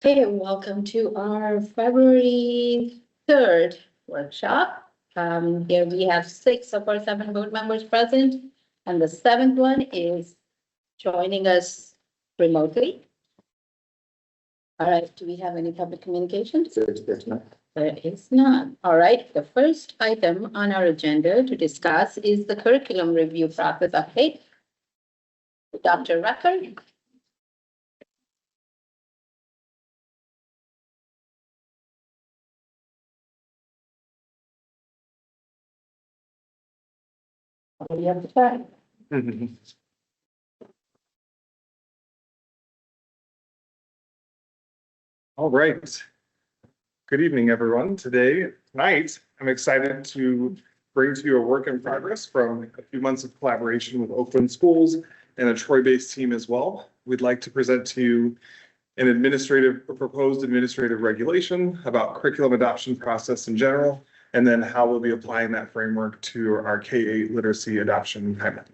Okay, welcome to our February 3rd workshop. Here we have 6 of our 7 board members present, and the 7th one is joining us remotely. All right, do we have any public communications? There is none. All right, the first item on our agenda to discuss is the curriculum review process update. Dr. Rucker. What do you have to say? All right. Good evening, everyone. Tonight, I'm excited to bring to you a work in progress from a few months of collaboration with Oakland Schools and a Troy-based team as well. We'd like to present to you a proposed administrative regulation about curriculum adoption process in general, and then how we'll be applying that framework to our K-8 literacy adoption timeline.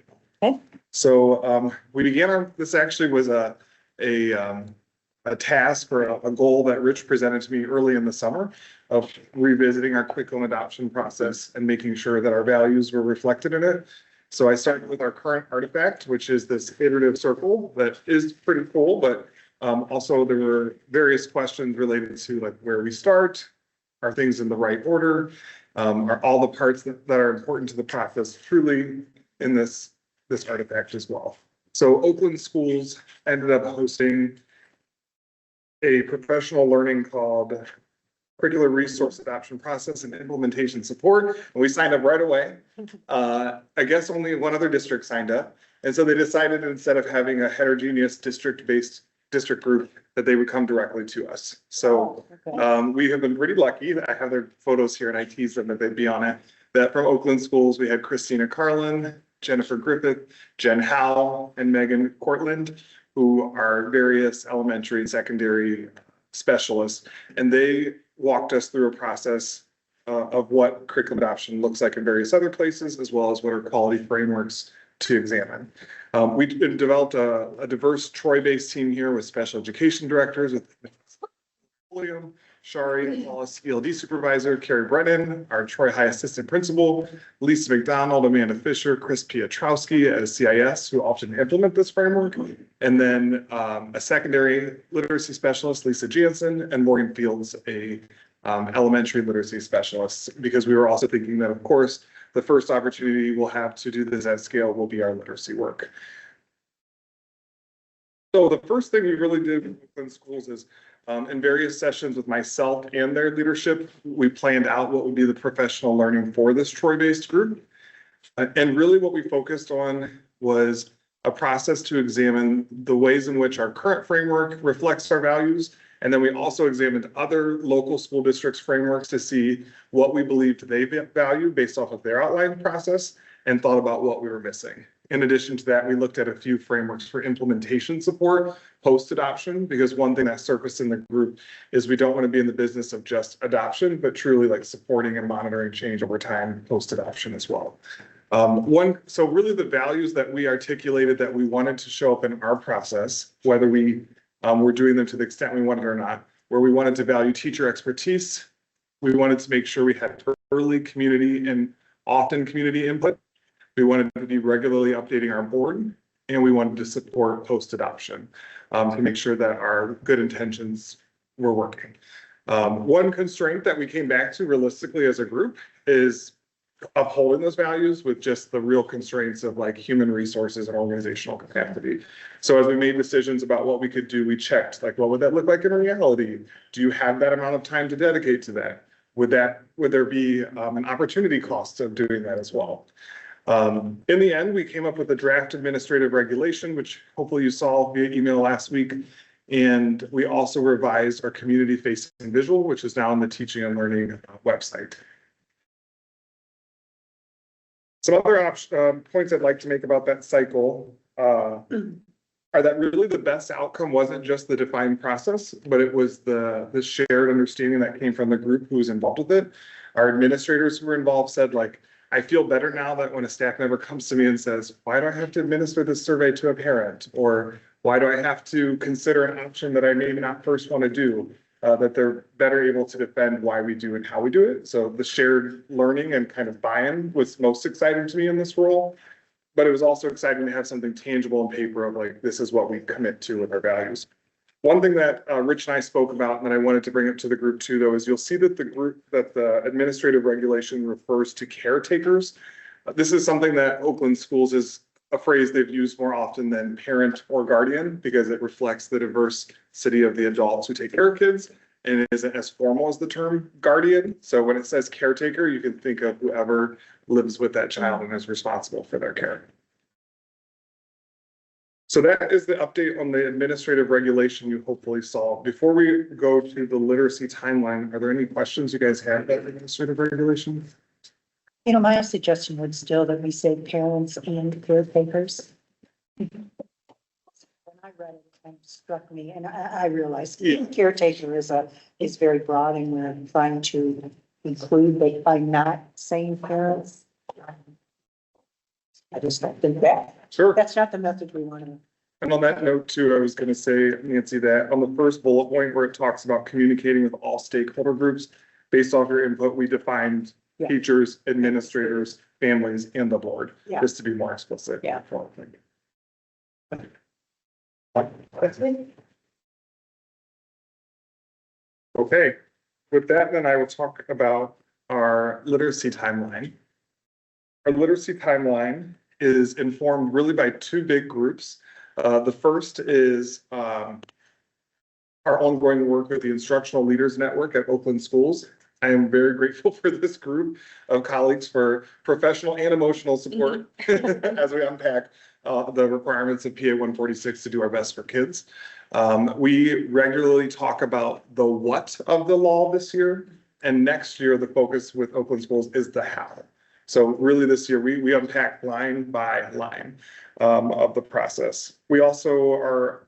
Okay. So we began this actually was a task or a goal that Rich presented to me early in the summer of revisiting our curriculum adoption process and making sure that our values were reflected in it. So I started with our current artifact, which is this iterative circle that is pretty cool, but also there were various questions related to like where we start, are things in the right order, are all the parts that are important to the process truly in this artifact as well. So Oakland Schools ended up hosting a professional learning called Curricular Resource Adoption Process and Implementation Support. And we signed up right away. I guess only one other district signed up. And so they decided instead of having a heterogeneous district-based district group that they would come directly to us. So we have been pretty lucky. I have their photos here and I tease them that they'd be on it. That from Oakland Schools, we had Christina Carlin, Jennifer Griffith, Jen Howe, and Megan Cortland, who are various elementary and secondary specialists. And they walked us through a process of what curriculum adoption looks like in various other places, as well as what are quality frameworks to examine. We developed a diverse Troy-based team here with special education directors, with William, Shari Wallace, ELD supervisor, Carrie Brennan, our Troy High assistant principal, Lisa McDonald, Amanda Fisher, Chris Piotrowski as CIS, who often implement this framework, and then a secondary literacy specialist, Lisa Jansen, and Morgan Fields, a elementary literacy specialist, because we were also thinking that, of course, the first opportunity we'll have to do this at scale will be our literacy work. So the first thing we really did with Oakland Schools is in various sessions with myself and their leadership, we planned out what would be the professional learning for this Troy-based group. And really what we focused on was a process to examine the ways in which our current framework reflects our values. And then we also examined other local school districts' frameworks to see what we believed they value based off of their outlined process and thought about what we were missing. In addition to that, we looked at a few frameworks for implementation support post-adoption, because one thing that surfaced in the group is we don't want to be in the business of just adoption, but truly like supporting and monitoring change over time post-adoption as well. So really the values that we articulated that we wanted to show up in our process, whether we were doing them to the extent we wanted or not, where we wanted to value teacher expertise, we wanted to make sure we had early community and often community input. We wanted to be regularly updating our board, and we wanted to support post-adoption to make sure that our good intentions were working. One constraint that we came back to realistically as a group is upholding those values with just the real constraints of like human resources and organizational capacity. So as we made decisions about what we could do, we checked like, what would that look like in reality? Do you have that amount of time to dedicate to that? Would there be an opportunity cost of doing that as well? In the end, we came up with a draft administrative regulation, which hopefully you saw via email last week. And we also revised our community facing visual, which is now on the teaching and learning website. Some other points I'd like to make about that cycle are that really the best outcome wasn't just the defined process, but it was the shared understanding that came from the group who was involved with it. Our administrators who were involved said, like, I feel better now that when a staff member comes to me and says, why do I have to administer this survey to a parent? Or Why do I have to consider an option that I may not first want to do? That they're better able to defend why we do and how we do it. So the shared learning and kind of buy-in was most exciting to me in this role. But it was also exciting to have something tangible in paper of like, this is what we commit to with our values. One thing that Rich and I spoke about, and that I wanted to bring up to the group too, though, is you'll see that the administrative regulation refers to caretakers. This is something that Oakland Schools is a phrase they've used more often than parent or guardian, because it reflects the diversity of the adults who take care of kids, and it isn't as formal as the term guardian. So when it says caretaker, you can think of whoever lives with that child and is responsible for their care. So that is the update on the administrative regulation you hopefully saw. Before we go to the literacy timeline, are there any questions you guys have about the administrative regulation? You know, my suggestion would still that we say parents and caretakers. When I read it, it kind of struck me, and I realized caretaker is very broad, and we're trying to include, but by not saying parents. I just don't think Sure. that's not the message we want to. And on that note too, I was going to say, Nancy, that on the first bullet point where it talks about communicating with all stakeholder groups, based off your input, we defined Yeah. teachers, administrators, families, and the board, Yeah. just to be more explicit. Yeah. Okay, with that, then I will talk about our literacy timeline. Our literacy timeline is informed really by two big groups. The first is our ongoing work with the Instructional Leaders Network at Oakland Schools. I am very grateful for this group of colleagues for professional and emotional support as we unpack the requirements of PA 146 to do our best for kids. We regularly talk about the what of the law this year, and next year the focus with Oakland Schools is the how. So really this year we unpack line by line of the process. We also are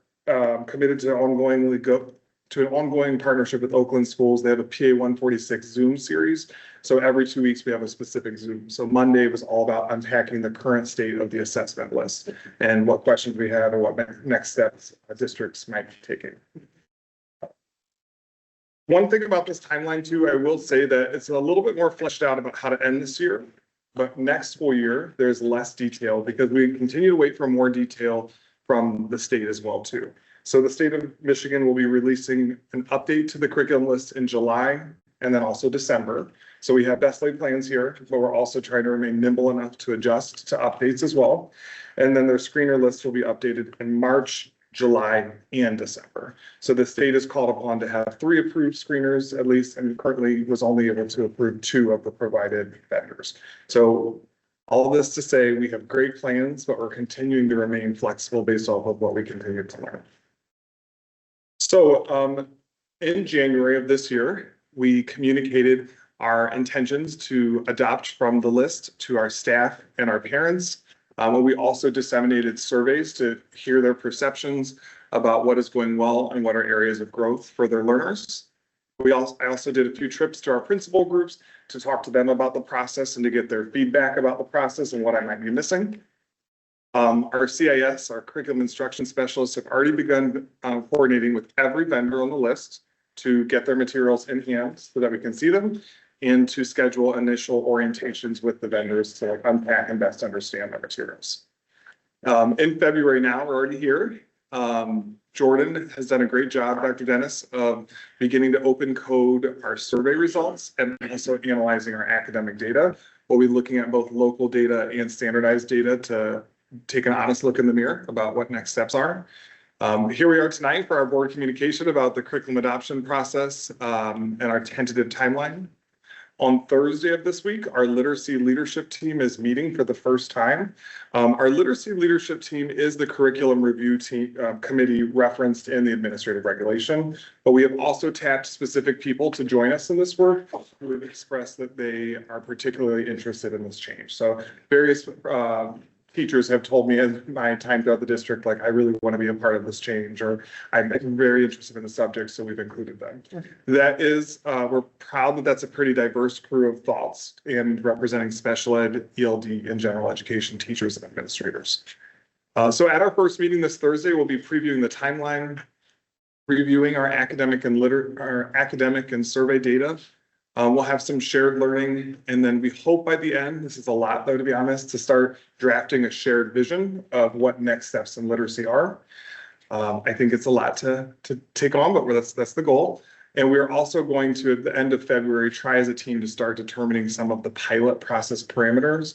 committed to an ongoing partnership with Oakland Schools. They have a PA 146 Zoom series. So every 2 weeks we have a specific Zoom. So Monday was all about unpacking the current state of the assessment list and what questions we have and what next steps districts might be taking. One thing about this timeline too, I will say that it's a little bit more fleshed out about how to end this year, but next school year, there's less detail because we continue to wait for more detail from the state as well too. So the state of Michigan will be releasing an update to the curriculum list in July and then also December. So we have best laid plans here, but we're also trying to remain nimble enough to adjust to updates as well. And then their screener list will be updated in March, July, and December. So the state is called upon to have 3 approved screeners at least, and currently was only able to approve 2 of the provided vendors. So all this to say, we have great plans, but we're continuing to remain flexible based off of what we continue to learn. So in January of this year, we communicated our intentions to adopt from the list to our staff and our parents. We also disseminated surveys to hear their perceptions about what is going well and what are areas of growth for their learners. I also did a few trips to our principal groups to talk to them about the process and to get their feedback about the process and what I might be missing. Our CIS, our curriculum instruction specialists, have already begun coordinating with every vendor on the list to get their materials in hand so that we can see them and to schedule initial orientations with the vendors to unpack and best understand their materials. In February now, we're already here. Jordan has done a great job, Dr. Dennis, of beginning to open code our survey results and also analyzing our academic data. We'll be looking at both local data and standardized data to take an honest look in the mirror about what next steps are. Here we are tonight for our board communication about the curriculum adoption process and our tentative timeline. On Thursday of this week, our literacy leadership team is meeting for the first time. Our literacy leadership team is the curriculum review team committee referenced in the administrative regulation, but we have also tapped specific people to join us in this work who have expressed that they are particularly interested in this change. So various teachers have told me in my time throughout the district, like, I really want to be a part of this change, or I'm very interested in the subject, so we've included them. That is, we're proud that that's a pretty diverse crew of thoughts and representing special ed, ELD, and general education teachers and administrators. So at our first meeting this Thursday, we'll be previewing the timeline, reviewing our academic and survey data. We'll have some shared learning, and then we hope by the end, this is a lot though, to be honest, to start drafting a shared vision of what next steps in literacy are. I think it's a lot to take on, but that's the goal. And we're also going to, at the end of February, try as a team to start determining some of the pilot process parameters.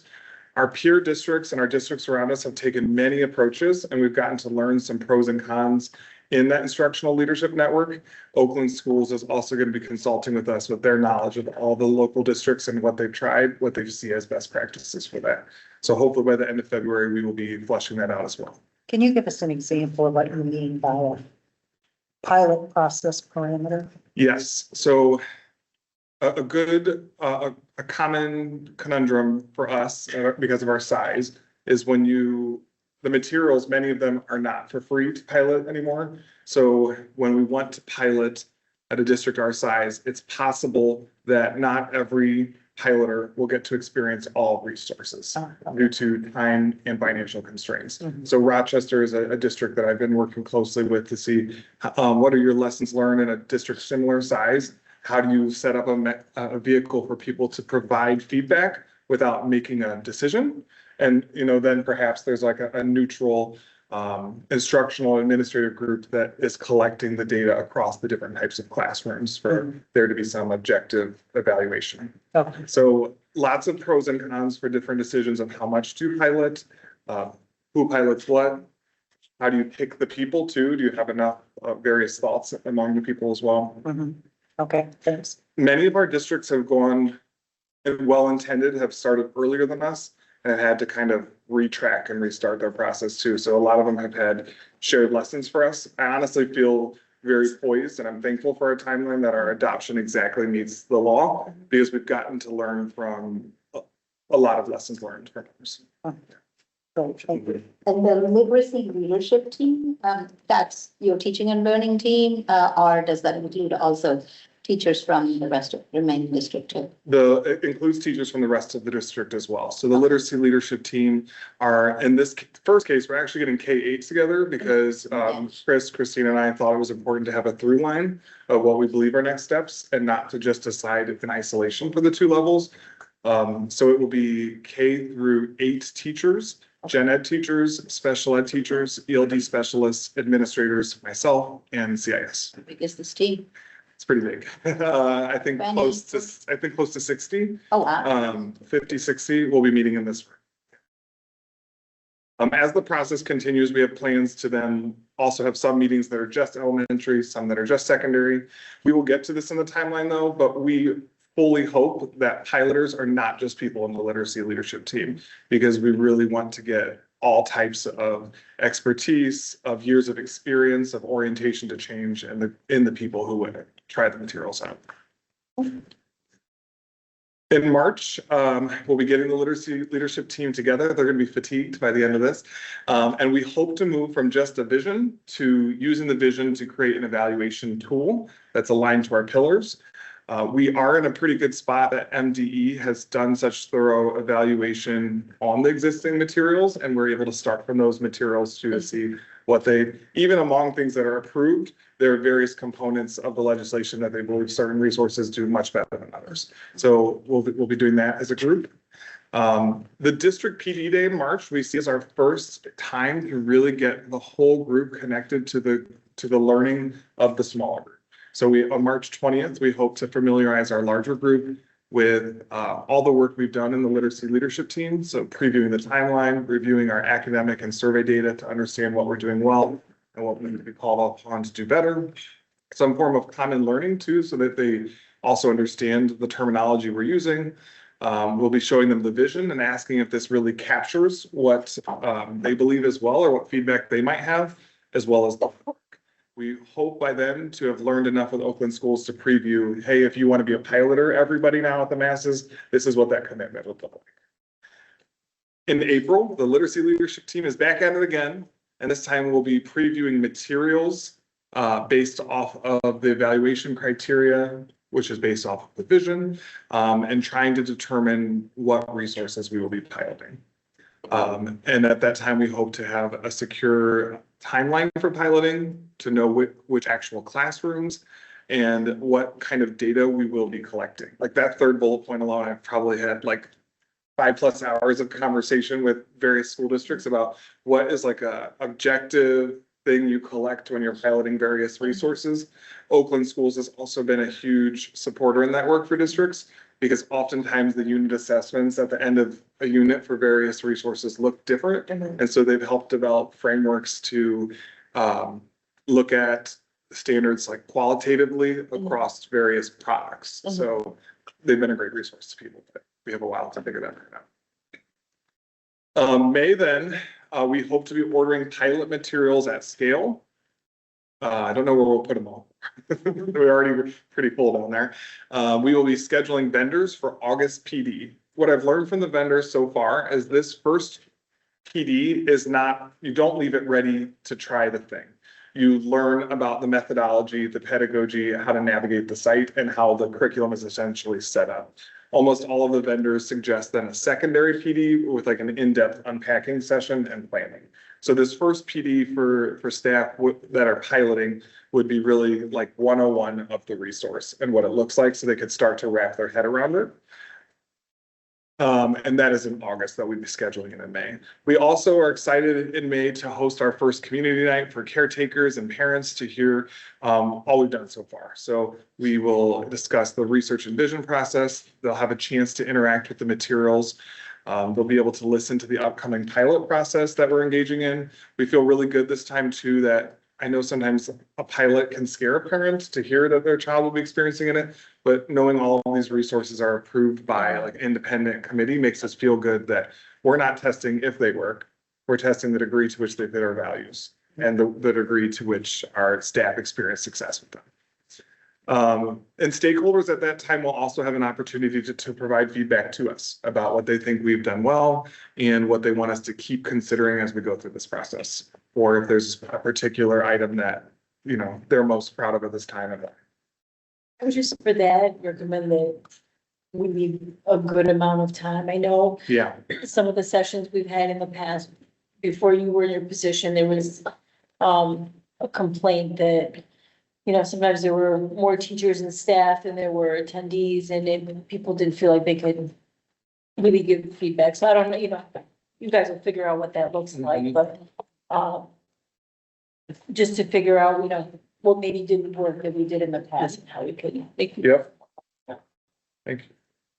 Our peer districts and our districts around us have taken many approaches, and we've gotten to learn some pros and cons in that instructional leadership network. Oakland Schools is also going to be consulting with us with their knowledge of all the local districts and what they've tried, what they see as best practices for that. So hopefully by the end of February, we will be fleshing that out as well. Can you give us an example of what you mean by a pilot process parameter? Yes, so a good, a common conundrum for us because of our size is when the materials, many of them are not for free to pilot anymore. So when we want to pilot at a district our size, it's possible that not every piloter will get to experience all resources due to time and financial constraints. So Rochester is a district that I've been working closely with to see what are your lessons learned in a district similar size? How do you set up a vehicle for people to provide feedback without making a decision? And, then perhaps there's like a neutral instructional administrative group that is collecting the data across the different types of classrooms for there to be some objective evaluation. Okay. So lots of pros and cons for different decisions of how much to pilot, who pilots what, how do you pick the people too? Do you have enough various thoughts among the people as well? Okay, thanks. Many of our districts have gone and well-intended, have started earlier than us and had to kind of retrack and restart their process too. So a lot of them have had shared lessons for us. I honestly feel very poised and I'm thankful for our timeline that our adoption exactly meets the law because we've gotten to learn from a lot of lessons learned from others. Great, thank you. And the literacy leadership team, that's your teaching and learning team, or does that include also teachers from the rest of the remaining district too? It includes teachers from the rest of the district as well. So the literacy leadership team are, in this first case, we're actually getting K-8 together because Christine and I thought it was important to have a through line of what we believe are next steps and not to just decide in isolation for the two levels. So it will be K through 8 teachers, gen ed teachers, special ed teachers, ELD specialists, administrators, myself, and CIS. How big is this team? It's pretty big. I think close to 60. Oh, wow. 50, 60 will be meeting in this room. As the process continues, we have plans to then also have some meetings that are just elementary, some that are just secondary. We will get to this in the timeline though, but we fully hope that piloters are not just people in the literacy leadership team, because we really want to get all types of expertise, of years of experience, of orientation to change in the people who would try the materials out. In March, we'll be getting the literacy leadership team together. They're going to be fatigued by the end of this. And we hope to move from just a vision to using the vision to create an evaluation tool that's aligned to our pillars. We are in a pretty good spot that MDE has done such thorough evaluation on the existing materials, and we're able to start from those materials to see what even among things that are approved, there are various components of the legislation that they believe certain resources do much better than others. So we'll be doing that as a group. The district PD day in March, we see as our first time to really get the whole group connected to the learning of the smaller group. So on March 20th, we hope to familiarize our larger group with all the work we've done in the literacy leadership team. So previewing the timeline, reviewing our academic and survey data to understand what we're doing well and what we need to be called upon to do better. Some form of common learning too, so that they also understand the terminology we're using. We'll be showing them the vision and asking if this really captures what they believe as well, or what feedback they might have, as well as the work. We hope by then to have learned enough with Oakland Schools to preview, hey, if you want to be a piloter, everybody now at the masses, this is what that commitment would look like. In April, the literacy leadership team is back at it again, and this time we'll be previewing materials based off of the evaluation criteria, which is based off of the vision, and trying to determine what resources we will be piloting. And at that time, we hope to have a secure timeline for piloting to know which actual classrooms and what kind of data we will be collecting. Like that third bullet point alone, I've probably had like 5+ hours of conversation with various school districts about what is like a objective thing you collect when you're piloting various resources. Oakland Schools has also been a huge supporter in that work for districts, because oftentimes the unit assessments at the end of a unit for various resources look different. And so they've helped develop frameworks to look at standards like qualitatively across various products. So they've been a great resource to people, but we have a while to figure that out. May then, we hope to be ordering pilot materials at scale. I don't know where we'll put them all. We're already pretty full down there. We will be scheduling vendors for August PD. What I've learned from the vendors so far is this first PD is not, you don't leave it ready to try the thing. You learn about the methodology, the pedagogy, how to navigate the site, and how the curriculum is essentially set up. Almost all of the vendors suggest then a secondary PD with like an in-depth unpacking session and planning. So this first PD for staff that are piloting would be really like 101 of the resource and what it looks like, so they could start to wrap their head around it. And that is in August that we'll be scheduling it in May. We also are excited in May to host our first community night for caretakers and parents to hear all we've done so far. So we will discuss the research and vision process. They'll have a chance to interact with the materials. They'll be able to listen to the upcoming pilot process that we're engaging in. We feel really good this time too that I know sometimes a pilot can scare a parent to hear that their child will be experiencing in it, but knowing all of these resources are approved by like independent committee makes us feel good that we're not testing if they work. We're testing the degree to which they fit our values and the degree to which our staff experience success with them. And stakeholders at that time will also have an opportunity to provide feedback to us about what they think we've done well and what they want us to keep considering as we go through this process. Or if there's a particular item that, you know, they're most proud of at this time. I would just for that recommend that we need a good amount of time. I know Yeah, some of the sessions we've had in the past, before you were in your position, there was a complaint that, you know, sometimes there were more teachers and staff than there were attendees, and people didn't feel like they could really give feedback. So I don't know, you know, you guys will figure out what that looks like, but just to figure out, you know, what maybe didn't work that we did in the past and how we could make. yep. Thank you.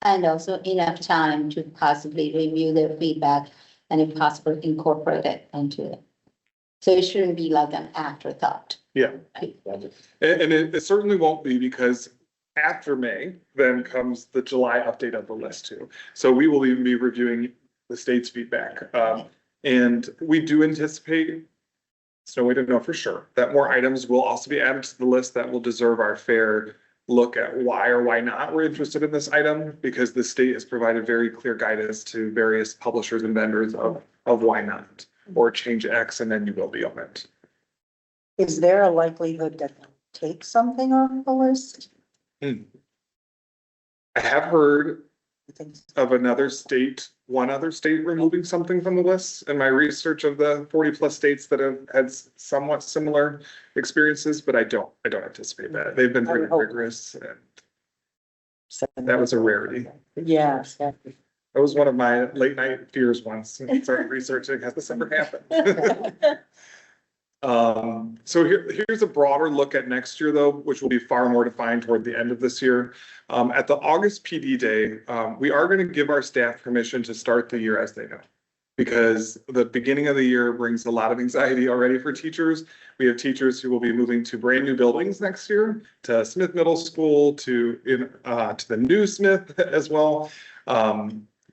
And also enough time to possibly review their feedback and if possible, incorporate it into it. So it shouldn't be like an afterthought. Yeah. Right? And it certainly won't be, because after May, then comes the July update of the list too. So we will even be reviewing the state's feedback. And we do anticipate, so we don't know for sure, that more items will also be added to the list that will deserve our fair look at why or why not we're interested in this item, because the state has provided very clear guidance to various publishers and vendors of why not, or change X and then you will be on it. Is there a likelihood that they'll take something off the list? I have heard I think so. of one other state removing something from the list in my research of the 40+ states that have had somewhat similar experiences, but I don't anticipate that. They've been pretty rigorous, and that was a rarity. Yeah, exactly. That was one of my late night fears once, and started researching, has this ever happened? So here's a broader look at next year though, which will be far more defined toward the end of this year. At the August PD day, we are going to give our staff permission to start the year as they know, because the beginning of the year brings a lot of anxiety already for teachers. We have teachers who will be moving to brand new buildings next year, to Smith Middle School, to the new Smith as well.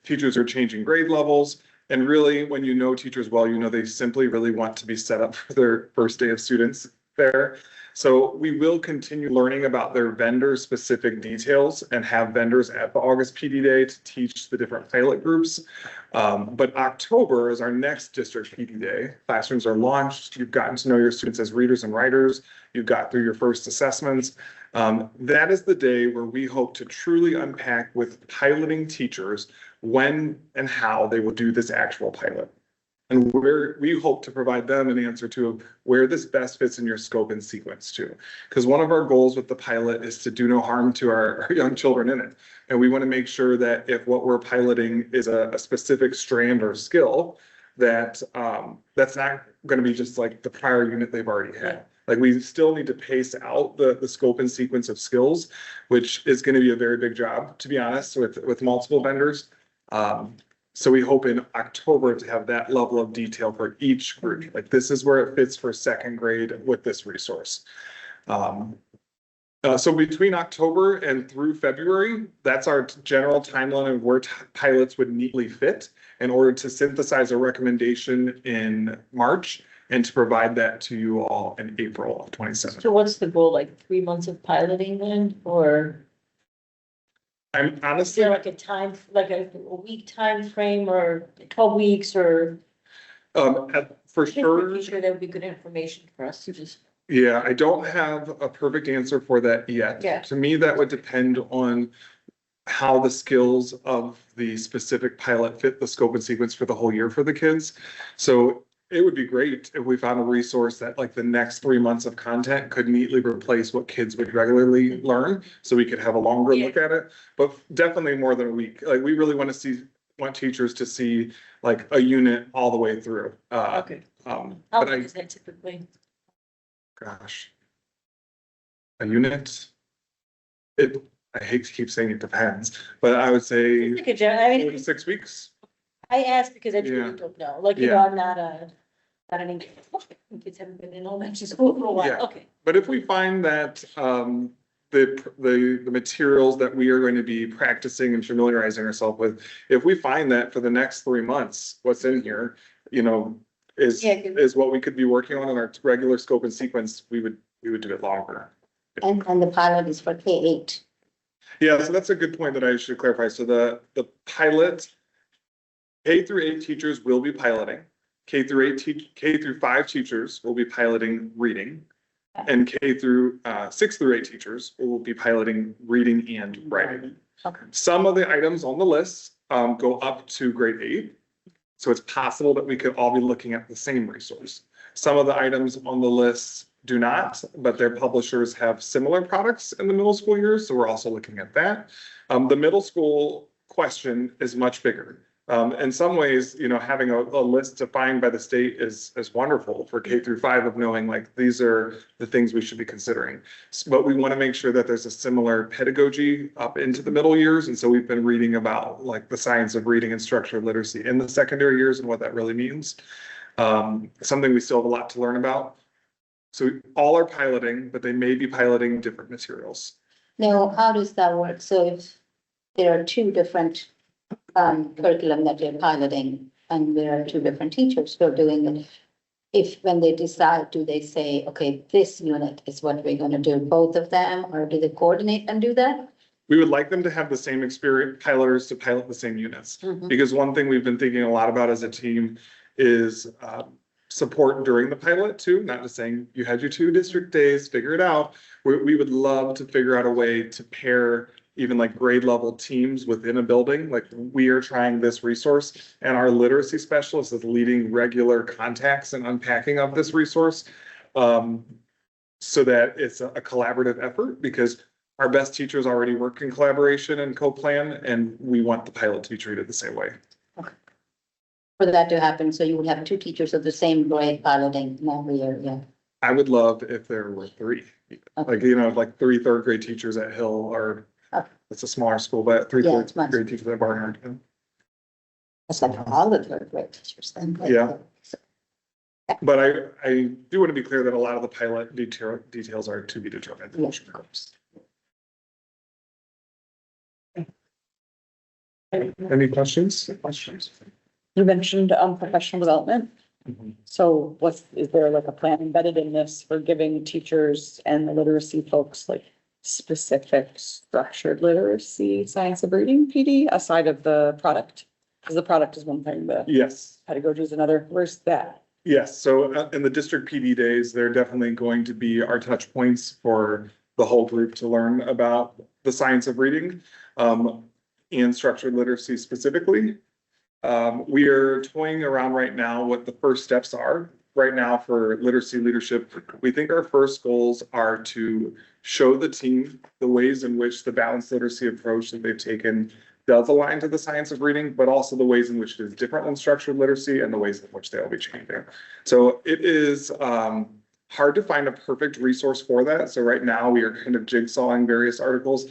Teachers are changing grade levels. And really, when you know teachers well, you know they simply really want to be set up for their first day of students there. So we will continue learning about their vendor specific details and have vendors at the August PD day to teach the different pilot groups. But October is our next district PD day. Classrooms are launched. You've gotten to know your students as readers and writers. You've got through your first assessments. That is the day where we hope to truly unpack with piloting teachers when and how they will do this actual pilot. And where we hope to provide them an answer to where this best fits in your scope and sequence too. Because one of our goals with the pilot is to do no harm to our young children in it. And we want to make sure that if what we're piloting is a specific strand or skill, that that's not going to be just like the prior unit they've already had. Like we still need to pace out the scope and sequence of skills, which is going to be a very big job, to be honest, with multiple vendors. So we hope in October to have that level of detail for each group. Like this is where it fits for second grade with this resource. So between October and through February, that's our general timeline of where pilots would neatly fit in order to synthesize a recommendation in March and to provide that to you all in April of 27. So what's the goal, like 3 months of piloting then, or I'm is honestly, there like a time, like a week time frame, or 12 weeks, or? for sure. Sure, that would be good information for us to just. Yeah, I don't have a perfect answer for that yet. Yeah. To me, that would depend on how the skills of the specific pilot fit the scope and sequence for the whole year for the kids. So it would be great if we found a resource that like the next 3 months of content could neatly replace what kids would regularly learn. So we could have a longer look at it, but definitely more than a week. Like we really want teachers to see like a unit all the way through. Okay. But How long is that typically? gosh. A unit? I hate to keep saying it depends, but I would say Like a I 4 to mean, 6 weeks. I asked because I Yeah. truly don't know, like, you know, I'm not an English, kids haven't been in elementary school for a Yeah. while, okay. But if we find that the materials that we are going to be practicing and familiarizing ourselves with, if we find that for the next 3 months, what's in here, you know, is Yeah, 'cause- is what we could be working on in our regular scope and sequence, we would do it longer. And the pilot is for K-8. Yeah, so that's a good point that I should clarify. So the pilot, K through 8 teachers will be piloting. K through 5 teachers will be piloting reading. And K through 6 through 8 teachers will be piloting reading and writing. Okay. Some of the items on the list go up to grade 8. So it's possible that we could all be looking at the same resource. Some of the items on the list do not, but their publishers have similar products in the middle school years. So we're also looking at that. The middle school question is much bigger. In some ways, you know, having a list defined by the state is wonderful for K through 5 of knowing like these are the things we should be considering. But we want to make sure that there's a similar pedagogy up into the middle years. And so we've been reading about like the science of reading and structured literacy in the secondary years and what that really means. Something we still have a lot to learn about. So all are piloting, but they may be piloting different materials. Now, how does that work? So if there are two different curriculum that you're piloting and there are two different teachers who are doing it, if when they decide, do they say, okay, this unit is what we're going to do, both of them, or do they coordinate and do that? We would like them to have the same experience, piloters to pilot the same units. Mhm. Because one thing we've been thinking a lot about as a team is support during the pilot too, not just saying you had your 2 district days, figure it out. We would love to figure out a way to pair even like grade level teams within a building. Like we are trying this resource and our literacy specialist is leading regular contacts and unpacking of this resource. So that it's a collaborative effort because our best teachers already work in collaboration and co-plan, and we want the pilot to be treated the same way. For that to happen, so you would have two teachers of the same grade piloting every year, yeah. I would love if there were 3, like, you know, like 3 third grade teachers at Hill or Okay. it's a smaller school, but 3 Yeah, third it's much. grade teachers at Barnard. Yeah. It's like all the third grade teachers then. Yeah. But I do want to be clear that a lot of the pilot details are to be determined. Yes, of course. Any questions? You mentioned professional development. Mhm. So is there like a plan embedded in this for giving teachers and the literacy folks like specific structured literacy, science of reading PD aside of the product? Because the product is one thing, the Yes. pedagogy is another. Where's that? Yes, so in the district PD days, they're definitely going to be our touch points for the whole group to learn about the science of reading. and structured literacy specifically. We are toying around right now what the first steps are. Right now for literacy leadership, we think our first goals are to show the team the ways in which the balanced literacy approach that they've taken does align to the science of reading, but also the ways in which it is different than structured literacy and the ways in which they'll be changing. So it is hard to find a perfect resource for that. So right now we are kind of jigsawing various articles.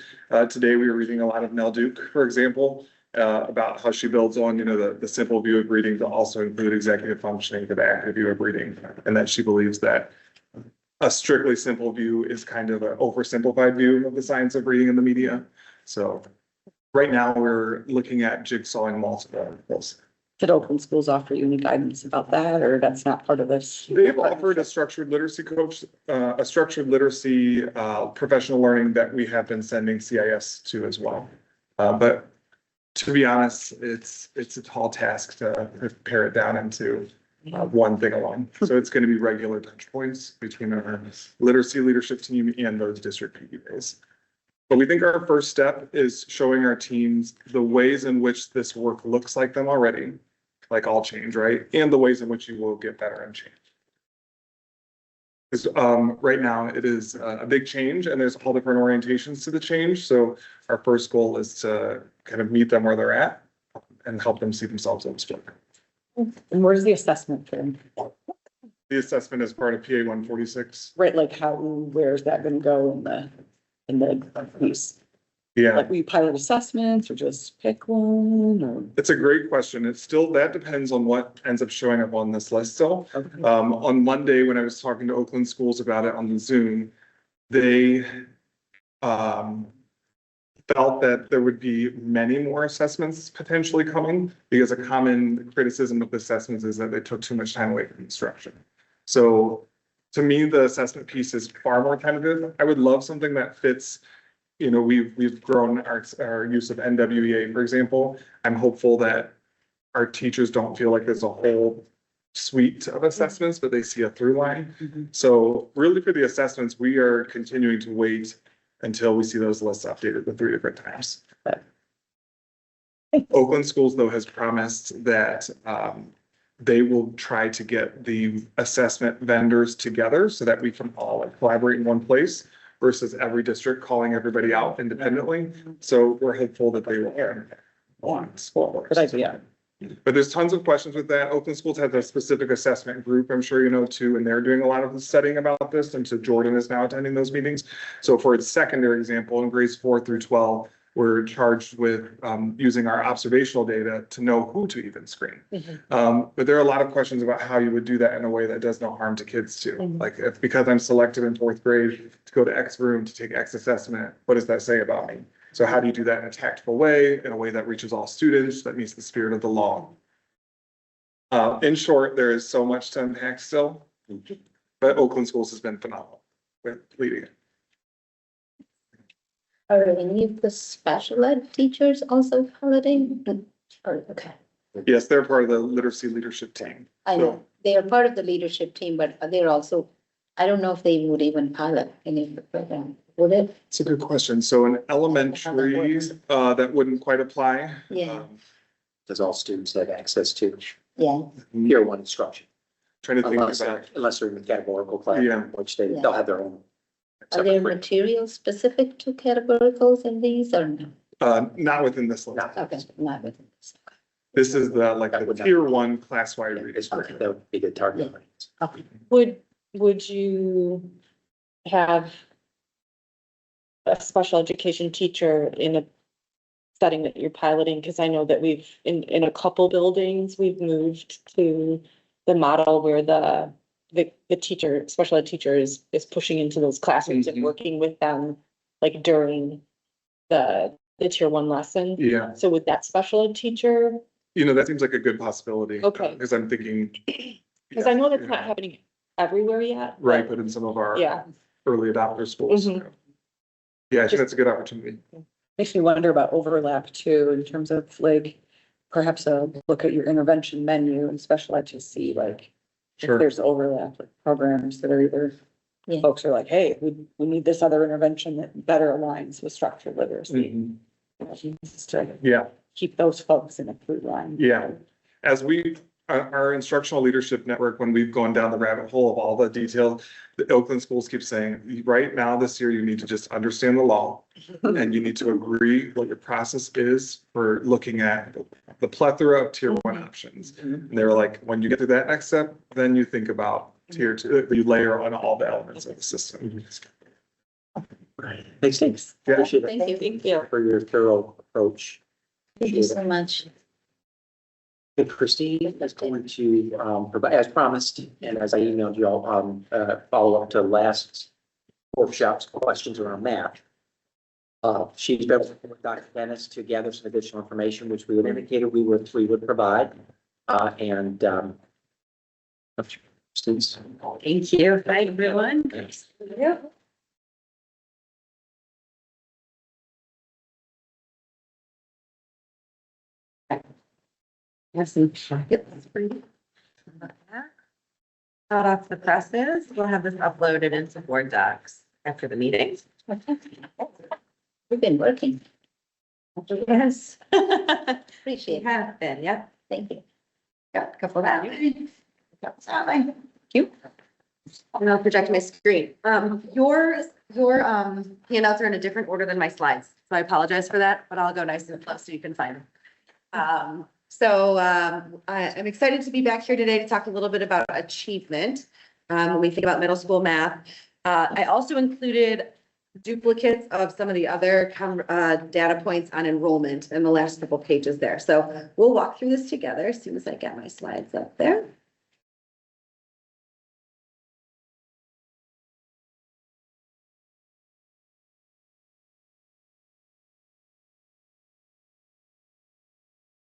Today we were reading a lot of Nell Duke, for example, about how she builds on, the simple view of reading to also include executive functioning to the active view of reading. And that she believes that a strictly simple view is kind of an oversimplified view of the science of reading in the media. So right now we're looking at jigsawing multiple articles. Did Oakland Schools offer you any guidance about that, or that's not part of this? They've offered a structured literacy coach, a structured literacy professional learning that we have been sending CIS to as well. But to be honest, it's a tall task to pare it down into one thing alone. So it's going to be regular touch points between our literacy leadership team and those district PD days. But we think our first step is showing our teams the ways in which this work looks like them already, like all change, right? And the ways in which you will get better and change. Because right now it is a big change and there's all different orientations to the change. So our first goal is to kind of meet them where they're at and help them see themselves in the sport. And where's the assessment from? The assessment is part of PA 146. Right, like where's that gonna go in the piece? Yeah, Like, will you pilot assessments or just pick one or? it's a great question. That depends on what ends up showing up on this list. So Okay. on Monday, when I was talking to Oakland Schools about it on the Zoom, they felt that there would be many more assessments potentially coming because a common criticism of the assessments is that they took too much time away from instruction. So to me, the assessment piece is far more tentative. I would love something that fits. We've grown our use of NWEA, for example. I'm hopeful that our teachers don't feel like there's a whole suite of assessments, but they see a through line. Mhm. So really for the assessments, we are continuing to wait until we see those lists updated the 3 different times. Okay. Oakland Schools, though, has promised that they will try to get the assessment vendors together so that we can all collaborate in one place versus every district calling everybody out independently. So we're hopeful that they will. Good idea. But there's tons of questions with that. Oakland Schools has a specific assessment group, I'm sure you know too, and they're doing a lot of the studying about this. And so Jordan is now attending those meetings. So for its secondary example, in grades 4 through 12, we're charged with using our observational data to know who to even screen. But there are a lot of questions about how you would do that in a way that does no harm to kids too. Like if because I'm selected in 4th grade to go to X room to take X assessment, what does that say about me? So how do you do that in a tactful way, in a way that reaches all students, that meets the spirit of the law? In short, there is so much to unpack still, but Oakland Schools has been phenomenal with leading it. Are any of the special ed teachers also piloting? Okay, Yes, they're part of the literacy leadership team. I know, they are part of the leadership team, but they're also, I don't know if they would even pilot any of the program, would it? It's a good question. So in elementary, that wouldn't quite apply. Yeah. Does all students have access to Yeah, Tier 1 instruction? Trying to think Unless about, they're in the categorical class, Yeah. which they'll have their own. are there separate- materials specific to categoricals in these or no? not within this list. No. Okay, not within this. This is the tier 1 class-wide It's, reading. that would be the target. Okay. Would you have a special education teacher in a setting that you're piloting? Because I know that we've, in a couple buildings, we've moved to the model where the teacher, special ed teacher is pushing into those classrooms and Mhm. working with them like during the tier 1 lesson. Yeah, So would that special ed teacher, that seems like a good possibility. Okay. Because I'm thinking. because I know that's not happening everywhere yet. Right, but in some of our Yeah. early adopter schools. Mhm. Yeah, I think that's a good opportunity. Makes me wonder about overlap too, in terms of like, perhaps a look at your intervention menu and special ed to see like, if Sure. there's overlap with programs that are either, Yeah. folks are like, hey, we need this other intervention that better aligns with structured literacy. Mhm. Just to Yeah. keep those folks in a through line. Yeah, as we, our instructional leadership network, when we've gone down the rabbit hole of all the detail, the Oakland schools keep saying, right now, this year, you need to just understand the law. And you need to agree what your process is for looking at the plethora of tier one options. And they were like, when you get to that next step, then you think about tier two, you layer on all the elements of the system. Makes sense. Yeah. Appreciate it. Thank you. Thank you. For your thorough approach. Thank you so much. And Christine is going to, provide, as promised, and as I emailed you all, follow up to last workshop's questions around math. She's been working with Dr. Dennis to gather some additional information, which we had indicated we would provide. Students. Thank you. Bye, everyone. Thanks. Yes, and that's pretty. Hot off the presses, we'll have this uploaded into Board Docs after the meeting. We've been working. Yes. Appreciate We it. have been, yep. Thank you. Got a couple of that. Thank you. And I'll project my screen. Your handouts are in a different order than my slides, so I apologize for that, but I'll go nice and close so you can find them. I'm excited to be back here today to talk a little bit about achievement. When we think about middle school math. I also included duplicates of some of the other data points on enrollment in the last couple pages there. So we'll walk through this together as soon as I get my slides up there.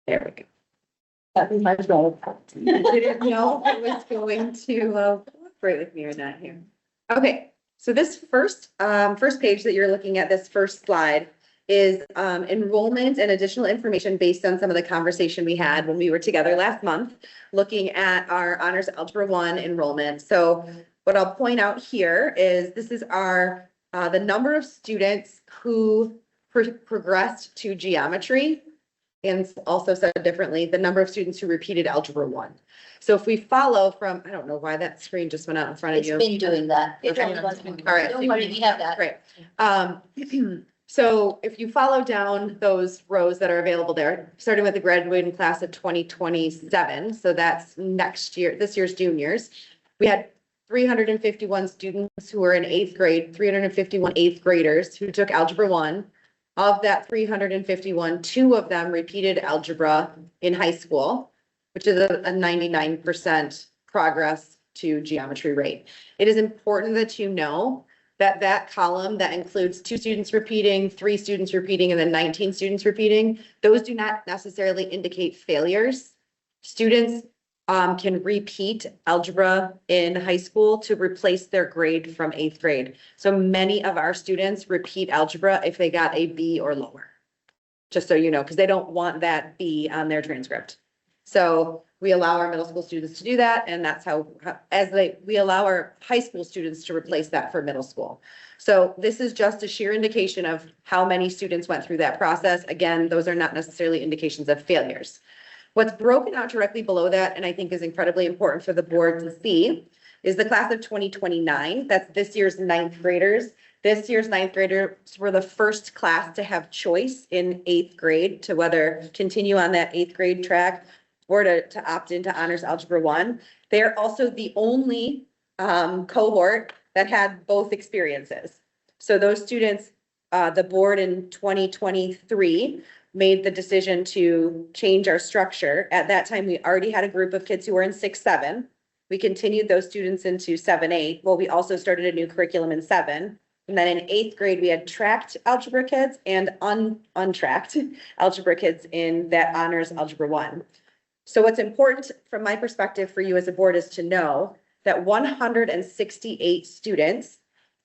There we go. That was my role. I didn't know if it was going to cooperate with me or not here. Okay, so this first page that you're looking at, this first slide, is enrollment and additional information based on some of the conversation we had when we were together last month, looking at our Honors Algebra 1 enrollment. So what I'll point out here is this is our the number of students who progressed to geometry. And also said differently, the number of students who repeated Algebra 1. So if we follow from, I don't know why that screen just went out in front of It's you. been doing that. Okay. All right. Don't worry, we have that. Great. So if you follow down those rows that are available there, starting with the graduating class of 2027, so that's next year, this year's juniors, we had 351 students who were in eighth grade, 351 eighth graders who took Algebra 1. Of that 351, 2 of them repeated algebra in high school, which is a 99% progress to geometry rate. It is important that you know that that column that includes 2 students repeating, 3 students repeating, and then 19 students repeating, those do not necessarily indicate failures. Students can repeat algebra in high school to replace their grade from 8th grade. So many of our students repeat algebra if they got a B or lower. Just so you know, because they don't want that B on their transcript. So we allow our middle school students to do that, and that's how we allow our high school students to replace that for middle school. So this is just a sheer indication of how many students went through that process. Again, those are not necessarily indications of failures. What's broken out directly below that, and I think is incredibly important for the board to see, is the class of 2029. That's this year's 9th graders. This year's 9th graders were the first class to have choice in 8th grade to whether continue on that 8th grade track or to opt into Honors Algebra 1. They are also the only cohort that had both experiences. So those students, the board in 2023 made the decision to change our structure. At that time, we already had a group of kids who were in 6-7. We continued those students into 7-8. Well, we also started a new curriculum in 7. And then in 8th grade, we had tracked algebra kids and untracked algebra kids in that Honors Algebra 1. So what's important from my perspective for you as a board is to know that 168 students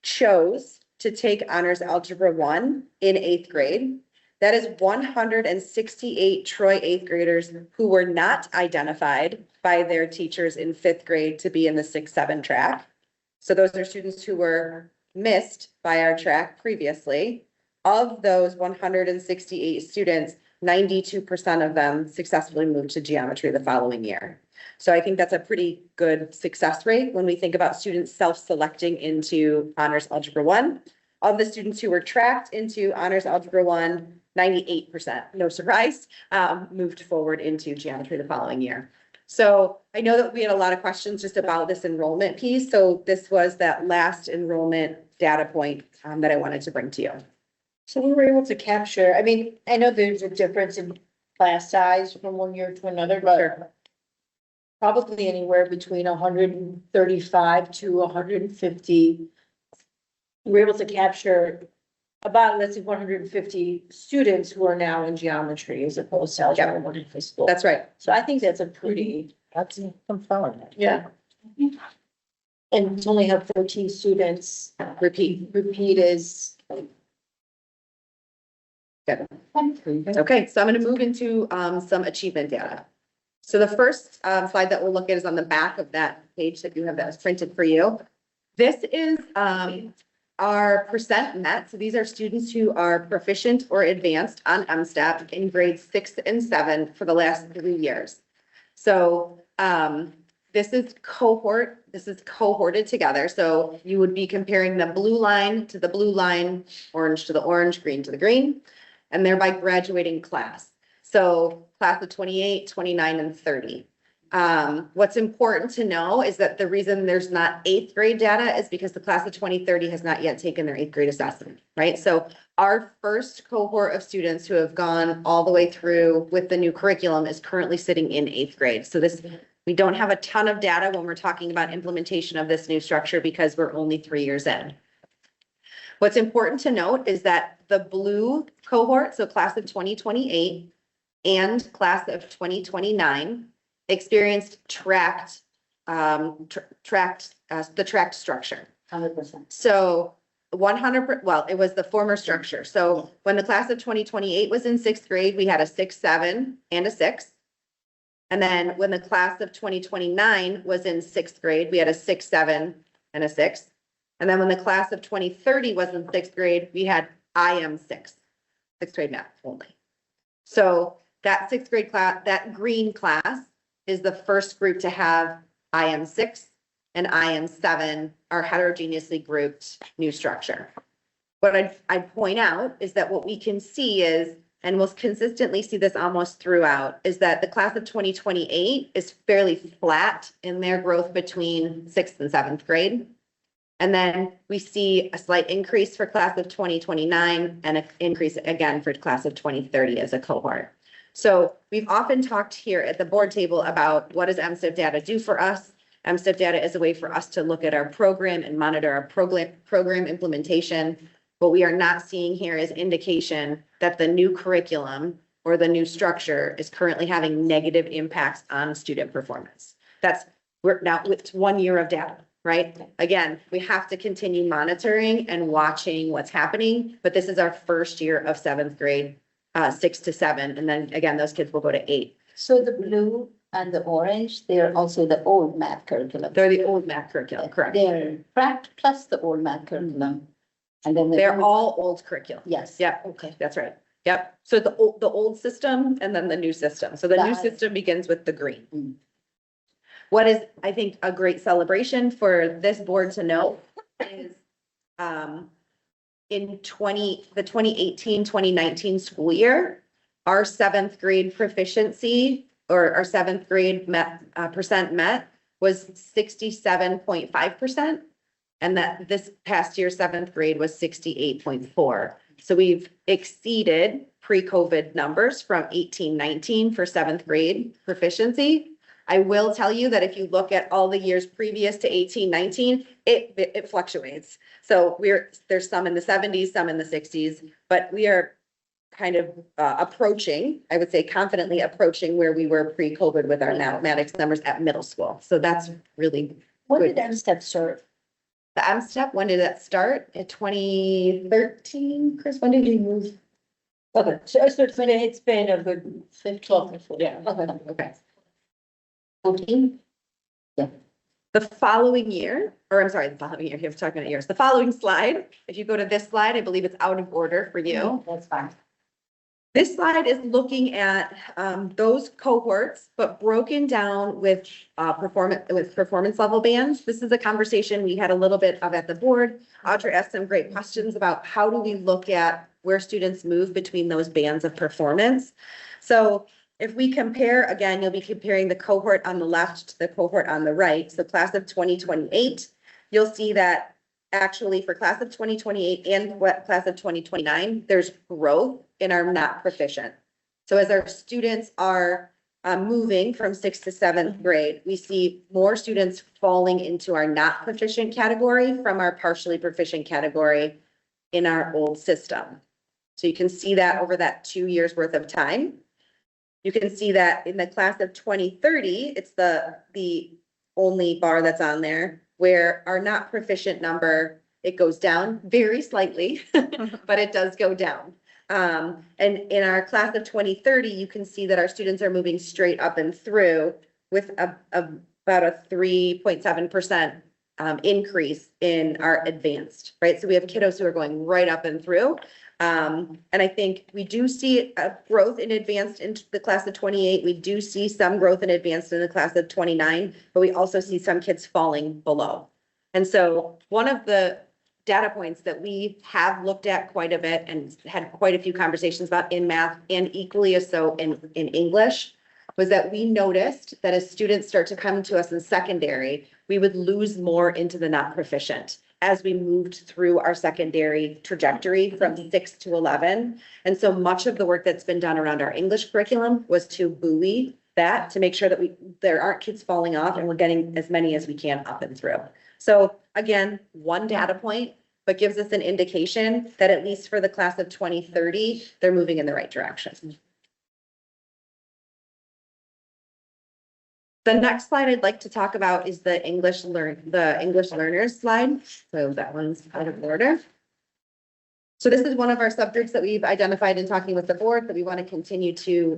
chose to take Honors Algebra 1 in 8th grade. That is 168 Troy 8th graders who were not identified by their teachers in 5th grade to be in the 6-7 track. So those are students who were missed by our track previously. of those 168 students, 92% of them successfully moved to geometry the following year. So I think that's a pretty good success rate when we think about students self-selecting into Honors Algebra 1. Of the students who were tracked into Honors Algebra 1, 98%, no surprise, moved forward into geometry the following year. So I know that we had a lot of questions just about this enrollment piece. So this was that last enrollment data point that I wanted to bring to you. So we were able to capture, I mean, I know there's a difference in class size from one year to another, but probably anywhere between 135 to 150. We were able to capture about, let's say, 150 students who are now in geometry as opposed to algebra one in high school. That's right. So I think that's a pretty, That's confounding. yeah. And to only have 13 students Repeat. is. Okay, so I'm going to move into some achievement data. So the first slide that we'll look at is on the back of that page that you have that was printed for you. This is our percent met. So these are students who are proficient or advanced on MSTEP in grades 6 and 7 for the last 3 years. So this is cohorted together. So you would be comparing the blue line to the blue line, orange to the orange, green to the green, and thereby graduating class. So class of 28, 29, and 30. What's important to know is that the reason there's not 8th grade data is because the class of 2030 has not yet taken their 8th grade assessment, right? So our first cohort of students who have gone all the way through with the new curriculum is currently sitting in 8th grade. So we don't have a ton of data when we're talking about implementation of this new structure because we're only 3 years in. What's important to note is that the blue cohort, so class of 2028 and class of 2029 experienced the tracked structure. 100%. So 100, well, it was the former structure. So when the class of 2028 was in 6th grade, we had a 6, 7 and a 6. And then when the class of 2029 was in 6th grade, we had a 6, 7 and a 6. And then when the class of 2030 was in 6th grade, we had IM 6, 6th grade math only. So that 6th grade class, that green class is the first group to have IM 6 and IM 7 are heterogeneously grouped new structure. What I'd point out is that what we can see is, and we'll consistently see this almost throughout, is that the class of 2028 is fairly flat in their growth between 6th and 7th grade. And then we see a slight increase for class of 2029 and an increase again for class of 2030 as a cohort. So we've often talked here at the board table about what does MSTEP data do for us? MSTEP data is a way for us to look at our program and monitor our program implementation. What we are not seeing here is indication that the new curriculum or the new structure is currently having negative impacts on student performance. We're now with 1 year of data, right? Again, we have to continue monitoring and watching what's happening, but this is our first year of 7th grade, 6 to 7. And then again, those kids will go to 8. So the blue and the orange, they are also the old math curriculum. They're the old math curriculum, correct? They're tracked plus the old math curriculum. And then They're all old curriculum. yes. Yep, Okay. that's right. Yep. So the old system and then the new system. So the new Got it. system begins with the green. Mm. What is, I think, a great celebration for this board to know is in the 2018, 2019 school year, our 7th grade proficiency or our 7th grade percent met was 67.5%. And that this past year, 7th grade was 68.4. So we've exceeded pre-COVID numbers from 18-19 for 7th grade proficiency. I will tell you that if you look at all the years previous to 18-19, it fluctuates. So there's some in the 70s, some in the 60s, but we are kind of approaching, I would say confidently approaching where we were pre-COVID with our mathematics numbers at middle school. So that's really When good. did MSTEP start? The MSTEP, when did that start? In 2013, Chris, when did you move? Okay, so it's been a good 12 to 14. Yeah. Okay. Okay. 14? Yeah. The following year, or I'm sorry, the following year, you're talking about years, the following slide, if you go to this slide, I believe it's out of order for you. That's fine. This slide is looking at those cohorts, but broken down with performance level bands. This is a conversation we had a little bit of at the board. Audra asked some great questions about how do we look at where students move between those bands of performance. So if we compare, again, you'll be comparing the cohort on the left to the cohort on the right. So class of 2028, you'll see that actually for class of 2028 and class of 2029, there's growth in our not proficient. So as our students are moving from 6th to 7th grade, we see more students falling into our not proficient category from our partially proficient category in our old system. So you can see that over that 2 years worth of time. You can see that in the class of 2030, it's the only bar that's on there where our not proficient number, it goes down very slightly, but it does go down. And in our class of 2030, you can see that our students are moving straight up and through with about a 3.7% increase in our advanced, right? So we have kiddos who are going right up and through. And I think we do see a growth in advanced into the class of 28. We do see some growth in advanced in the class of 29, but we also see some kids falling below. And so one of the data points that we have looked at quite a bit and had quite a few conversations about in math and equally as so in English was that we noticed that as students start to come to us in secondary, we would lose more into the not proficient as we moved through our secondary trajectory from 6 to 11. And so much of the work that's been done around our English curriculum was to buoy that, to make sure that there aren't kids falling off and we're getting as many as we can up and through. So again, one data point, but gives us an indication that at least for the class of 2030, they're moving in the right direction. The next slide I'd like to talk about is the English learners slide. So that one's out of order. So this is one of our subgroups that we've identified in talking with the board that we want to continue to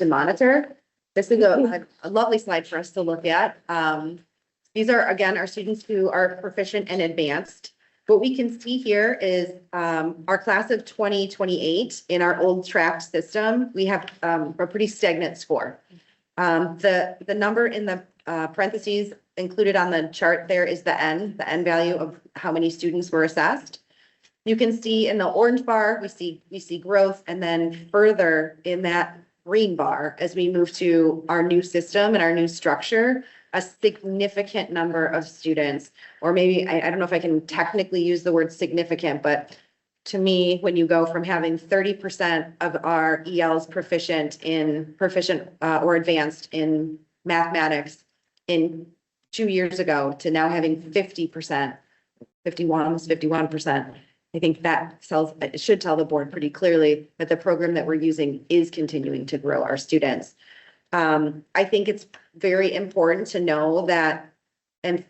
monitor. This is a lovely slide for us to look at. These are, again, our students who are proficient and advanced. What we can see here is our class of 2028 in our old tracked system, we have a pretty stagnant score. The number in the parentheses included on the chart there is the N value of how many students were assessed. You can see in the orange bar, we see growth, and then further in that green bar, as we move to our new system and our new structure, a significant number of students, or maybe, I don't know if I can technically use the word significant, but to me, when you go from having 30% of our ELs proficient or advanced in mathematics in 2 years ago to now having 50%, almost 51%, I think that it should tell the board pretty clearly that the program that we're using is continuing to grow our students. I think it's very important to know that and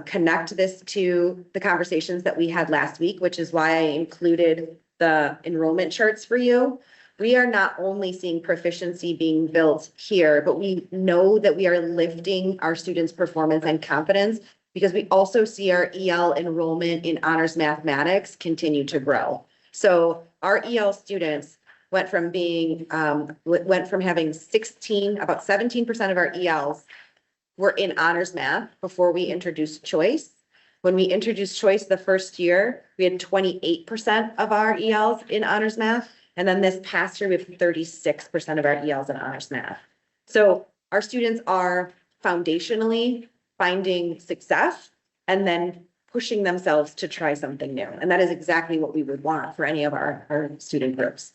connect this to the conversations that we had last week, which is why I included the enrollment charts for you. We are not only seeing proficiency being built here, but we know that we are lifting our students' performance and confidence because we also see our EL enrollment in honors mathematics continue to grow. So our EL students went from having about 17% of our ELs were in honors math before we introduced choice. When we introduced choice the first year, we had 28% of our ELs in honors math. And then this past year, we have 36% of our ELs in honors math. So our students are foundationally finding success and then pushing themselves to try something new. And that is exactly what we would want for any of our student groups.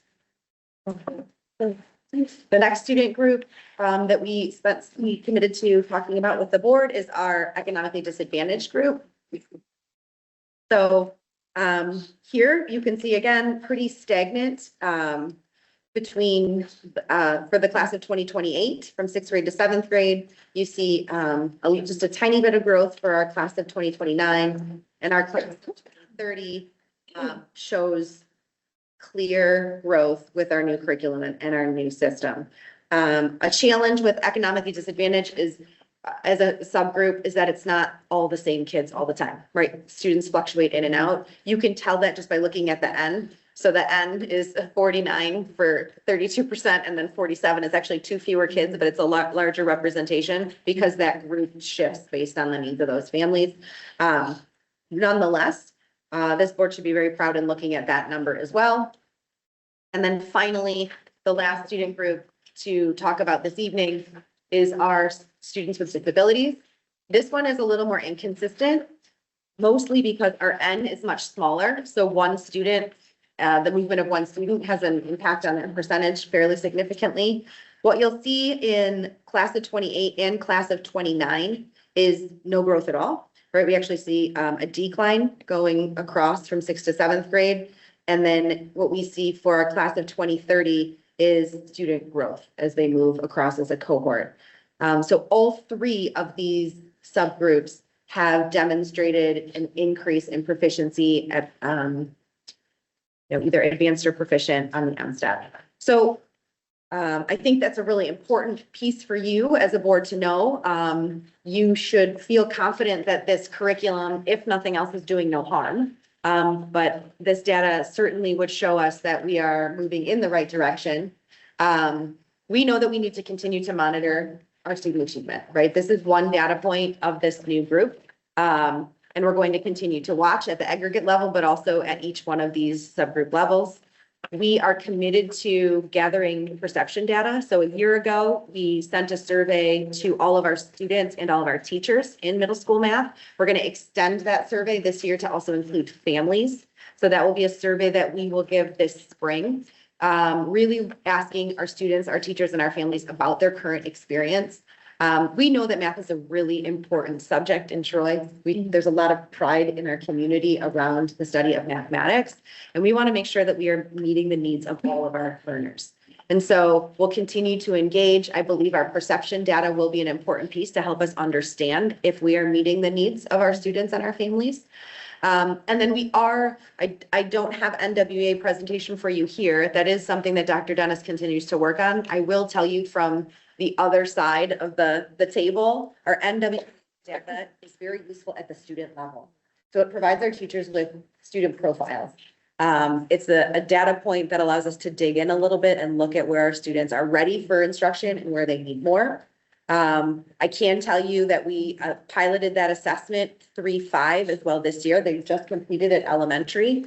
The next student group that we committed to talking about with the board is our economically disadvantaged group. So here you can see again, pretty stagnant between for the class of 2028 from 6th grade to 7th grade. You see just a tiny bit of growth for our class of 2029, and our class of 2030 shows clear growth with our new curriculum and our new system. A challenge with economically disadvantaged is as a subgroup is that it's not all the same kids all the time, right? Students fluctuate in and out. You can tell that just by looking at the N. So the N is 49 for 32%, and then 47 is actually two fewer kids, but it's a lot larger representation because that group shifts based on the needs of those families. Nonetheless, this board should be very proud in looking at that number as well. And then finally, the last student group to talk about this evening is our students with disabilities. This one is a little more inconsistent, mostly because our N is much smaller. So one student, the movement of one student has an impact on that percentage fairly significantly. What you'll see in class of 28 and class of 29 is no growth at all, right? We actually see a decline going across from 6th to 7th grade. And then what we see for our class of 2030 is student growth as they move across as a cohort. So all three of these subgroups have demonstrated an increase in proficiency at either advanced or proficient on the MSTAT. So I think that's a really important piece for you as a board to know. You should feel confident that this curriculum, if nothing else, is doing no harm. But this data certainly would show us that we are moving in the right direction. We know that we need to continue to monitor our student achievement, right? This is one data point of this new group. And we're going to continue to watch at the aggregate level, but also at each one of these subgroup levels. We are committed to gathering perception data. So a year ago, we sent a survey to all of our students and all of our teachers in middle school math. We're going to extend that survey this year to also include families. So that will be a survey that we will give this spring, really asking our students, our teachers, and our families about their current experience. We know that math is a really important subject in Troy. There's a lot of pride in our community around the study of mathematics, and we want to make sure that we are meeting the needs of all of our learners. And so we'll continue to engage. I believe our perception data will be an important piece to help us understand if we are meeting the needs of our students and our families. And then I don't have NWA presentation for you here. That is something that Dr. Dennis continues to work on. I will tell you from the other side of the table, our NWA data is very useful at the student level. So it provides our teachers with student profiles. It's a data point that allows us to dig in a little bit and look at where our students are ready for instruction and where they need more. I can tell you that we piloted that assessment 3-5 as well this year. They've just completed it elementary.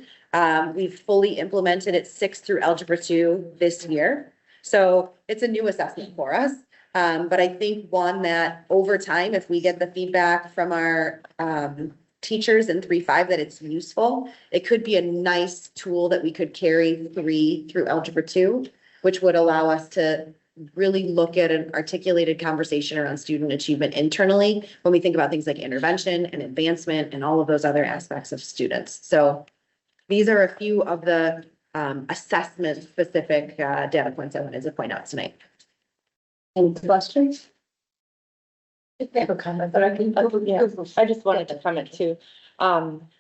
We've fully implemented it 6 through Algebra 2 this year. So it's a new assessment for us. But I think one that over time, if we get the feedback from our teachers in 3-5 that it's useful, it could be a nice tool that we could carry 3 through Algebra 2, which would allow us to really look at an articulated conversation around student achievement internally when we think about things like intervention and advancement and all of those other aspects of students. So these are a few of the assessment specific data points I wanted to point out tonight. Any questions? I have a comment, but I can. Yeah, I just wanted to comment too. I'm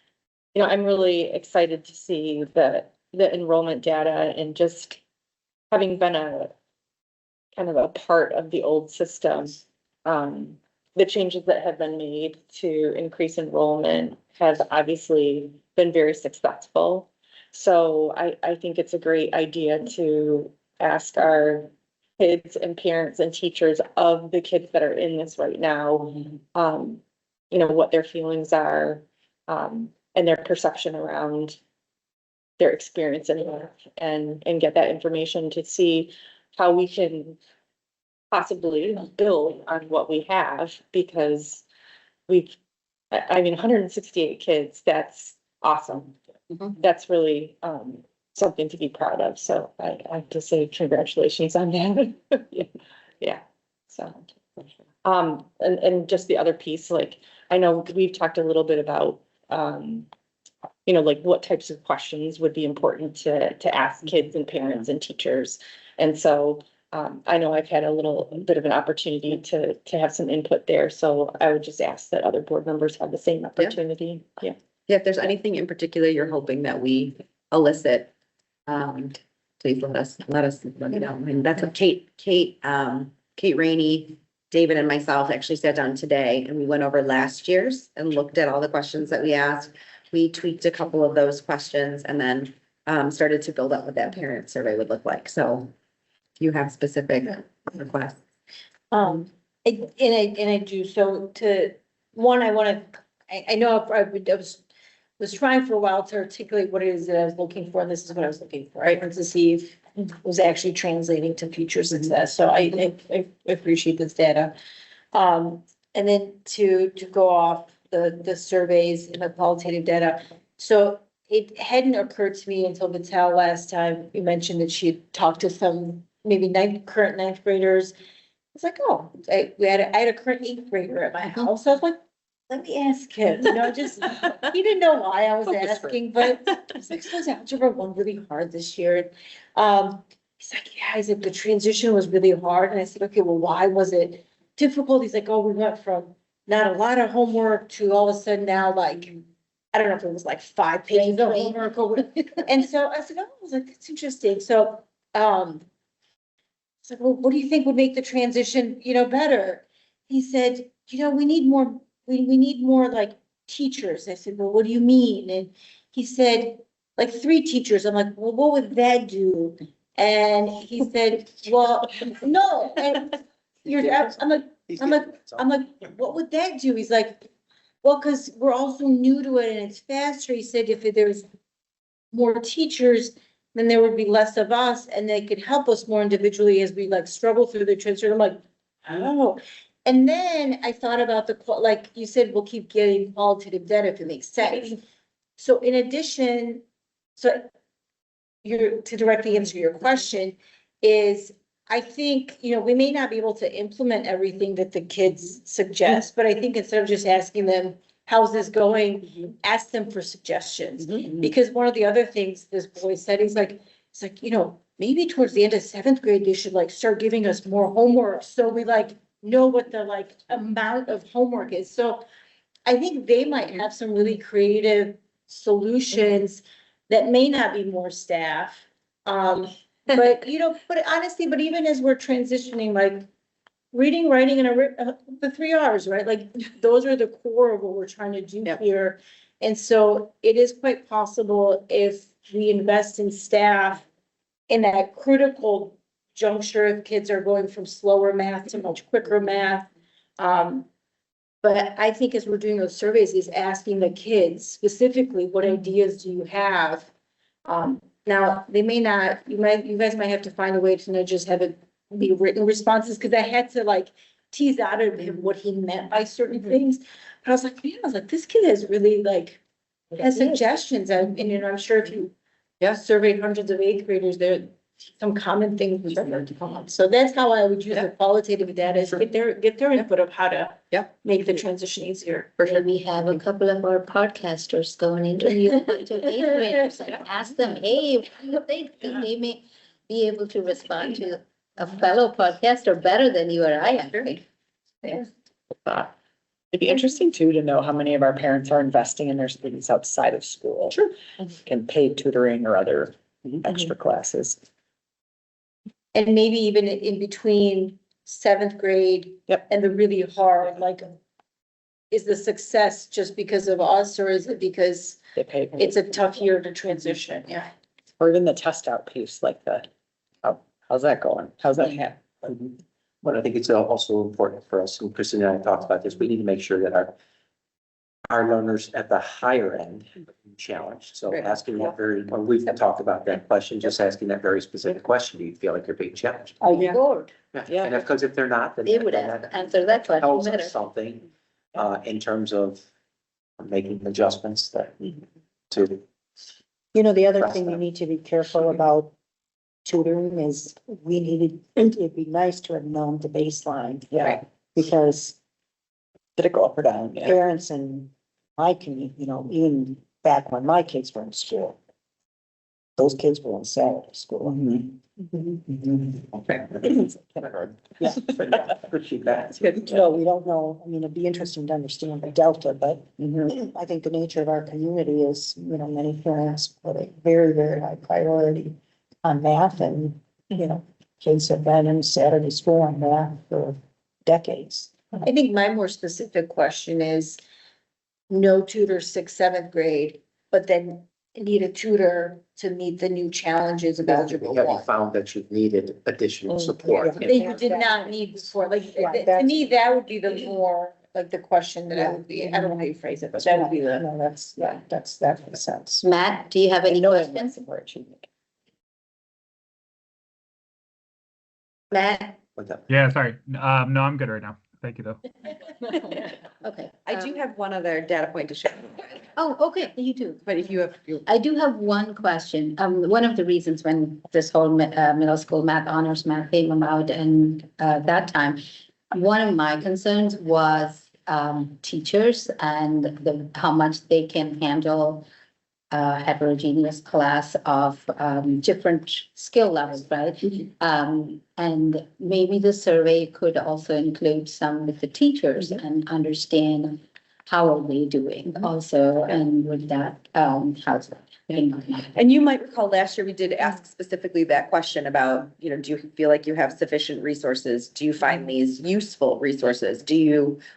really excited to see the enrollment data and just having been a kind of a part of the old system. The changes that have been made to increase enrollment have obviously been very successful. So I think it's a great idea to ask our kids and parents and teachers of the kids that are in this right now, what their feelings are, and their perception around their experience in life, and get that information to see how we can possibly build on what we have, because 168 kids, that's awesome. Mhm. That's really, something to be proud of. So I have to say congratulations on that. Yeah. So, and just the other piece, like, I know we've talked a little bit about, like what types of questions would be important to ask kids and parents and teachers. And so, I know I've had a little bit of an opportunity to have some input there. So I would just ask that other board members have the same opportunity. Yeah. Yeah, if there's anything in particular you're hoping that we elicit, please let us know. And that's what Kate Rainey David and myself actually sat down today and we went over last year's and looked at all the questions that we asked. We tweaked a couple of those questions and then started to build up what that parent survey would look like. So if you have specific requests. I do, so I know I was trying for a while to articulate what it is that I was looking for, and this is what I was looking for, right? And to see if it was actually translating to future success, so I appreciate this data. And then to go off the surveys and the qualitative data, so it hadn't occurred to me until Vital last time, you mentioned that she had talked to some maybe current ninth graders. It's like, oh, I had a current eighth grader at my house. So I was like, let me ask him, just, he didn't know why I was asking, but I was like, so is algebra 1 really hard this year? He's like, yeah, he's like, the transition was really hard. And I said, okay, well, why was it difficult? He's like, oh, we went from not a lot of homework to all of a sudden now, like, I don't know if it was like 5 pages of homework or what. And so I said, oh, I was like, that's interesting. So, it's like, well, what do you think would make the transition, better? He said, we need more, we need more like teachers. I said, well, what do you mean? And he said, like 3 teachers. I'm like, well, what would that do? And he said, well, no. And I'm like, what would that do? He's like, well, because we're also new to it and it's faster. He said, if there's more teachers, then there would be less of us and they could help us more individually as we like struggle through the transition. I'm like, oh. And then I thought about like you said, we'll keep getting qualitative data if it makes sense. So in addition, to directly answer your question is, I think, we may not be able to implement everything that the kids suggest, but I think instead of just asking them, how's this going? Ask them for suggestions. Because one of the other things this boy said, he's like, maybe towards the end of 7th grade, they should like start giving us more homework. So we like know what the like amount of homework is. So I think they might have some really creative solutions that may not be more staff. But, but honestly, but even as we're transitioning, like reading, writing, and the 3 R's, right? Like those are the core of what we're trying to do here. And so it is quite possible if we invest in staff in that critical juncture, if kids are going from slower math to much quicker math. But I think as we're doing those surveys is asking the kids specifically, what ideas do you have? Now they may not, you guys might have to find a way to not just have it be written responses, because I had to like tease out of him what he meant by certain things. But I was like, this kid has really like, has suggestions. And I'm sure if you surveyed hundreds of 8th graders, there are some common things that start to come up. So that's how I would use the qualitative data, is get their input of how to make the transition easier. For sure. We have a couple of our podcasters going interview to 8th graders and ask them, hey, what do you think? They may be able to respond to a fellow podcaster better than you or I, actually. It'd be interesting too, to know how many of our parents are investing in their students outside of school. Sure. And paid tutoring or other extra classes. And maybe even in between 7th grade and the really hard, like, is the success just because of us, or is it because They pay. it's a tough year to transition? Yeah. Or even the test out piece, like how's that going? How's that happen? But I think it's also important for us, and Kristen and I talked about this, we need to make sure that our learners at the higher end are challenged. So asking that when we've talked about that question, just asking that very specific question, do you feel like you're being challenged? Bored. Yeah. And because if they're not, then They would answer that question tells better. us something, in terms of making adjustments to. The other thing we need to be careful about tutoring is it'd be nice to have known the baseline. Yeah. Because Did it go up or down? Yeah. parents in my community, even back when my kids were in school, those kids were in Saturday school. Yeah. Good feedback. So we don't know, it'd be interesting to understand the delta, but I think the nature of our community is, many parents put a very, very high priority on math, and, kids have been in Saturday school on math for decades. I think my more specific question is no tutor 6th, 7th grade, but then need a tutor to meet the new challenges of algebra Have you 1. found that you've needed additional support? Yeah. That you did not need before, like, to me, that would be the more, like, the question that I would be, I don't know how you phrase it, but that would be the. No, that makes sense. Matt, do you have any questions? Matt? With that? Yeah, sorry. No, I'm good right now. Thank you, though. Okay. I do have one other data point to share, Oh, okay, you do. but if you have, I do have one question. One of the reasons when this whole middle school math honors math came about and that time, one of my concerns was teachers and how much they can handle heterogeneous class of different skill levels, right? And maybe the survey could also include some of the teachers and understand how are they doing also, and with that, how's that? and you might recall last year, we did ask specifically that question about, you know, do you feel like you have sufficient resources? Do you find these useful resources?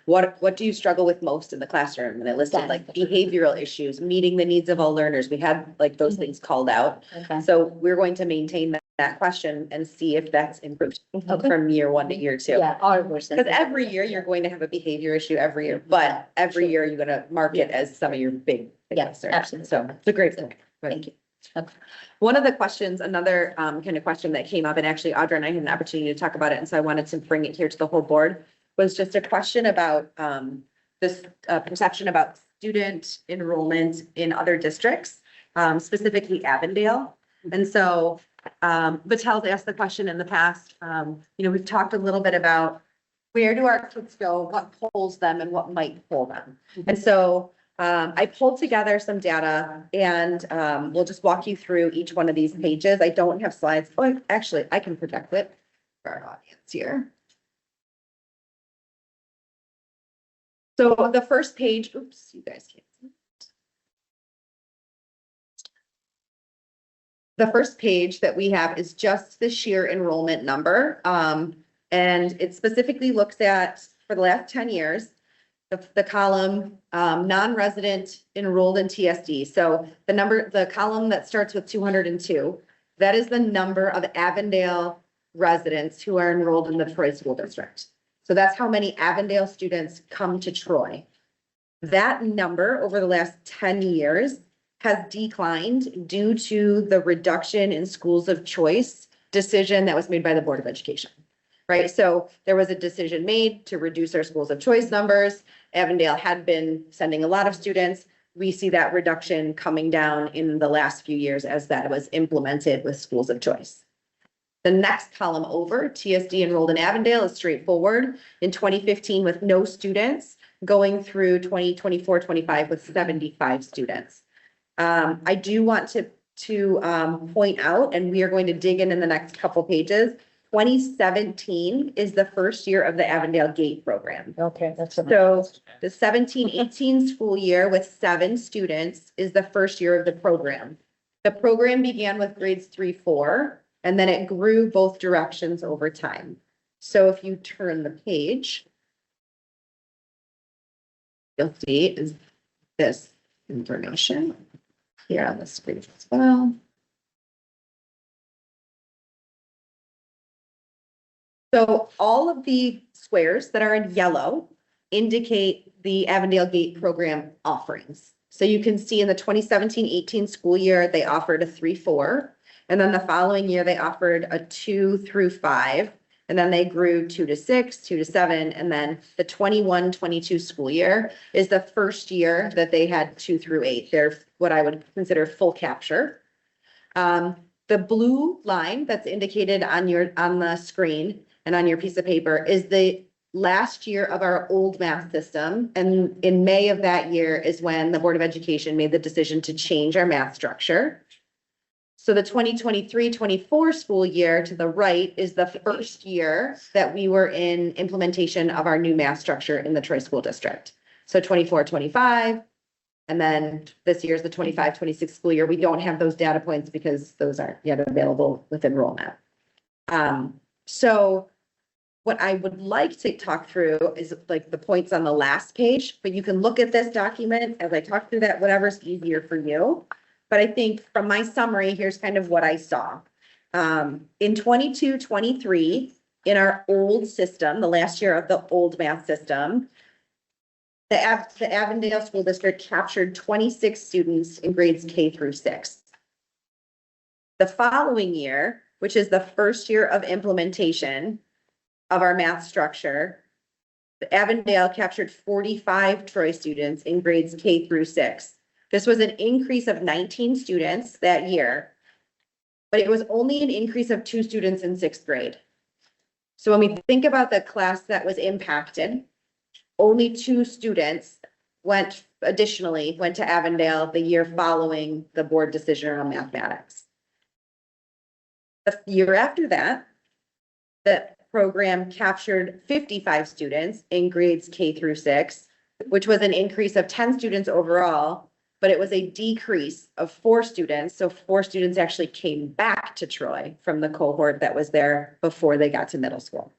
What do you struggle with most in the classroom? And it listed like behavioral issues, meeting the needs of all learners. We had like those things called out. Okay. So we're going to maintain that question and see if that's improved from year 1 to year 2. Yeah, or versus. Because every year you're going to have a behavior issue every year, but every year you're gonna mark it as some of your big. Yeah, concerns. absolutely. So it's a great point. Thank you. Okay. One of the questions, another kind of question that came up, and actually Audra and I had an opportunity to talk about it, and so I wanted to bring it here to the whole board, was just a question about this perception about student enrollment in other districts, specifically Avondale. And so Vitel's asked the question in the past, you know, we've talked a little bit about where do our kids go, what pulls them and what might pull them. And so I pulled together some data and we'll just walk you through each one of these pages. I don't have slides. Oh, actually, I can project it for our audience here. So the first page, oops, you guys can't see. The first page that we have is just the sheer enrollment number. And it specifically looks at, for the last 10 years, the column, non-resident enrolled in TSD. So the column that starts with 202, that is the number of Avondale residents who are enrolled in the Troy School District. So that's how many Avondale students come to Troy. That number over the last 10 years has declined due to the reduction in schools of choice decision that was made by the Board of Education. Right, so there was a decision made to reduce our schools of choice numbers. Avondale had been sending a lot of students. We see that reduction coming down in the last few years as that was implemented with schools of choice. The next column over, TSD enrolled in Avondale, is straightforward. In 2015 with no students, going through 2024-25 with 75 students. I do want to point out, and we are going to dig in the next couple pages, 2017 is the first year of the Avondale GATE program. Okay, that's. So the 17-18 school year with 7 students is the first year of the program. The program began with grades 3-4, and then it grew both directions over time. So if you turn the page, you'll see is this information here on the screen as well. So all of the squares that are in yellow indicate the Avondale GATE program offerings. So you can see in the 2017-18 school year, they offered a 3-4. And then the following year, they offered a 2-5. And then they grew 2-6, 2-7. And then the 21-22 school year is the first year that they had 2-8. They're what I would consider full capture. The blue line that's indicated on the screen and on your piece of paper is the last year of our old math system. And in May of that year is when the Board of Education made the decision to change our math structure. So the 2023-24 school year to the right is the first year that we were in implementation of our new math structure in the Troy School District. So 24-25. And then this year's the 25-26 school year. We don't have those data points because those aren't yet available with enrollment. So what I would like to talk through is like the points on the last page, but you can look at this document as I talk through that, whatever's easier for you. But I think from my summary, here's kind of what I saw. In 22-23, in our old system, the last year of the old math system, the Avondale School District captured 26 students in grades K through 6. The following year, which is the first year of implementation of our math structure, the Avondale captured 45 Troy students in grades K through 6. This was an increase of 19 students that year, but it was only an increase of 2 students in 6th grade. So when we think about the class that was impacted, only 2 students additionally went to Avondale the year following the board decision on mathematics. The year after that, the program captured 55 students in grades K through 6, which was an increase of 10 students overall, but it was a decrease of 4 students. So 4 students actually came back to Troy from the cohort that was there before they got to middle school.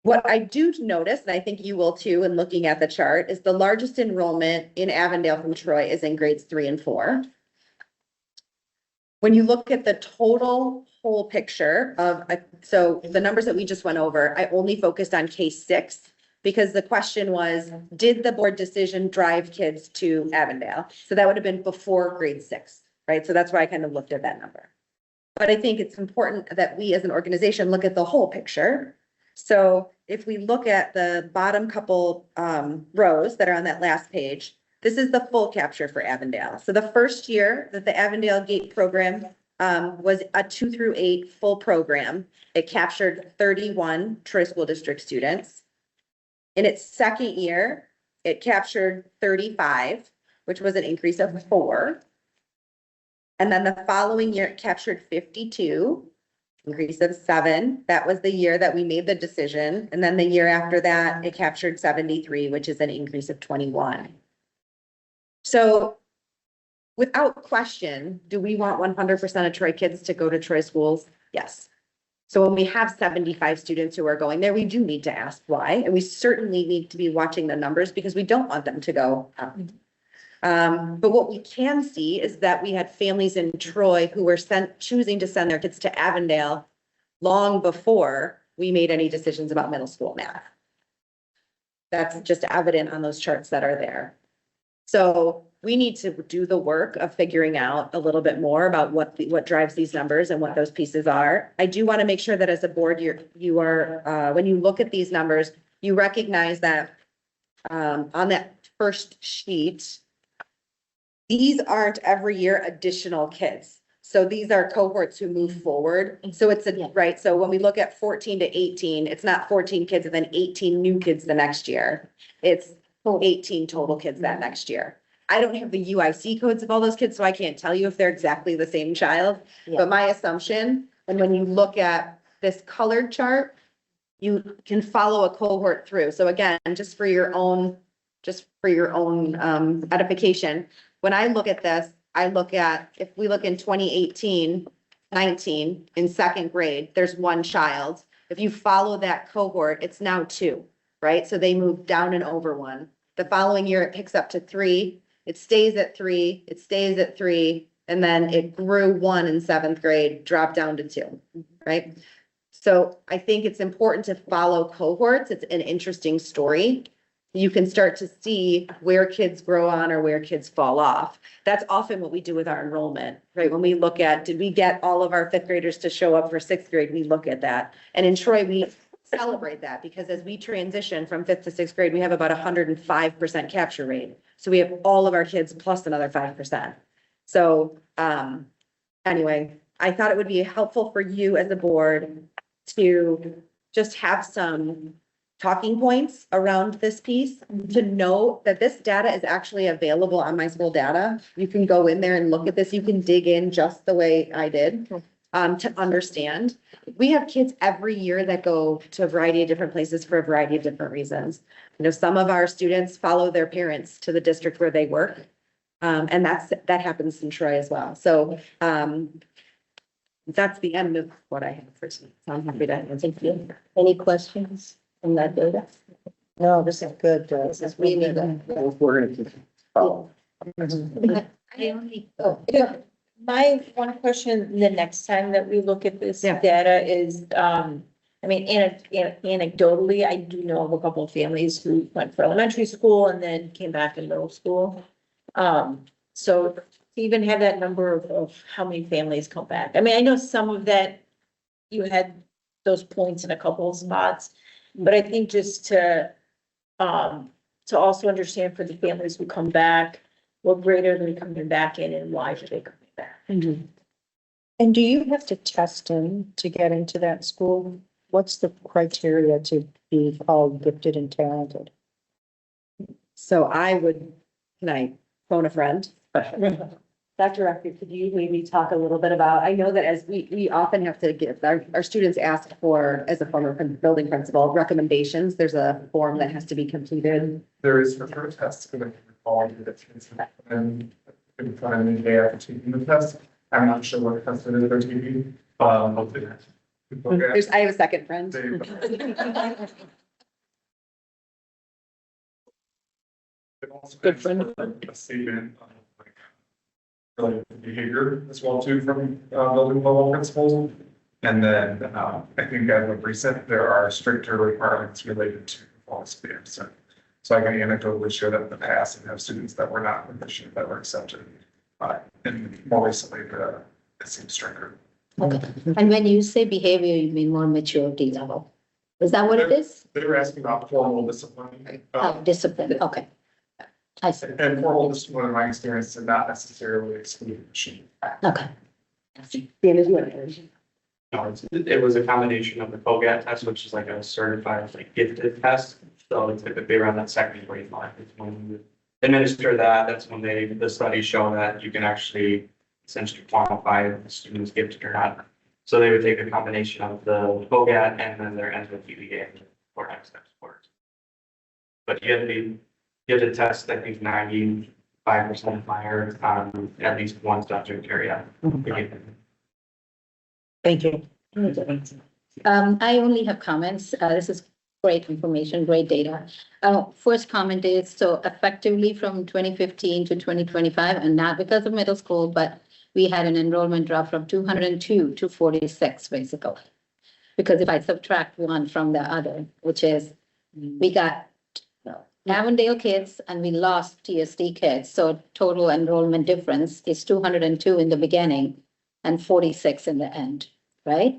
What I do notice, and I think you will too, in looking at the chart, is the largest enrollment in Avondale from Troy is in grades 3 and 4. When you look at the total whole picture of, so the numbers that we just went over, I only focused on K6 because the question was, did the board decision drive kids to Avondale? So that would have been before grade 6, right? So that's why I kind of looked at that number. But I think it's important that we as an organization look at the whole picture. So if we look at the bottom couple rows that are on that last page, this is the full capture for Avondale. So the first year that the Avondale GATE program was a 2 through 8 full program, it captured 31 Troy School District students. In its second year, it captured 35, which was an increase of 4. And then the following year, it captured 52, increase of 7. That was the year that we made the decision. And then the year after that, it captured 73, which is an increase of 21. So without question, do we want 100% of Troy kids to go to Troy schools? Yes. So when we have 75 students who are going there, we do need to ask why. And we certainly need to be watching the numbers because we don't want them to go up. But what we can see is that we had families in Troy who were choosing to send their kids to Avondale long before we made any decisions about middle school math. That's just evident on those charts that are there. So we need to do the work of figuring out a little bit more about what drives these numbers and what those pieces are. I do want to make sure that as a board, you are when you look at these numbers, you recognize that on that first sheet, these aren't every year additional kids. So these are cohorts who move forward. So it's right. So when we look at 14 to 18, it's not 14 kids and then 18 new kids the next year. It's 18 total kids that next year. I don't have the UIC codes of all those kids, so I can't tell you if they're exactly the same child. But my assumption, and when you look at this colored chart, you can follow a cohort through. So again, just for your own edification, when I look at this, I look at, if we look in 2018, 19 in 2nd grade, there's 1 child. If you follow that cohort, it's now 2, right? So they move down and over 1. The following year, it picks up to 3. It stays at 3. It stays at 3. And then it grew 1 in 7th grade, dropped down to 2, right? So I think it's important to follow cohorts. It's an interesting story. You can start to see where kids grow on or where kids fall off. That's often what we do with our enrollment, right? When we look at, did we get all of our 5th graders to show up for 6th grade? We look at that. And in Troy, we celebrate that because as we transition from 5th to 6th grade, we have about 105% capture rate. So we have all of our kids plus another 5%. So anyway, I thought it would be helpful for you as a board to just have some talking points around this piece, to know that this data is actually available on My School Data. You can go in there and look at this. You can dig in just the way I did to understand. We have kids every year that go to a variety of different places for a variety of different reasons. You know, some of our students follow their parents to the district where they work. And that happens in Troy as well. So That's the end of what I have for tonight. So I'm happy to answer. Thank you. Any questions on that data? No, this is good. This is really good. We're gonna keep following. I only, oh, My one question, the next time that we look at this Yeah. data is, I mean, anecdotally, I do know of a couple of families who went for elementary school and then came back in middle school. So to even have that number of how many families come back. I mean, I know some of that, you had those points in a couple of spots, but I think just to also understand for the families who come back, what grade are they coming back in and why are they coming back? And do you have to test in to get into that school? What's the criteria to be called gifted and talented? So can I phone a friend? Dr. Rector, could you maybe talk a little bit about, I know that as we often have to give, our students ask for, as a former building principal, recommendations. There's a form that has to be completed. There is for sure tests for the following and in front of me day after taking the test. I'm not sure what test it is they're taking. Hopefully. I have a second friend. Good friend. A statement on like related to behavior as well too from building level principals. And then I think as of recent, there are stricter requirements related to performance of the absent. So I can anecdotally share that in the past and have students that were not proficient that were accepted. And more recently, it seems stricter. okay. And when you say behavior, you mean more maturity level? Is that what it is? They were asking about formal discipline. Oh, discipline, okay. I see, And formal discipline, in my experience, did not necessarily exclude machine. okay. Dan, is you want No, it was a combination of the COGAT test, which is like a certified, like gifted test. So it's typically around that second grade line. It's when you administer that, that's when the studies show that you can actually essentially quantify if the student is gifted or not. So they would take a combination of the COGAT and then their NWPA for next step support. But you have to test, I think 95% higher on at least one subject area. Thank you. I only have comments. This is great information, great data. First comment is, so effectively from 2015 to 2025, and not because of middle school, but we had an enrollment drop from 202 to 46, basically. Because if I subtract one from the other, which is, we got Avondale kids and we lost TSD kids, so total enrollment difference is 202 in the beginning and 46 in the end, right?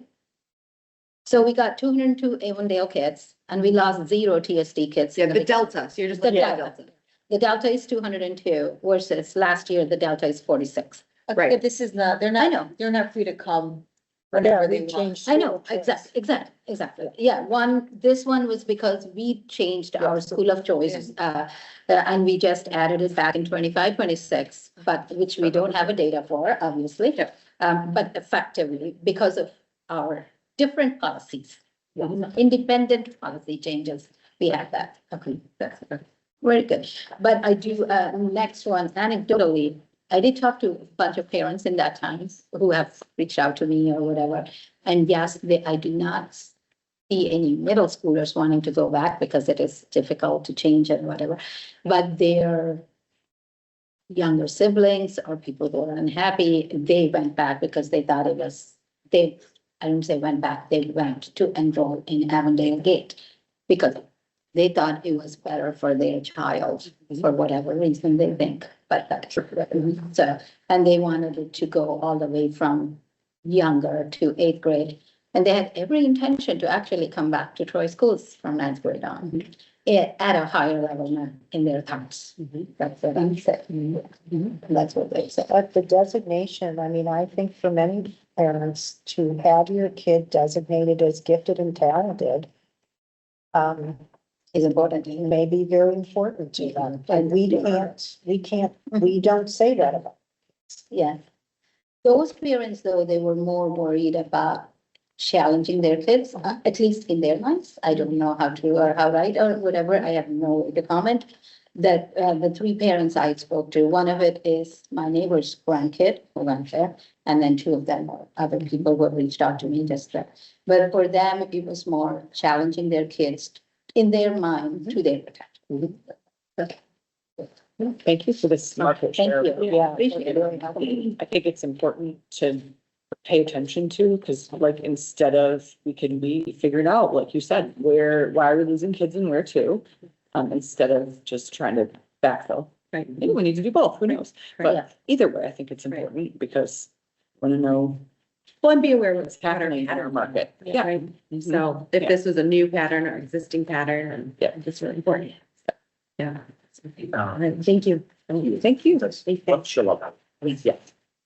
So we got 202 Avondale kids and we lost 0 TSD kids. Yeah, in the beginning. delta, so you're just The looking at the delta. delta. The delta is 202 versus last year, the delta is 46. Right. But this is not, I know. they're not free to come Yeah, whenever we they want. changed. I know, school choice. exactly. Yeah, this one was because we changed our school of choice, and we just added it back in 25, 26, but which we don't have a data for, obviously. But effectively, because of our different policies, independent policy changes, we have that. Okay, that's very good. But I do, next one, anecdotally, I did talk to a bunch of parents in that time who have reached out to me or whatever. And yes, I do not see any middle schoolers wanting to go back because it is difficult to change and whatever. But their younger siblings or people who are unhappy, they went back because they thought it was, I don't say went back, they went to enroll in Avondale GATE because they thought it was better for their child for whatever reason they think, but that's so, and they wanted it to go all the way from younger to 8th grade. And they had every intention to actually come back to Troy schools from 9th grade on, at a higher level in their hearts. That's what I'm saying. That's what they said. But the designation, I mean, I think for many parents to have your kid designated as gifted and talented Is important. may be very important to them. And we don't say that about. Yeah. Those parents, though, they were more worried about challenging their kids, at least in their minds. I don't know how true or how right or whatever. I have no way to comment. that, the three parents I spoke to, one of it is my neighbor's grandkid who went there. And then two of them are other people who have reached out to me just that. But for them, it was more challenging their kids in their mind to their potential. Thank you for this market Thank share. you. Yeah. Appreciate it. I think it's important to pay attention to, because like, instead of, we can be figuring out, like you said, why are we losing kids and where to? Instead of just trying to backfill, right? Maybe we need to do both, who knows? Yeah. But either way, I think it's important because I want to know Well, and be aware what's what's happening in our market. Yeah. Right. Mhm. So if Yeah. this was a new pattern or existing pattern, and Yeah. it's really important. Yeah. All Uh, right, thank you. Thank you. What should I? Yeah.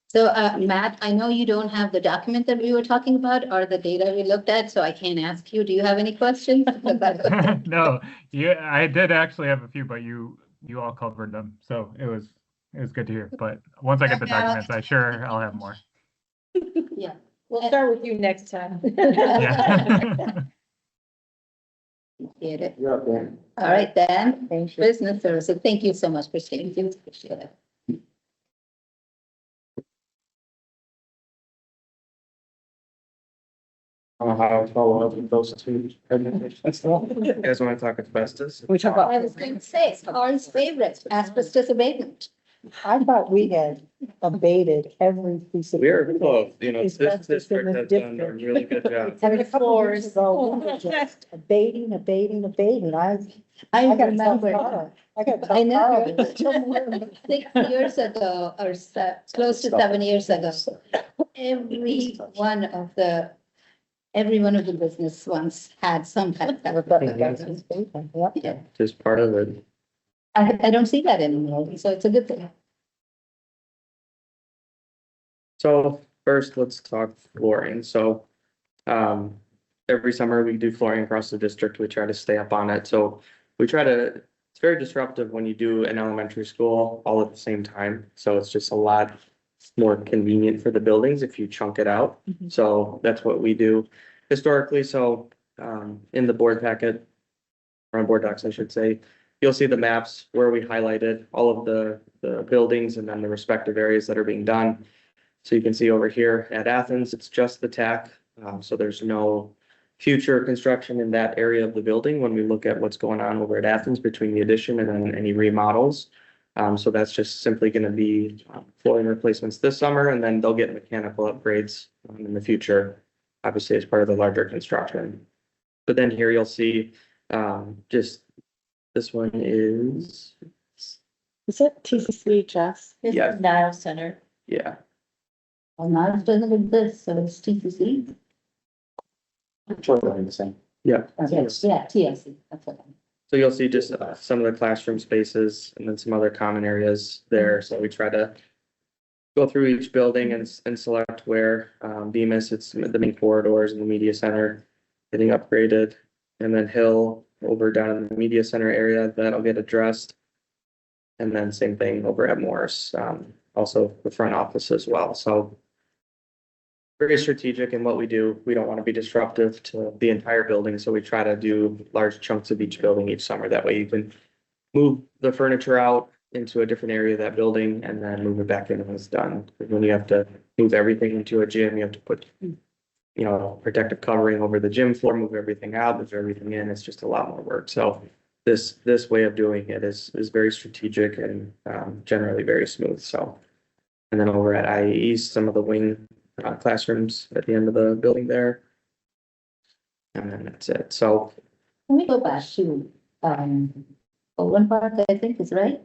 So, Matt, I know you don't have the document that we were talking about or the data we looked at, so I can't ask you. Do you have any questions? No, I did actually have a few, but you all covered them, so it was good to hear. But once I get the documents, I'll have more. Yeah. We'll start with you next time. Yeah. Appreciate it. You're up there. All right, then, Thank you. business services, thank you so much for staying. Appreciate it. How I follow up with those two presentations. You guys want to talk asbestos? We talk I about, was going to say, Carl's favorite, asbestos abatement. I thought we had abated every piece of. We're close, It's this just district in has the done a district. really good job. I mean, a couple of years ago, we were just abating. I I got remember. Carl. I got I know. Carl, but it's still more than- 6 years ago, or close to 7 years ago, every one of the business ones had some kind of. Yep. Yeah. Just part of it. I don't see that anymore, so it's a good thing. So first, let's talk flooring. So, every summer we do flooring across the district. We try to stay up on it. So it's very disruptive when you do an elementary school all at the same time. So it's just a lot more convenient for the buildings if you chunk it out. So that's what we do historically. So, in the board packet, or on board docs, I should say, you'll see the maps where we highlighted all of the buildings and then the respective areas that are being done. So you can see over here at Athens, it's just the TAC. So there's no future construction in that area of the building when we look at what's going on over at Athens between the addition and then any remodels. So that's just simply gonna be flooring replacements this summer, and then they'll get mechanical upgrades in the future, obviously as part of the larger construction. But then here you'll see, just, this one is, is it TCCHS? This Yeah. is Nile Center. yeah, Well, now it's doesn't exist, so it's TCC. Totally the same. yeah. Yes, yeah, TLC, that's what. So you'll see just some of the classroom spaces and then some other common areas there. So we try to go through each building and select where, Bemis, it's the main corridors and the media center getting upgraded. And then Hill over down in the media center area, that'll get addressed. And then same thing over at Morris, also the front office as well. So very strategic in what we do. We don't want to be disruptive to the entire building, so we try to do large chunks of each building each summer. That way you can move the furniture out into a different area of that building and then move it back in when it's done. When you have to move everything into a gym, you have to put, protective covering over the gym floor, move everything out, move everything in. It's just a lot more work. So this way of doing it is very strategic and generally very smooth. So, and then over at IE East, some of the wing classrooms at the end of the building there. And then that's it. So, Can we go back to, Boulan Park, I think is right?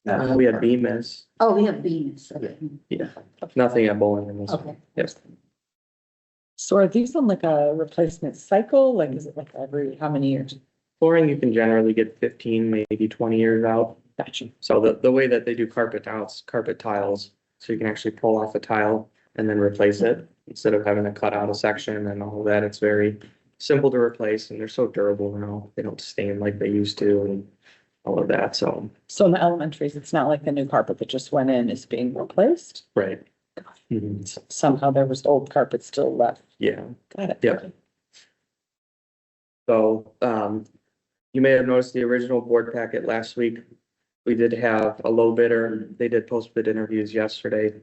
we had Bemis, Oh, we have Beans, okay. yeah, nothing at Bowling in this. Okay. Yes. So are these on like a replacement cycle? Like, is it like every, how many years? Flooring, you can generally get 15, maybe 20 years out. Gotcha. So the way that they do carpet now, it's carpet tiles. So you can actually pull off a tile and then replace it instead of having to cut out a section and all of that. It's very simple to replace and they're so durable now. They don't stain like they used to and all of that. So, So in the elementaries, it's not like the new carpet that just went in is being replaced. right. Mhm. Somehow there was old carpet still left. Yeah. Got it. Yep. So, You may have noticed the original board packet last week. We did have a low bidder. They did post bid interviews yesterday.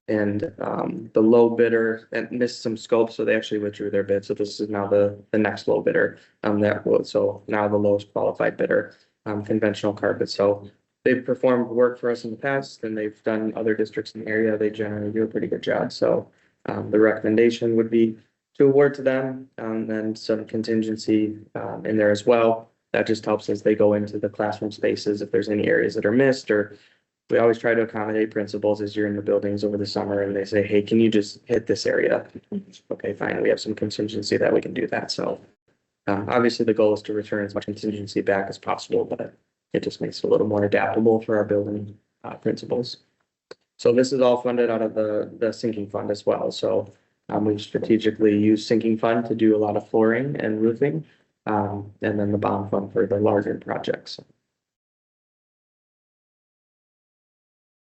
And the low bidder and missed some scope, so they actually withdrew their bid. So this is now the next low bidder. So now the lowest qualified bidder, conventional carpet. So they've performed work for us in the past and they've done other districts in the area. They generally do a pretty good job. So the recommendation would be to award to them, and some contingency in there as well. That just helps as they go into the classroom spaces, if there's any areas that are missed, or we always try to accommodate principals as you're in the buildings over the summer and they say, hey, can you just hit this area? Okay, fine. We have some contingency that we can do that. So obviously the goal is to return as much contingency back as possible, but it just makes it a little more adaptable for our building principals. So this is all funded out of the sinking fund as well. So we strategically use sinking fund to do a lot of flooring and roofing, and then the bond fund for the larger projects.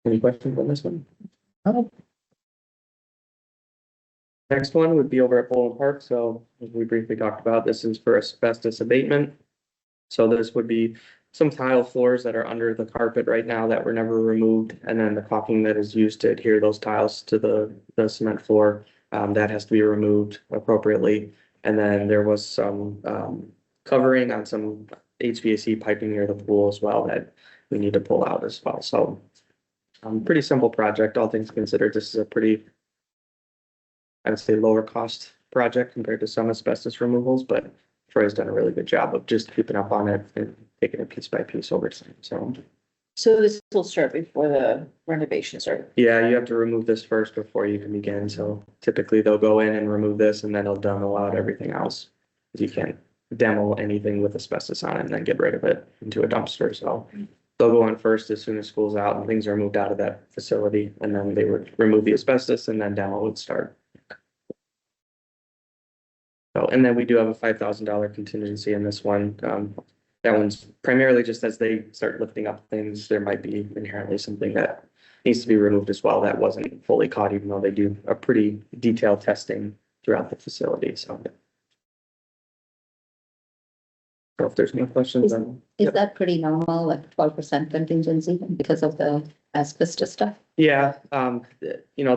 Any questions on this one? No. Next one would be over at Boulan Park. So as we briefly talked about, this is for asbestos abatement. So this would be some tile floors that are under the carpet right now that were never removed. And then the caulking that is used to adhere those tiles to the cement floor, that has to be removed appropriately. And then there was some covering on some HVAC piping near the pool as well that we need to pull out as well. So pretty simple project, all things considered. This is a pretty, I would say, lower cost project compared to some asbestos removals, but Troy's done a really good job of just keeping up on it and taking it piece by piece over time. So this will start before the renovations are. Yeah, you have to remove this first before you can begin. So typically they'll go in and remove this and then they'll demo out everything else. You can't demo anything with asbestos on it and then get rid of it into a dumpster. So they'll go in first as soon as school's out and things are moved out of that facility, and then they would remove the asbestos and then demo would start. So, and then we do have a $5,000 contingency in this one. That one's primarily just as they start lifting up things, there might be inherently something that needs to be removed as well that wasn't fully caught, even though they do a pretty detailed testing throughout the facility. So if there's no questions, then. Is that pretty normal, like 12% contingency because of the asbestos stuff? Yeah, you know,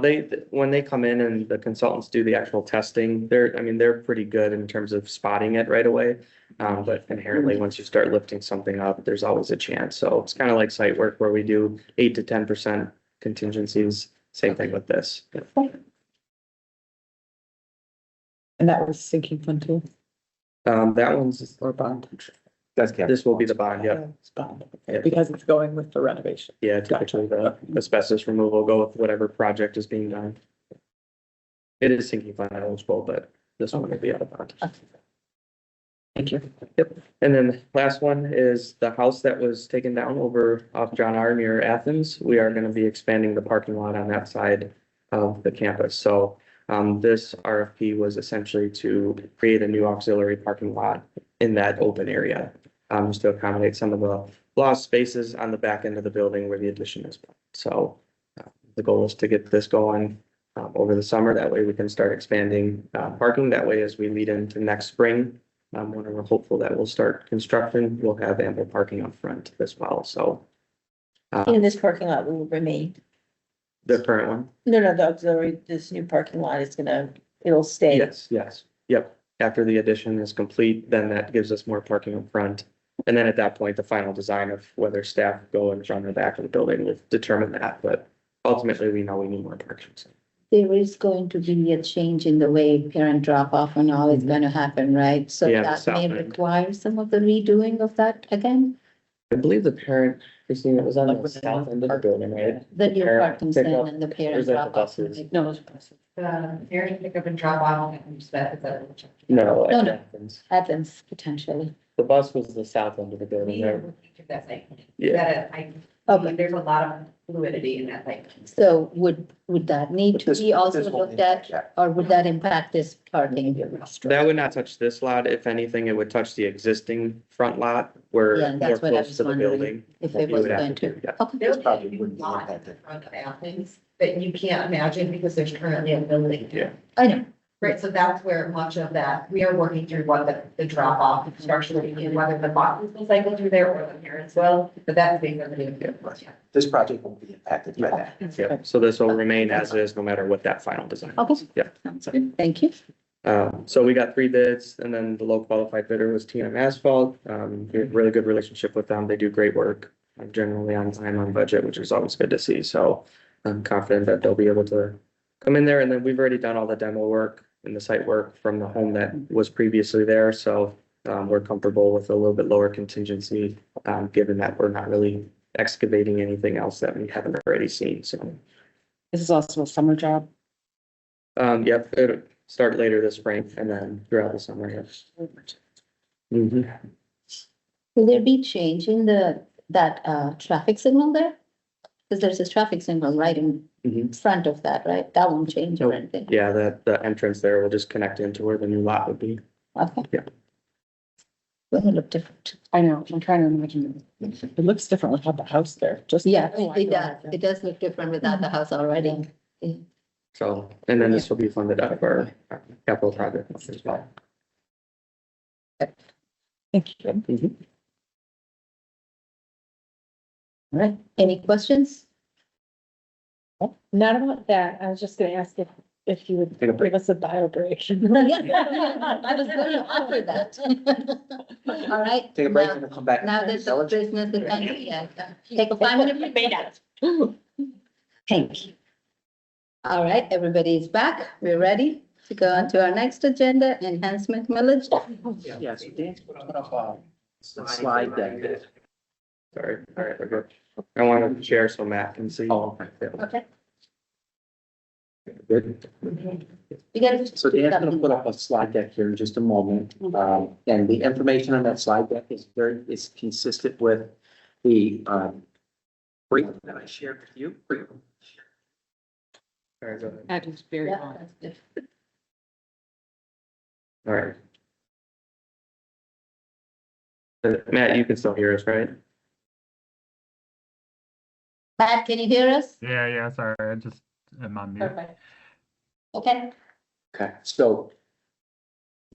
when they come in and the consultants do the actual testing, they're pretty good in terms of spotting it right away. But inherently, once you start lifting something up, there's always a chance. So it's kind of like site work where we do 8 to 10% contingencies. Same thing with this. And that was sinking fund too, That one's, or bond? this will be the bond, yeah. It's bond, okay, because it's going with the renovation. Yeah, typically the asbestos removal will go with whatever project is being done. It is sinking fund eligible, but this one will be out of bond. Thank you. Yep. And then last one is the house that was taken down over off John R. near Athens. We are going to be expanding the parking lot on that side of the campus. So this RFP was essentially to create a new auxiliary parking lot in that open area, just to accommodate some of the lost spaces on the back end of the building where the addition is. So the goal is to get this going over the summer. That way we can start expanding parking. That way, as we lead into next spring, when we're hopeful that we'll start construction, we'll have ample parking up front as well. So In this parking lot will remain. the current one. No, the auxiliary, this new parking lot is it'll stay. Yes, yep. After the addition is complete, then that gives us more parking up front. And then at that point, the final design of whether staff go in front or back of the building will determine that. But ultimately, we know we need more parking. There is going to be a change in the way parent drop off and all is going to happen, right? So Yeah, the that south may end. require some of the redoing of that again, I believe the parent, Christina, was on the south end of the building, right? the new Parent parking stand pickup, and the or parent is that the drop off. buses? No, it's buses. Parent pickup and drop off. No. No, no. Athens. Athens potentially. The bus was the south end of the building, right? Yeah. Okay, There's a lot of fluidity in that thing. so would that need to be also This won't looked at, or would that impact this parking? That would not touch this lot. If anything, it would touch the existing front lot where Yeah, more that's what I close was to the wondering, building. if You it was would have going to to. do, yeah. Okay. There's probably probably wouldn't be lot in impacted. front of Athens that you can't imagine because there's currently a building. Yeah. I know, Right, so that's where much of that, we are working through what the drop off structurally and whether the boxes will cycle through there or the parents will, but that's being reviewed. This project won't be impacted by that. Yeah, so this will remain as is, no matter what that final design. Okay. Yeah. Sounds good. Thank you. So we got 3 bids and then the low qualified bidder was TM Asphalt. We have a really good relationship with them. They do great work, generally on time, on budget, which is always good to see. So I'm confident that they'll be able to come in there, and then we've already done all the demo work and the site work from the home that was previously there. So we're comfortable with a little bit lower contingency, given that we're not really excavating anything else that we haven't already seen. So, This is also a summer job. yep, it'll start later this spring and then throughout the summer. Yes. Mhm. Will there be change in that traffic signal there? Because there's a traffic signal right in Mhm. front of that, right? That won't change or anything. Yeah, the entrance there will just connect into where the new lot would be. Okay. Yeah. Will it look different? I know, I'm trying to imagine. It looks different without the house there, just. Yeah, it does. It does look different without the house already. So, and then this will be funded out of our capital project as well. Thank you. Mhm. All right. Any questions? Not about that. I was just gonna ask if you would Take a break. give us a bio break. Yeah, I was going to offer that. All right. Take a break now- and we'll come back. Now that the business is ended, yeah, take a 5-minute break. Thank you. All right, everybody is back. We're ready to go on to our next agenda, enhancement millage. Yeah, so Dan's put up a slide deck. Sorry, all right, we're good. I want to share so Matt can see. Oh, okay. Okay. Good. We got to. So Dan's gonna put up a slide deck here in just a moment. And the information on that slide deck is consistent with the, brief that I shared with you. Sorry, go ahead. That is very Yeah, long. that's good. All right. Matt, you can still hear us, right? Pat, can you hear us? Yeah, sorry, I just am on mute. Perfect. Okay. Okay, so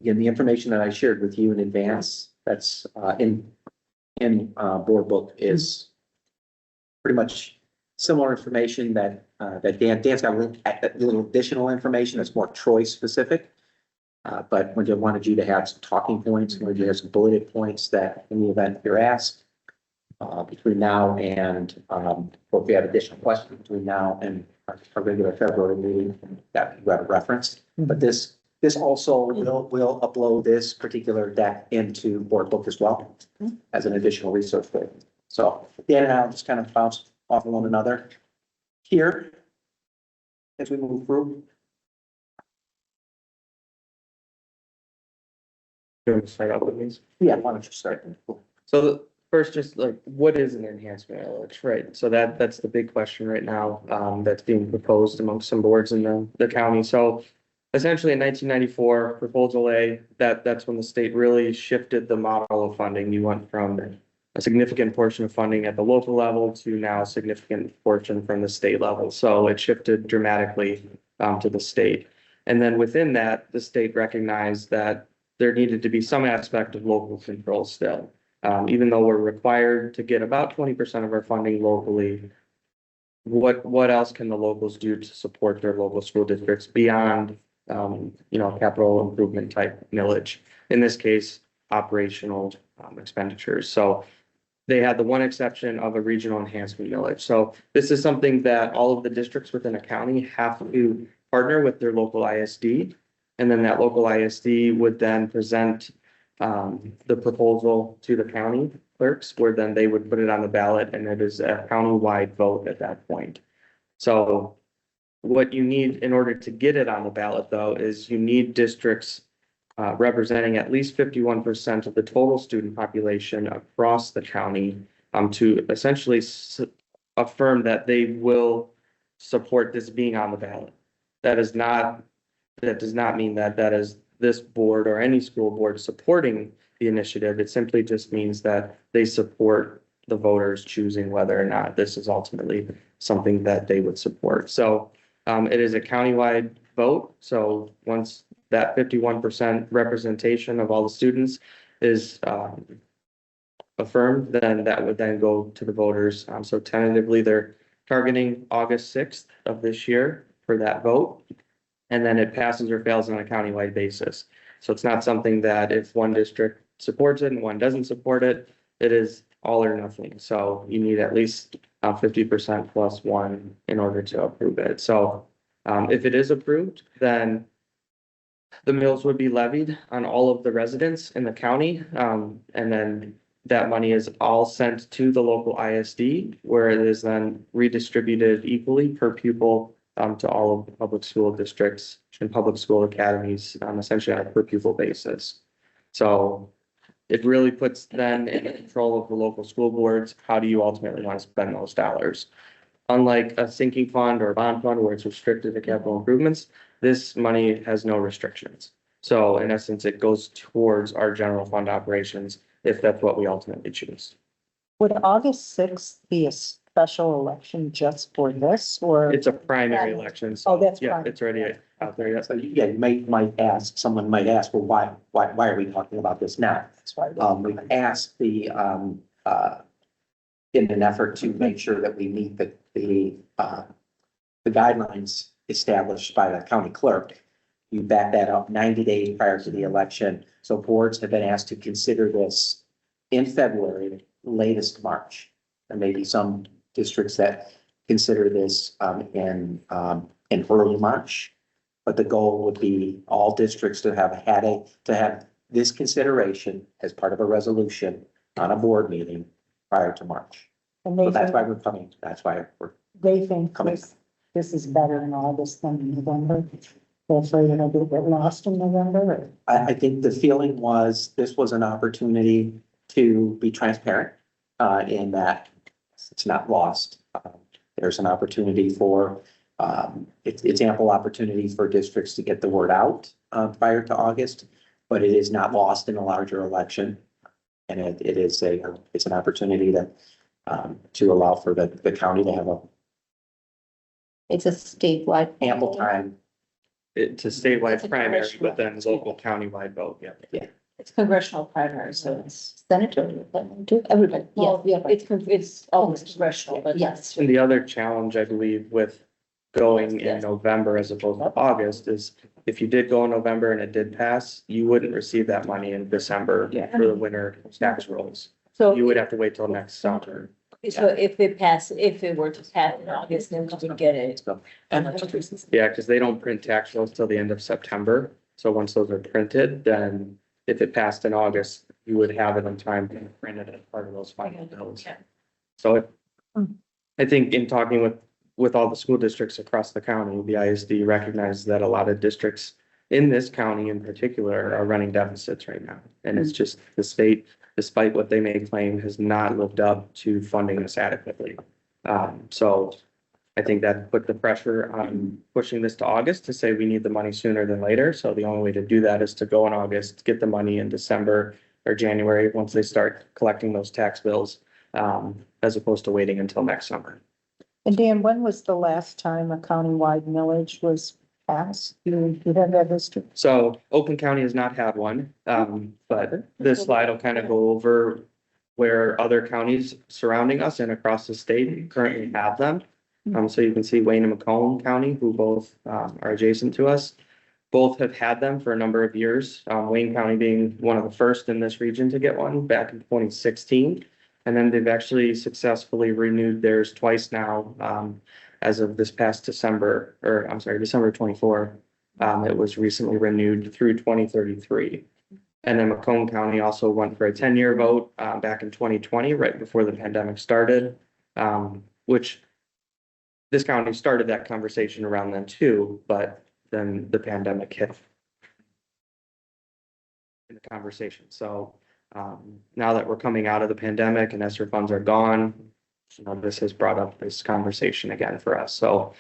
again, the information that I shared with you in advance, that's in board book is pretty much similar information that Dan's got a little additional information that's more Troy specific. But when you wanted you to have some talking points, wanted you to have some bulleted points that in the event you're asked between now and or if you have additional questions between now and our regular February meeting, that you have a reference. But this also will upload this particular deck into board book as well as an additional resource for you. So Dan and I will just kind of bounce off of one another here as we move through. Do you want to start out with these? Yeah, why don't you start? So first, just like, what is an enhancement millage, right? So that's the big question right now, that's being proposed amongst some boards in the county. So essentially in 1994, proposal A, that's when the state really shifted the model of funding. You went from a significant portion of funding at the local level to now a significant portion from the state level. So it shifted dramatically to the state. And then within that, the state recognized that there needed to be some aspect of local control still. Even though we're required to get about 20% of our funding locally, what else can the locals do to support their local school districts beyond, capital improvement type millage? In this case, operational expenditures. So they had the one exception of a regional enhancement millage. So this is something that all of the districts within a county have to partner with their local ISD. And then that local ISD would then present the proposal to the county clerks, where then they would put it on the ballot, and it is a countywide vote at that point. So what you need in order to get it on the ballot, though, is you need districts representing at least 51% of the total student population across the county to essentially affirm that they will support this being on the ballot. That does not mean that is this board or any school board supporting the initiative. It simply just means that they support the voters choosing whether or not this is ultimately something that they would support. So it is a countywide vote. So once that 51% representation of all the students is affirmed, then that would then go to the voters. So tentatively, they're targeting August 6th of this year for that vote. And then it passes or fails on a countywide basis. So it's not something that if one district supports it and one doesn't support it, it is all or nothing. So you need at least 50% plus one in order to approve it. So if it is approved, then the mills would be levied on all of the residents in the county. And then that money is all sent to the local ISD, where it is then redistributed equally per pupil to all of the public school districts and public school academies, essentially on a per pupil basis. So it really puts then in control of the local school boards. How do you ultimately want to spend those dollars? Unlike a sinking fund or a bond fund where it's restricted to capital improvements, this money has no restrictions. So in essence, it goes towards our general fund operations if that's what we ultimately choose. Would August sixth be a special election just for this, or? It's a primary election. So Oh, that's yeah, primary. it's already out there. Yes. So yeah, you might ask, someone might ask, well, why are we talking about this now? That's why. We've asked in an effort to make sure that we meet the guidelines established by the county clerk. You back that up 90 days prior to the election. So boards have been asked to consider this in February, latest March. There may be some districts that consider this in early March. But the goal would be all districts to have this consideration as part of a resolution on a board meeting prior to March. And So that's why we're coming, that's why we're they think coming. this is better in August than in November. They're afraid it'll get lost in November, or? I think the feeling was this was an opportunity to be transparent in that it's not lost. There's an opportunity for, it's ample opportunity for districts to get the word out prior to August, but it is not lost in a larger election. And it's an opportunity to allow for the county to have It's a statewide. ample time. It's a statewide It's a primary, congressional. but then local countywide vote. Yeah. It's congressional primary, so it's, Senator, too, everybody, well, yeah, yeah, it's almost congressional, but yes. And the other challenge, I believe, with going in November as opposed to August is if you did go in November and it did pass, you wouldn't receive that money in December for the winter tax rolls. so, You would have to wait till next summer. so if it were to pass in August, then we would get it. Yeah, because they don't print tax rolls till the end of September. So once those are printed, then if it passed in August, you would have it in time to print it as part of those final bills. So I think in talking with all the school districts across the county, the ISD recognizes that a lot of districts in this county in particular are running deficits right now. And it's just the state, despite what they may claim, has not lived up to funding this adequately. So I think that put the pressure on pushing this to August to say we need the money sooner than later. So the only way to do that is to go in August, get the money in December or January, once they start collecting those tax bills, as opposed to waiting until next summer. And Dan, when was the last time a countywide millage was passed? You have that history? So Oakland County has not had one, but this slide will kind of go over where other counties surrounding us and across the state currently have them. So you can see Wayne and Macomb County, who both are adjacent to us. Both have had them for a number of years. Wayne County being one of the first in this region to get one back in 2016. And then they've actually successfully renewed theirs twice now, as of this past December, or I'm sorry, December 24. It was recently renewed through 2033. And then Macomb County also went for a 10-year vote back in 2020, right before the pandemic started, which this county started that conversation around then too, but then the pandemic hit in the conversation. So now that we're coming out of the pandemic and ESSER funds are gone, this has brought up this conversation again for us. So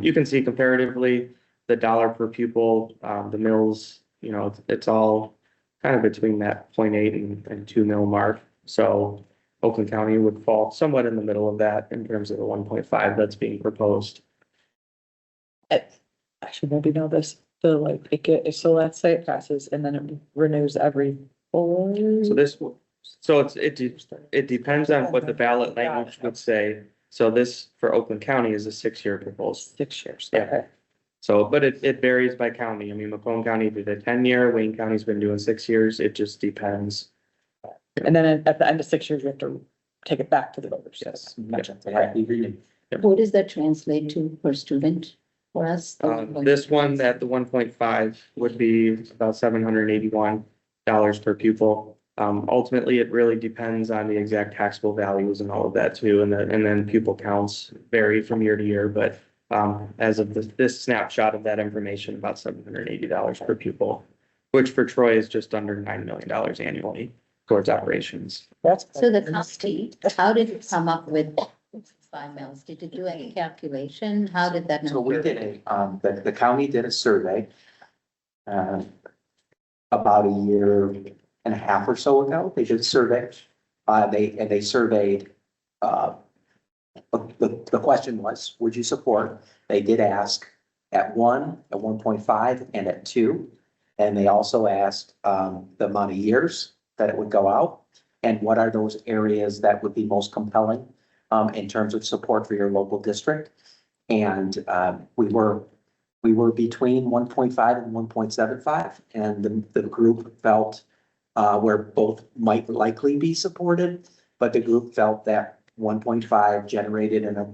you can see comparatively the dollar per pupil, the mills, it's all kind of between that 0.8 and 2 mil mark. So Oakland County would fall somewhat in the middle of that in terms of the 1.5 that's being proposed. I should maybe know this. the like, so let's say it passes and then it renews every 4. So it depends on what the ballot language would say. So this for Oakland County is a 6-year proposal. 6 years, Yeah. okay. So, but it varies by county. I mean, Macomb County did a 10-year, Wayne County's been doing 6 years. It just depends. And then at the end of 6 years, you have to take it back to the voters. Yes. Gotcha. They have to be renewed. What does that translate to per student for us? This one at the 1.5 would be about $781 per pupil. Ultimately, it really depends on the exact taxable values and all of that too, and then pupil counts vary from year to year, but as of this snapshot of that information, about $780 per pupil, which for Troy is just under $9 million annually towards operations. That's. So the county, how did it come up with 5 mils? Did it do any calculation? How did that? So we did the county did a survey about a year and a half or so ago. They did a survey. They surveyed, the question was, would you support? They did ask at 1, at 1.5 and at 2. And they also asked the amount of years that it would go out and what are those areas that would be most compelling in terms of support for your local district. And we were between 1.5 and 1.75, and the group felt where both might likely be supported, but the group felt that 1.5 generated and it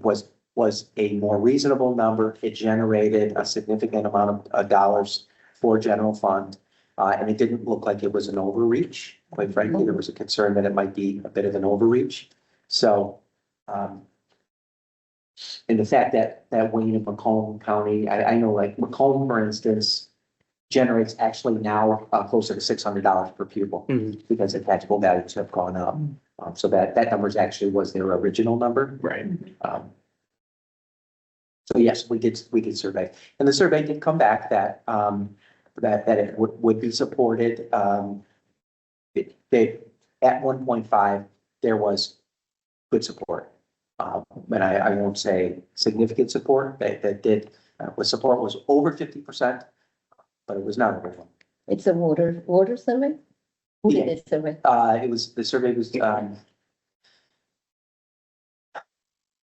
was a more reasonable number. It generated a significant amount of dollars for general fund. And it didn't look like it was an overreach. Quite frankly, there was a concern that it might be a bit of an overreach. So, and the fact that Wayne and Macomb County, I know like Macomb, for instance, generates actually now closer to $600 per pupil because the taxable values have gone up. So that number actually was their original number. Right. So yes, we did survey, and the survey did come back that that it would be supported. They at 1.5 there was good support, but I won't say significant support. That did support was over 50%, but it was not everyone. It's a voter survey? Who did it survey? The survey was, I'm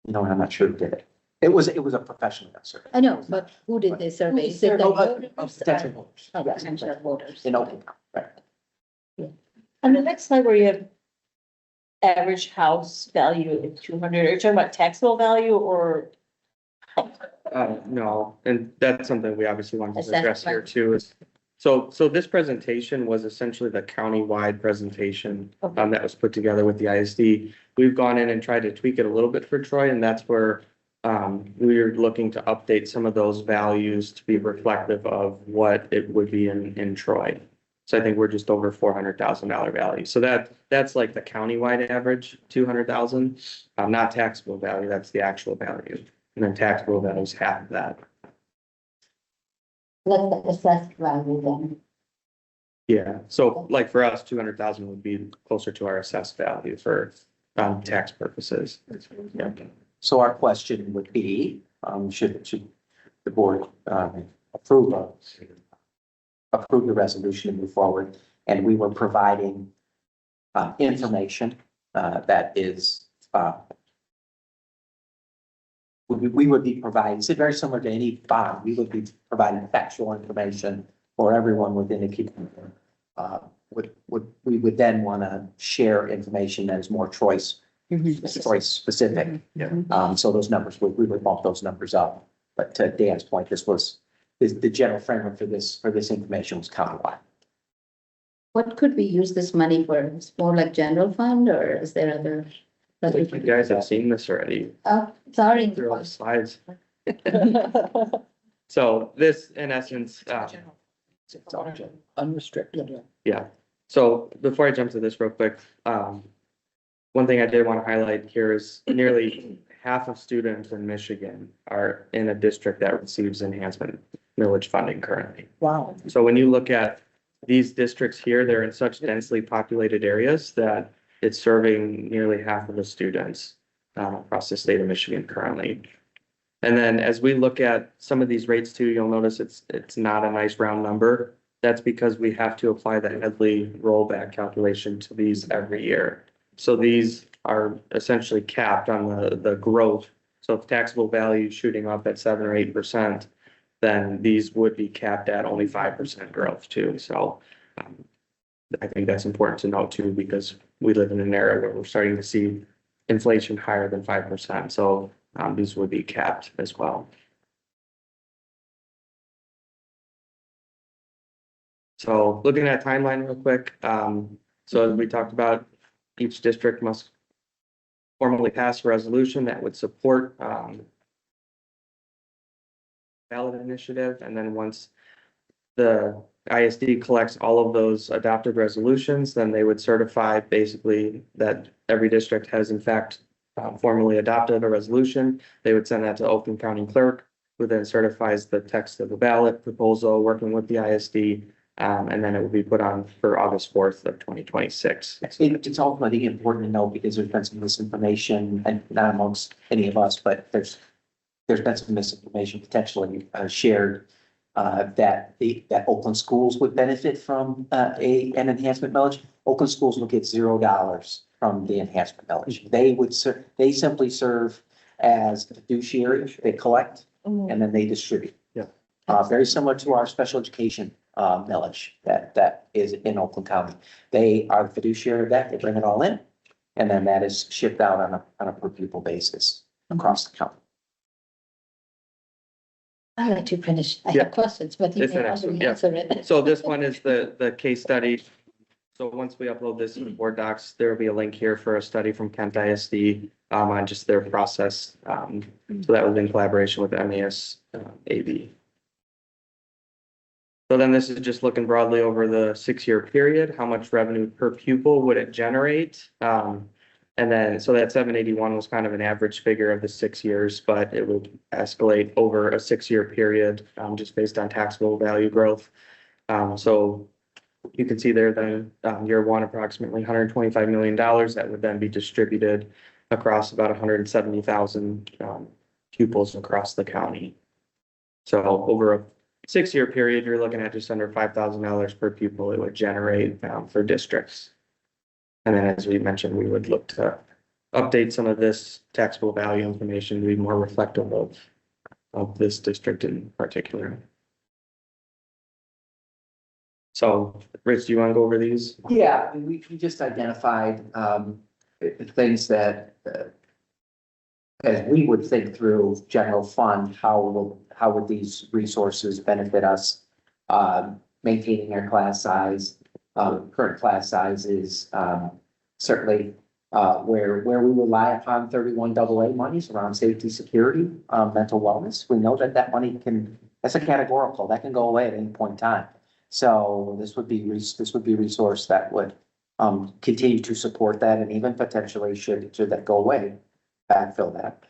not sure who did it. It was a professional survey. I know, but who did the survey? Is it the voters? Potential voters. Oh, potential voters. In Oakland, right. On the next slide where you have average house value of 200, are you talking about taxable value or? No, and that's something we obviously want to address here Assessment. too is, so this presentation was essentially the county-wide presentation that was put together with the ISD. We've gone in and tried to tweak it a little bit for Troy, and that's where we're looking to update some of those values to be reflective of what it would be in Troy. So I think we're just over $400,000 value. So that's like the countywide average, 200,000, not taxable value, that's the actual value. And then taxable value is half of that. What's the assessed value then? Yeah, so like for us, 200,000 would be closer to our assessed value for tax purposes. Yeah. So our question would be, should the board approve the resolution and move forward? And we were providing information that is we would be providing, it's very similar to any bond, we would be providing factual information for everyone within the community. We would then want to share information that is more choice specific. So those numbers, we would bump those numbers up. But to Dan's point, the general framework for this information was countywide. What could we use this money for? It's more like general fund or is there other? I think you guys have seen this already. Oh, sorry. Through all the slides. So this, in essence, Unrestricted. yeah. So before I jump to this real quick, one thing I did want to highlight here is nearly half of students in Michigan are in a district that receives enhancement millage funding currently. Wow. So when you look at these districts here, they're in such densely populated areas that it's serving nearly half of the students across the state of Michigan currently. And then as we look at some of these rates too, you'll notice it's not a nice round number. That's because we have to apply the Headley rollback calculation to these every year. So these are essentially capped on the growth. So if taxable value is shooting up at 7 or 8%, then these would be capped at only 5% growth too. So I think that's important to note too, because we live in an era where we're starting to see inflation higher than 5%. So these would be capped as well. So looking at timeline real quick, so as we talked about, each district must formally pass a resolution that would support ballot initiative, and then once the ISD collects all of those adopted resolutions, then they would certify basically that every district has in fact formally adopted a resolution. They would send that to Oakland County Clerk, who then certifies the text of the ballot proposal, working with the ISD. And then it will be put on for August 4th of 2026. It's ultimately important to know because there's been some misinformation, and not amongst any of us, but there's been some misinformation potentially shared that Oakland Schools would benefit from an enhancement millage. Oakland Schools will get $0 from the enhancement millage. They simply serve as a fiduciary. They collect and then they distribute. Yeah. Very similar to our special education millage that is in Oakland County. They are the fiduciary of that. They bring it all in, and then that is shipped out on a per pupil basis across the county. I'll let you finish. I Yeah. have questions, but you It's may an already excellent- yeah. answer it. So this one is the case study. So once we upload this in board docs, there will be a link here for a study from Kent ISD on just their process. So that was in collaboration with MAS AB. So then this is just looking broadly over the 6-year period, how much revenue per pupil would it generate? And then, so that 781 was kind of an average figure of the 6 years, but it would escalate over a 6-year period, just based on taxable value growth. So you can see there then, year one, approximately $125 million that would then be distributed across about 170,000 pupils across the county. So over a 6-year period, you're looking at just under $5,000 per pupil it would generate for districts. And then, as we mentioned, we would look to update some of this taxable value information to be more reflective of this district in particular. So, Rich, do you want to go over these? Yeah, we just identified things that as we would think through general fund, how would these resources benefit us? Maintaining our class size, current class size is certainly where we rely upon 31 AA monies around safety, security, mental wellness. We know that money that's a categorical, that can go away at any point in time. So this would be a resource that would continue to support that, and even potentially should that go away, backfill that.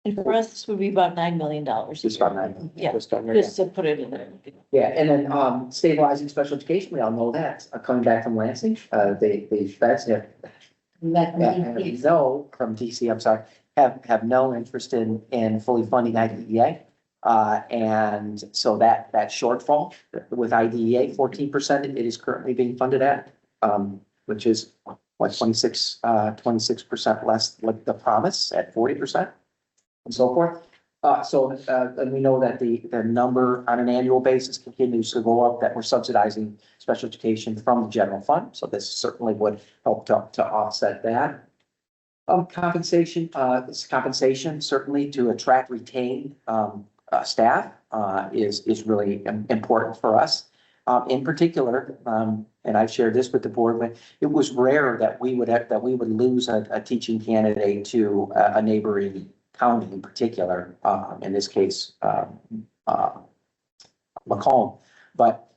And for us, this would be about $9 million. Just about $9 million. Yeah, Just under- just to put it in there. Yeah, and then stabilizing special education, we all know that, coming back from Lansing, the feds have from DC, I'm sorry, have no interest in fully funding IDEA. And so that shortfall with IDEA, 14%, it is currently being funded at, which is what, 26% less like the promise at 40% and so forth. And we know that the number on an annual basis continues to go up, that we're subsidizing special education from the general fund. So this certainly would help to offset that. Compensation certainly to attract, retain, staff, is really important for us. In particular, and I've shared this with the board, but it was rare that we would lose a teaching candidate to a neighboring county in particular, in this case, Macomb. But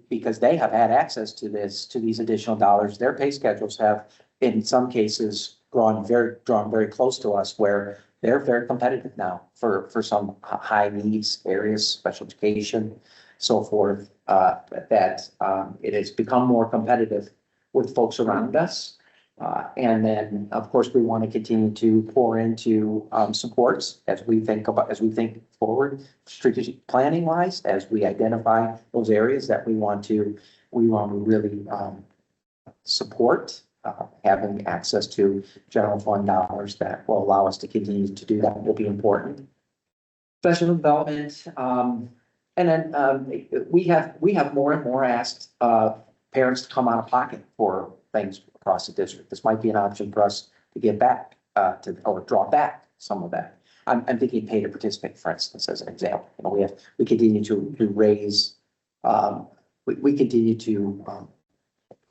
because they have had access to these additional dollars, their pay schedules have, in some cases, drawn very close to us, where they're very competitive now for some high needs areas, special education, so forth, that it has become more competitive with folks around us. And then, of course, we want to continue to pour into, supports as we think forward, strategic planning wise, as we identify those areas that we want to really, support, having access to general fund dollars that will allow us to continue to do that will be important. Professional development, and then, we have more and more asked, parents to come out of pocket for things across the district. This might be an option for us to get back, or draw back some of that. I'm thinking pay to participate, for instance, as an example. You know, we continue to raise, we continue to,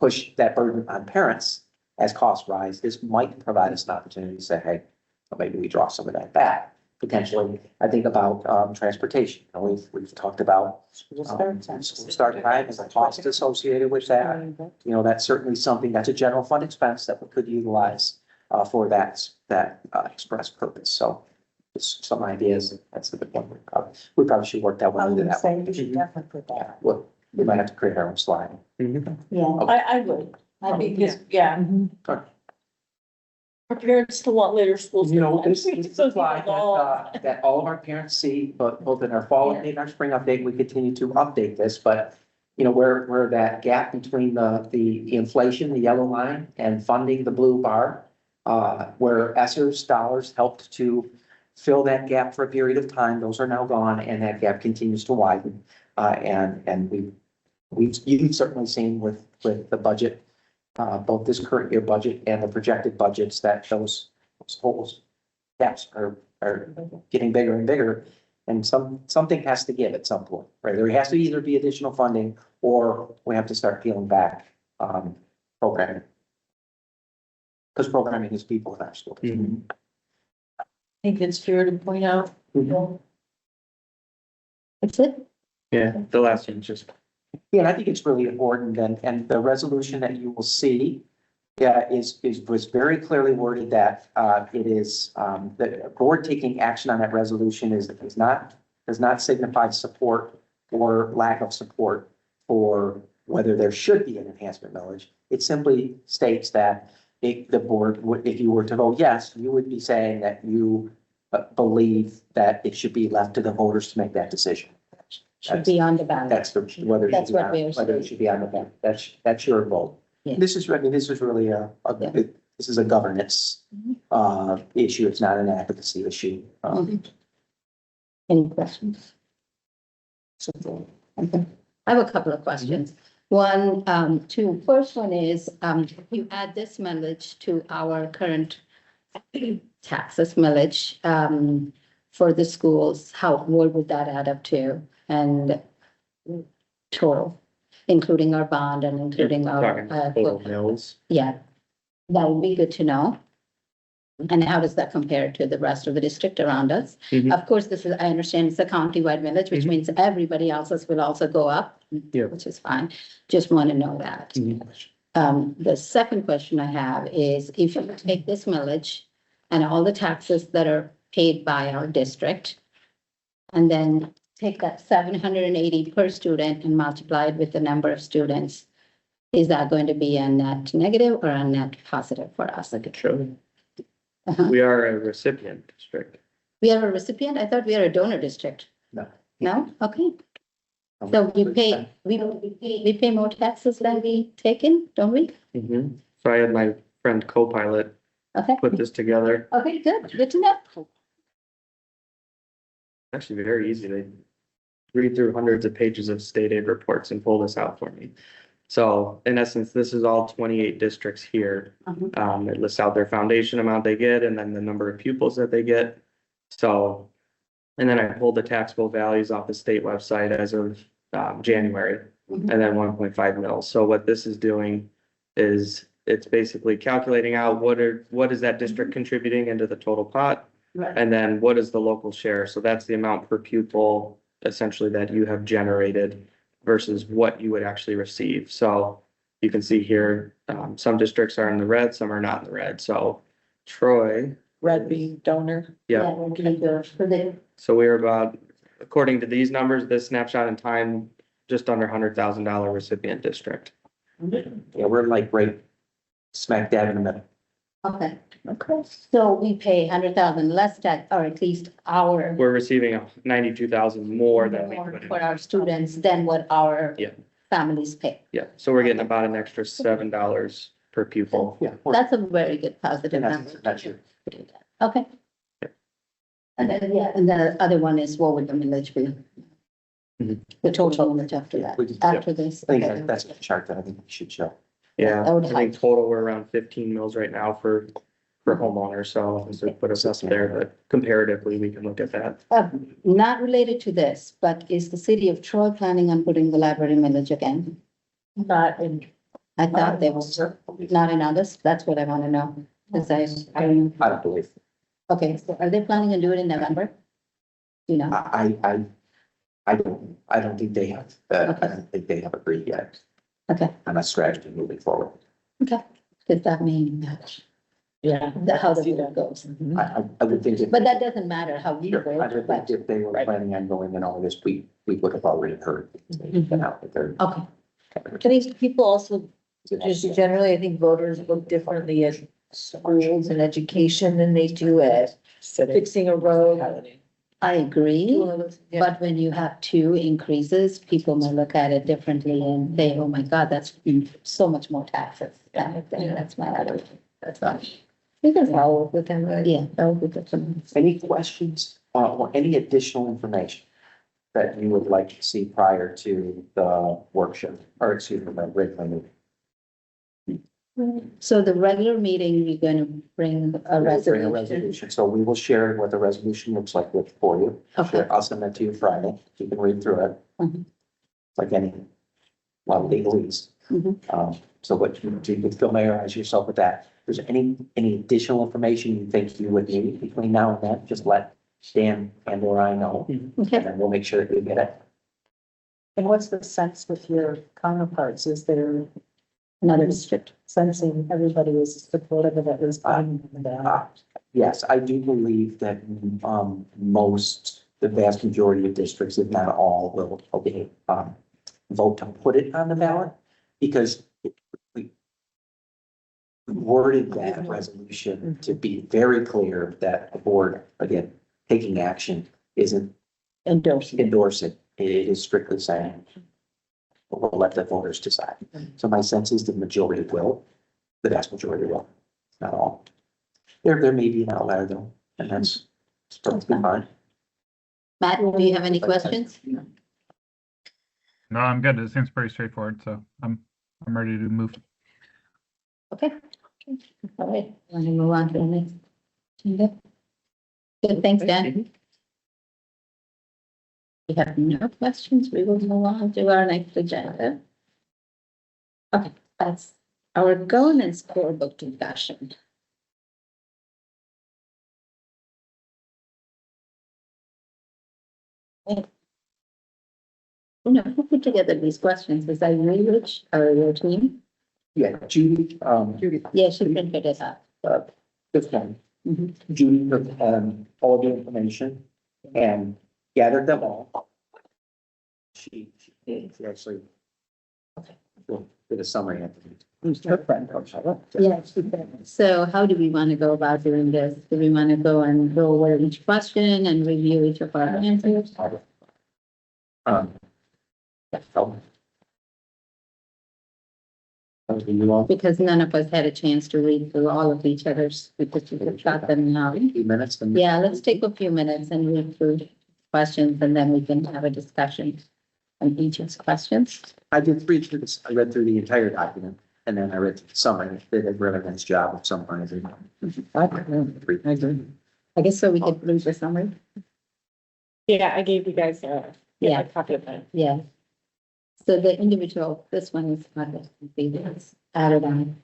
push that burden on parents as costs rise. This might provide us an opportunity to say, hey, well, maybe we draw some of that back. Potentially, I think about, transportation. You know, we've talked about, school start time and the cost associated with that. You know, that's certainly something, that's a general fund expense that we could utilize, for that express purpose. So just some ideas, that's the big one. We probably should work that I one was into gonna that say, one. we should definitely put Yeah, that. well, we might have to create our own slide. Yeah. I would, because, yeah, our parents still want later school. You know, this is a So slide that all of our parents see, but both in our fall update and our spring update, we continue to update this, but you know, where that gap between the inflation, the yellow line, and funding, the blue bar, where ESSER's dollars helped to fill that gap for a period of time, those are now gone, and that gap continues to widen. And you've certainly seen with the budget, both this current year budget and the projected budgets, that those holes, gaps are getting bigger and bigger. And something has to give at some point, right? There has to either be additional funding, or we have to start peeling back, programming. Because programming is people in our schools. I think it's fair to point out. That's it? Yeah, the last one, just, Yeah, and I think it's really important, and the resolution that you will see, was very clearly worded that, it is, the board taking action on that resolution does not signify support or lack of support for whether there should be an enhancement millage. It simply states that the board would, if you were to vote yes, you would be saying that you believe that it should be left to the voters to make that decision. Should be on the ballot. That's whether That's what we're whether it should be on the ballot. That's your vote. Yeah. This is really this is a governance, issue. It's not an advocacy issue. Any questions? Okay. I have a couple of questions. One, first one is, if you add this millage to our current taxes millage, for the schools, what would that add up to? And total, including our bond and including our, talking total mills. yeah, that would be good to know. And how does that compare to the rest of the district around us? Mhm. Of course, this is, I understand it's a countywide millage, which Mhm. means everybody else's will also go up. Yeah. Which is fine. Just want to know that. The second question I have is, if you take this millage and all the taxes that are paid by our district, and then take that 780 per student and multiply it with the number of students, is that going to be a net negative or a net positive for us? I could show you. Uh-huh. We are a recipient district. We are a recipient? I thought we are a donor district. No. No? Okay. So we pay more taxes than we take in, don't we? Mhm. So I had my friend co-pilot Okay. put this together. Okay, good to know. Actually very easy. They read through hundreds of pages of state aid reports and pull this out for me. So in essence, this is all 28 districts here. Uh-huh. It lists out their foundation amount they get and then the number of pupils that they get. So, and then I pulled the taxable values off the state website as of January, Mhm. and then 1.5 mils. So what this is doing is it's basically calculating out what is that district contributing into the total pot? Right. And then what is the local share? So that's the amount per pupil essentially that you have generated versus what you would actually receive. So you can see here, some districts are in the red, some are not in the red. So Troy, Red being donor. yeah, Okay, good. So they- so we're about, according to these numbers, this snapshot in time, just under $100,000 recipient district. Yeah, we're like right smack dab in the middle. Okay. Okay. So we pay 100,000 less tax, or at least our. We're receiving 92,000 more than we More put in. for our students than what our. Yeah. Families pay. Yeah, so we're getting about an extra $7 per pupil. Yeah. That's a very good positive number. That's your. Okay. And then, yeah, and the other one is what would the millage be? Mhm. The total millage after Yeah, that, we can- after this. I think Okay. that's a chart that I think we should show. Yeah, That would I think help. total we're around 15 mils right now for homeowners, so this would put us up there, but comparatively, we can look at that. Not related to this, but is the city of Troy planning on putting the library millage again? Not in, I thought they was not in August. That's what I want to know. Cause I don't, I don't believe. okay, so are they planning to do it in November? You know, I don't think they have, I don't think they have agreed yet okay, on a strategy moving forward. okay. Does that mean that, yeah. how the vote goes? I would think. But that doesn't matter how we Sure, I vote, would but, think if they were planning on going in August, we would have already heard. Been out with their. okay. I think people also, just generally, I think voters look differently at schools and education than they do at fixing a road. I agree. Yeah. But when you have two increases, people may look at it differently and say, oh my God, that's so much more taxes. Kind of thing. That's my attitude. That's all. We can follow up with them, right? Yeah, that would be good for me. Any questions, or any additional information that you would like to see prior to the workshop, or excuse me, the regular meeting? So the regular meeting, you're gonna bring a Bring a resolution. resolution, so we will share what the resolution looks like with, for you. Okay. I'll send that to you Friday, you can read through it. Mhm. It's like any, well, legalese. Mhm. So what you can familiarize yourself with that. If there's any additional information you think you would need between now and then, just let Dan and or I know, and Okay, then we'll make sure that we get it. And what's the sense with your counterparts? Is there another district. sensing everybody is supportive of at least buying that? Yes, I do believe that, the vast majority of districts, if not all, will, vote to put it on the ballot. Because we worded that resolution to be very clear that the board, again, taking action isn't Endorsing. endorsing. It is strictly saying, but we'll let the voters decide. So my sense is the majority will, the vast majority will, not all. There may be an outlier though, and that's perfectly fine. Matt, do you have any questions? No, I'm good. It seems pretty straightforward, so I'm ready to move. Okay. All right, want to move on to the next? agenda? Good, thanks, Dan. We have no questions. We will move on to our next agenda. Okay, that's our governance core book discussion. You know, who put together these questions? Is that you, Rich, or your team? Yeah, Judy, Yeah, she printed it out. this one, Mhm. Judy took, all the information and gathered them all. She actually did a summary at the. Yeah, she did. So how do we want to go about doing this? Do we want to go and go over each question and review each of our answers? So. You all, Because none of us had a chance to read through all of each other's, because we just got them now. few minutes and. Yeah, let's take a few minutes and read through questions and then we can have a discussion on each of the questions. I did read through this, I read through the entire document and then I read through the summary, did a really nice job of summarizing. I agree. I guess so we could read the summary. Yeah, I gave you guys Yeah. a copy of that. Yeah. So the individual, this one is not, it's added on.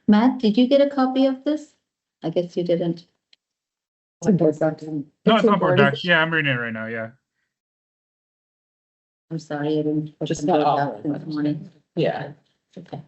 Matt, did you get a copy of this? I guess you didn't. No, it's on board docs. Yeah, I'm reading it right now. Yeah. I'm sorry, I didn't. put Just them not all up of this them. morning. Yeah. Okay.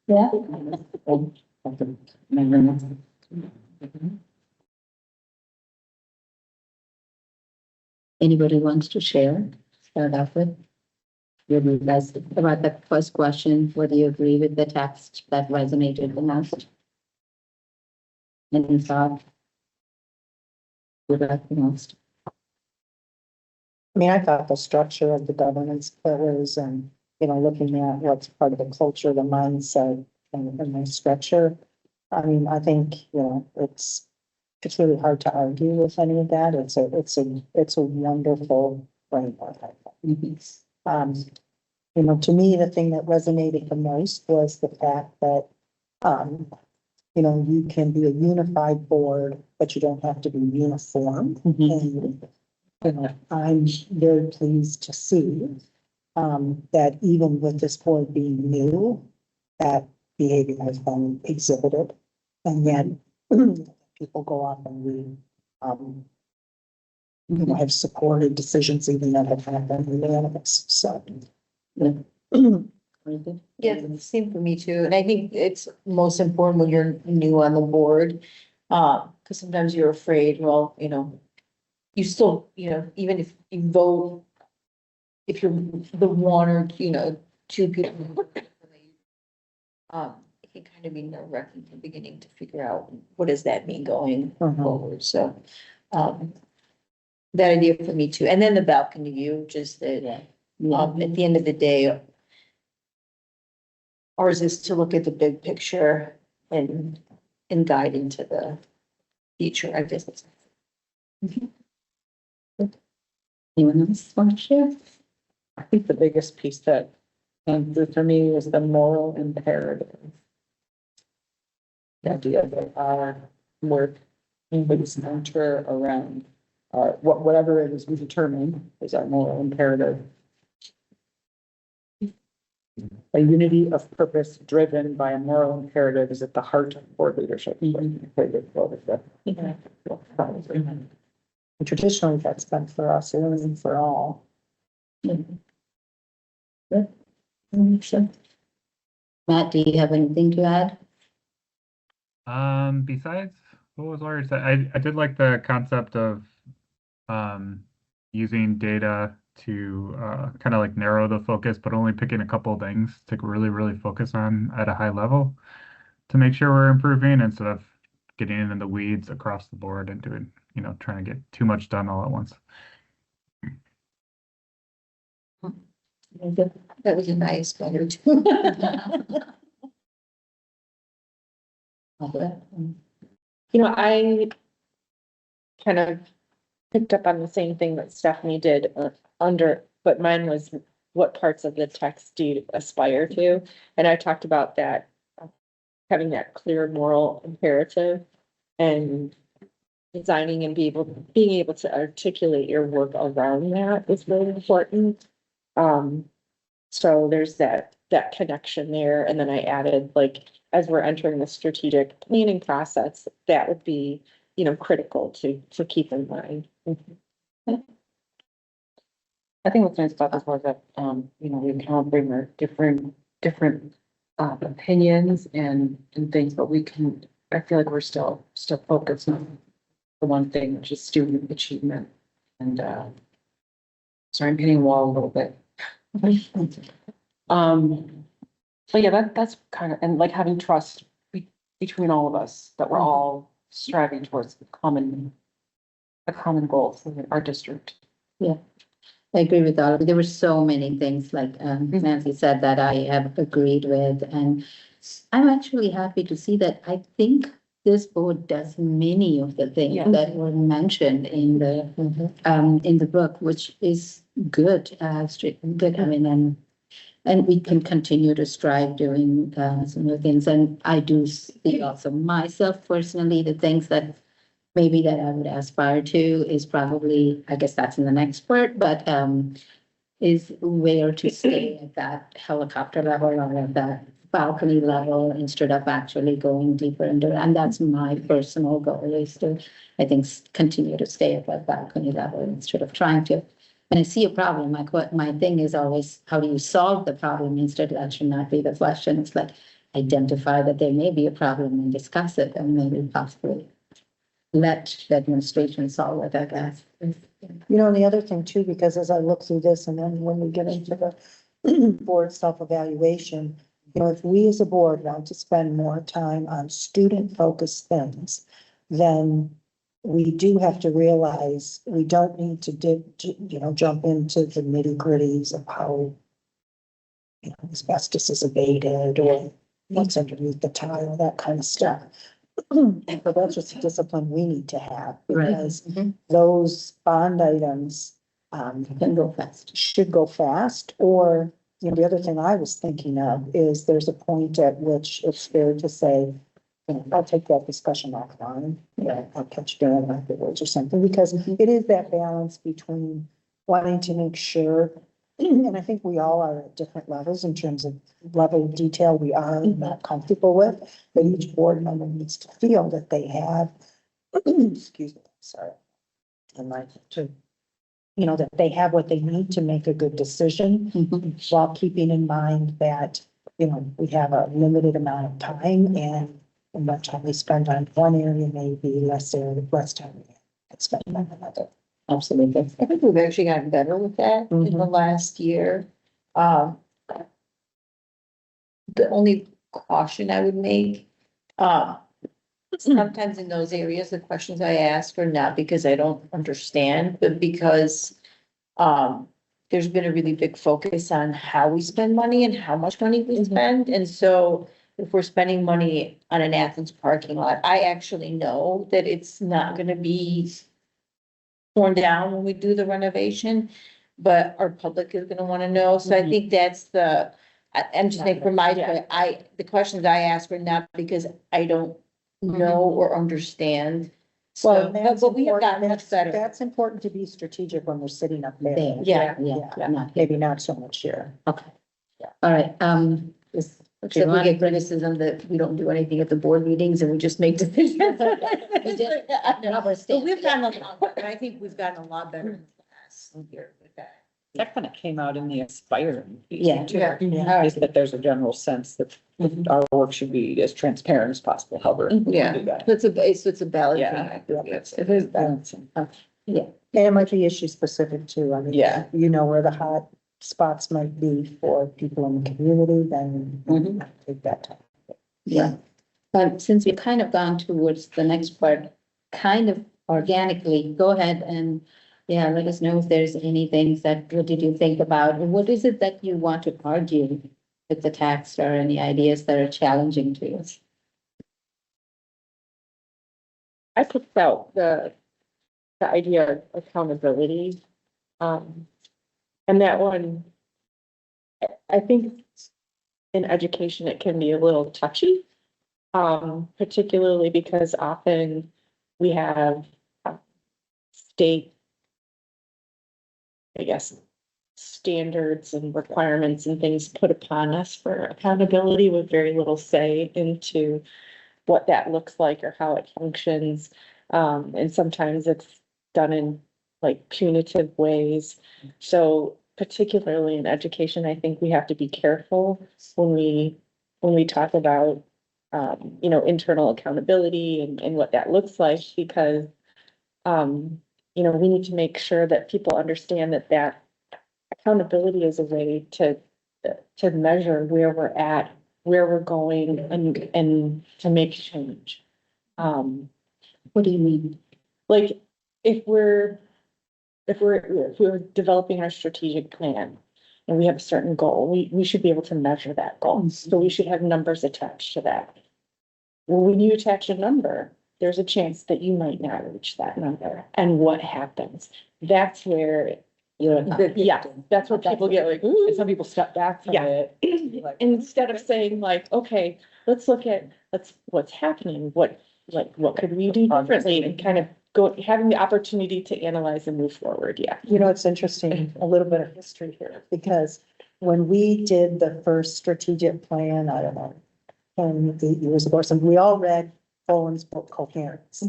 Yeah. Anybody wants to share? Start off with? You guys, about the first question, whether you agree with the text that resonated the most? Any thought? What about the most? I mean, I thought the structure of the governance pillars and, looking at what's part of the culture, the mindset and the structure. I mean, I think, it's really hard to argue with any of that. It's a wonderful framework. I think. To me, the thing that resonated the most was the fact that, you can be a unified board, but you don't have to be uniform. And, I'm very pleased to see, that even with this board being new, that behavior has been exhibited. And yet, people go off and have supported decisions even that have happened unanimous, so. Yeah, same for me too. And I think it's most important when you're new on the board. Because sometimes you're afraid, well, you still, even if you vote, if you're the one or, two people. It can kind of be nerve-wracking from the beginning to figure out what does that mean going forward, so. That idea for me too. And then the balcony view, just that, at the end of the day, ours is to look at the big picture and guide into future, I guess. Anyone else want to share? I think the biggest piece that came through for me was the moral imperative. The idea that our work would center around whatever it is we determine is our moral imperative. A unity of purpose driven by a moral imperative is at the heart of board leadership. And traditionally, that's been for us and for all. Matt, do you have anything to add? Besides what was already said, I did like the concept of using data to kind of like narrow the focus, but only picking a couple of things to really focus on at a high level to make sure we're improving instead of getting in the weeds across the board and doing, trying to get too much done all at once. That was a nice better too. I kind of picked up on the same thing that Stephanie did but mine was what parts of the text do you aspire to? And I talked about that, having that clear moral imperative and designing and being able to articulate your work around that is really important. So there's that connection there. And then I added, like, as we're entering the strategic planning process, that would be, critical to keep in mind. I think what's nice about this was that, we can all bring our different opinions and things, but I feel like we're still focused on the one thing, which is student achievement. And, sorry, I'm hitting a wall a little bit. But yeah, that's kind of, and like having trust between all of us, that we're all striving towards a common goal for our district. Yeah, I agree with all of it. There were so many things, like Nancy said, that I have agreed with, and I'm actually happy to see that I think this board does many of the things that were mentioned in the book, which is good, good. I mean, and we can continue to strive doing some of the things. And I do see also myself personally, the things that maybe that I would aspire to is probably, I guess that's in the next part, but is where to stay at that helicopter level or at that balcony level instead of actually going deeper into it. And that's my personal goal, is to, I think, continue to stay at that balcony level instead of trying to. And I see a problem, like what my thing is always, how do you solve the problem instead? That should not be the question. It's like identify that there may be a problem and discuss it, and maybe possibly let the administration solve it, I guess. And the other thing too, because as I look through this and then when we get into the board self-evaluation, if we as a board want to spend more time on student-focused things, then we do have to realize we don't need to jump into the nitty-gritties of how asbestos is abated or what's underneath the tile, that kind of stuff. But that's just a discipline we need to have, because those bond items Can go fast. should go fast. Or, the other thing I was thinking of is there's a point at which it's fair to say, I'll take that discussion offline. I'll catch Dan afterwards or something, because it is that balance between wanting to make sure, and I think we all are at different levels in terms of level of detail we are not comfortable with, but each board member needs to feel that they have, excuse me, sorry, and like to, that they have what they need to make a good decision, while keeping in mind that, we have a limited amount of time, and much time we spend on one area may be less time we can spend on another. Absolutely. I think we've actually gotten better with that in the last year. The only caution I would make, sometimes in those areas, the questions I ask are not because I don't understand, but because there's been a really big focus on how we spend money and how much money we spend. And so if we're spending money on an Athens parking lot, I actually know that it's not gonna be torn down when we do the renovation, but our public is gonna wanna know, so I think that's I'm just saying from my point, the questions I ask are not because I don't know or understand. Well, So, that's but we have important. gotten much better. That's important to be strategic when we're sitting up there. There. Yeah. Yeah, not here. Maybe not so much here. Okay. All right, except we get criticism that we don't do anything at the board meetings and we just make decisions. We just rubber So stamp. we've gotten a lot better, I think we've gotten a lot better in the last year with that. That kind of came out in the Aspire. Yeah. too. Yeah. All right. Is that there's a general sense that our work should be as transparent as possible, however. we Yeah. do that. It's a ballot Yeah. thing. It is balancing. And it might be issue specific too. I mean, Yeah. you know where the hot spots might be for people in the community, then Mhm. take that time. Yeah. Since we've kind of gone towards the next part, kind of organically, go ahead and, yeah, let us know if there's any things what did you think about? What is it that you want to argue with the text or any ideas that are challenging to you? I picked out the idea of accountability. And that one, I think in education, it can be a little touchy. Particularly because often we have state, I guess, standards and requirements and things put upon us for accountability with very little say into what that looks like or how it functions. And sometimes it's done in like punitive ways. So particularly in education, I think we have to be careful when we talk about internal accountability and what that looks like, because we need to make sure that people understand that accountability is a way to measure where we're at, where we're going, and to make change. What do you mean? Like if we're developing our strategic plan and we have a certain goal, we should be able to measure that goal. So we should have numbers attached to that. Well, when you attach a number, there's a chance that you might not reach that number. And what happens? That's where, that's where people get like, ooh. And some people step back from Yeah. it. Like, Instead of saying like, okay, let's look at, what's happening, what could we do differently, and kind of having the opportunity to analyze and move forward, yeah. You know, it's interesting, a little bit of history here, because when we did the first strategic plan, I don't know, 10, 8 years ago, or something, we all read Bolan's book Coherence,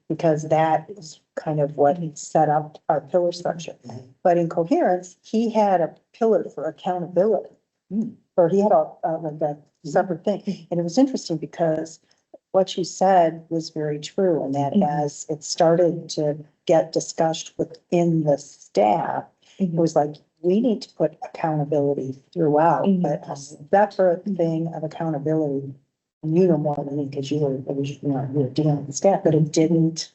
because that is kind of what set up our pillar structure. But in Coherence, he had a pillar for accountability, or he had like a separate thing. And it was interesting because what you said was very true, and that as it started to get discussed within the staff, it was like, we need to put accountability throughout, but a separate thing of accountability. And you know more than me, because you were dealing with the staff, but it didn't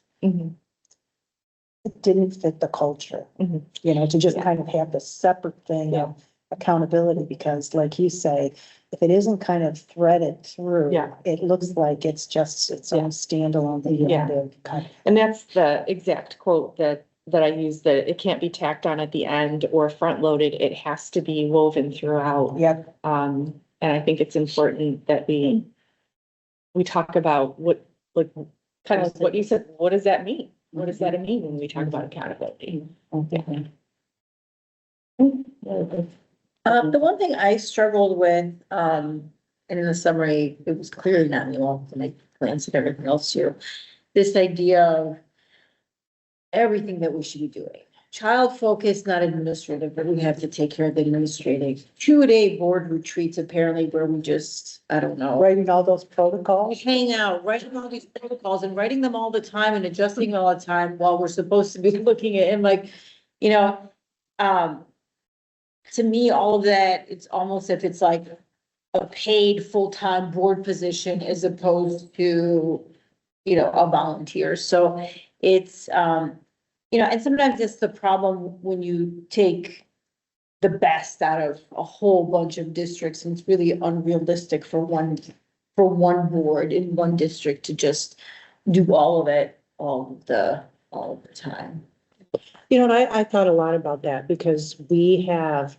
fit the culture, to just kind of have the separate thing of accountability, because like you say, if it isn't kind of threaded through, it looks like it's just its own standalone thing. Kind of. And that's the exact quote that I use, that it can't be tacked on at the end or front loaded. It has to be woven throughout. Yep. And I think it's important that we talk about what, like, kind of what you said, what does that mean? What does that mean when we talk about accountability? The one thing I struggled with, and in the summary, it was clearly not me, all to make plans and everything else too. This idea of everything that we should be doing. Child focused, not administrative, but we have to take care of the administrative. 2-day board retreats apparently where we just, I don't know. Writing all those protocols. Hang out, writing all these protocols and writing them all the time and adjusting all the time while we're supposed to be looking at, and like, to me, all of that, it's almost if it's like a paid full-time board position as opposed to, a volunteer. So it's, and sometimes it's the problem when you take the best out of a whole bunch of districts and it's really unrealistic for one for one board in one district to just do all of it all the time. You know, and I thought a lot about that because we have,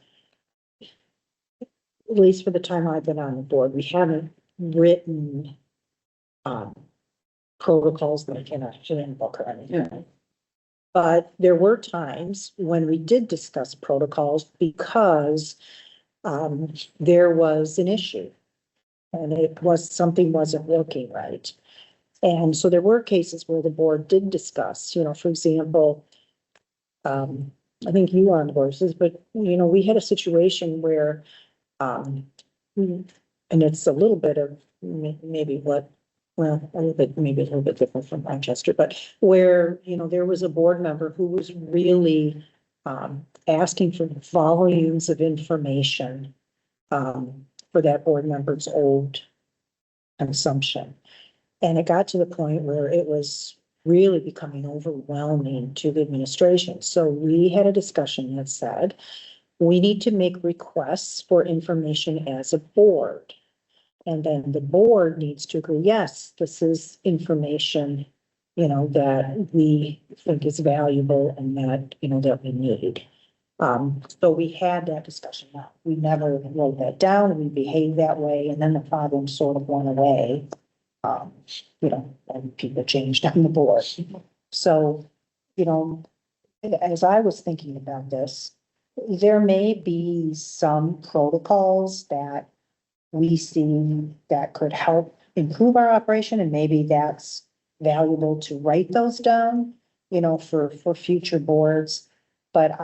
at least for the time I've been on the board, we haven't written protocols like in a handbook or anything. But there were times when we did discuss protocols because there was an issue. And something wasn't working right. And so there were cases where the board did discuss, for example, I think you were on horses, but we had a situation where, and it's a little bit of maybe maybe a little bit different from Manchester, but where, there was a board member who was really, asking for volumes of information, for that board member's old consumption. And it got to the point where it was really becoming overwhelming to the administration. So we had a discussion that said, we need to make requests for information as a board. And then the board needs to agree, yes, this is information, that we think is valuable and that, that we need. So we had that discussion. Now, we never wrote that down. We behaved that way. And then the problem sort of went away. And people changed on the board. So, as I was thinking about this, there may be some protocols that we see that could help improve our operation, and maybe that's valuable to write those down, for future boards. But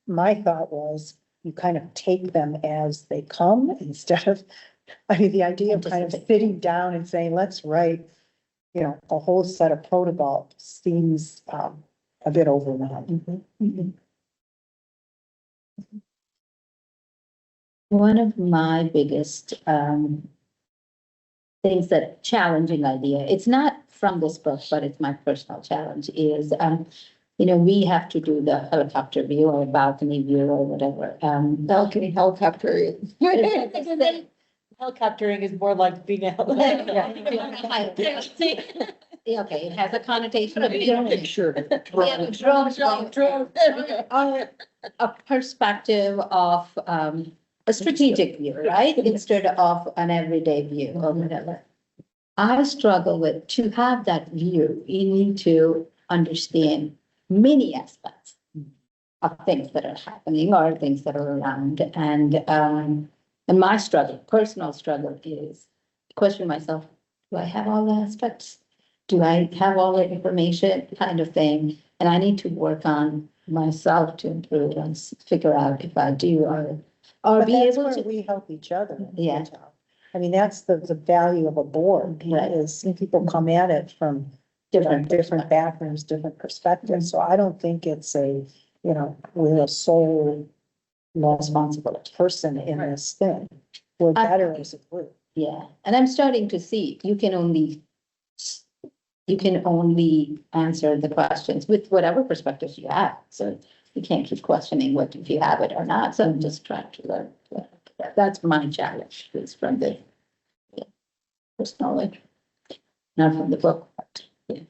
my thought was you kind of take them as they come instead of, the idea of kind of sitting down and saying, let's write, a whole set of protocols seems a bit overwhelming. One of my biggest things that challenging idea, it's not from this book, but it's my personal challenge is, we have to do the helicopter view or balcony view or whatever. Balcony helicopter. Helicoptering is more like being a. Okay, it has a connotation of. Sure. We have a a perspective of a strategic view, right? Instead of an everyday view or whatever. I struggle with, to have that view, you need to understand many aspects of things that are happening or things that are around. And my struggle, personal struggle is question myself, do I have all the aspects? Do I have all the information kind of thing? And I need to work on myself to improve and figure out if I do or But be that's able where to. we help each other. Yeah. That's the value of a board, Right. is people come at it from different backgrounds, different perspectives. So I don't think it's we're a sole responsible person in this thing. We're better as a group. Yeah, and I'm starting to see, you can only answer the questions with whatever perspectives you have. So you can't keep questioning what if you have it or not. So I'm just trying to learn. That's my challenge, is from the personal knowledge, not from the book. But, yeah.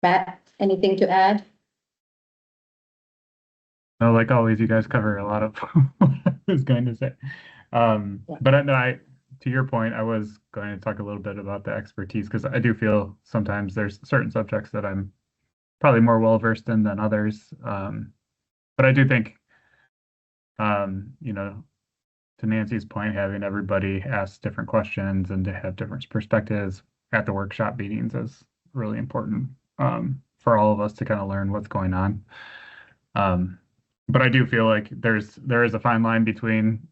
Matt, anything to add? No, like always, you guys cover a lot of what I was going to say. But no, to your point, I was going to talk a little bit about the expertise because I do feel sometimes there's certain subjects that I'm probably more well versed in than others. But I do think, to Nancy's point, having everybody ask different questions and to have different perspectives at the workshop meetings is really important for all of us to kind of learn what's going on. But I do feel like there is a fine line between,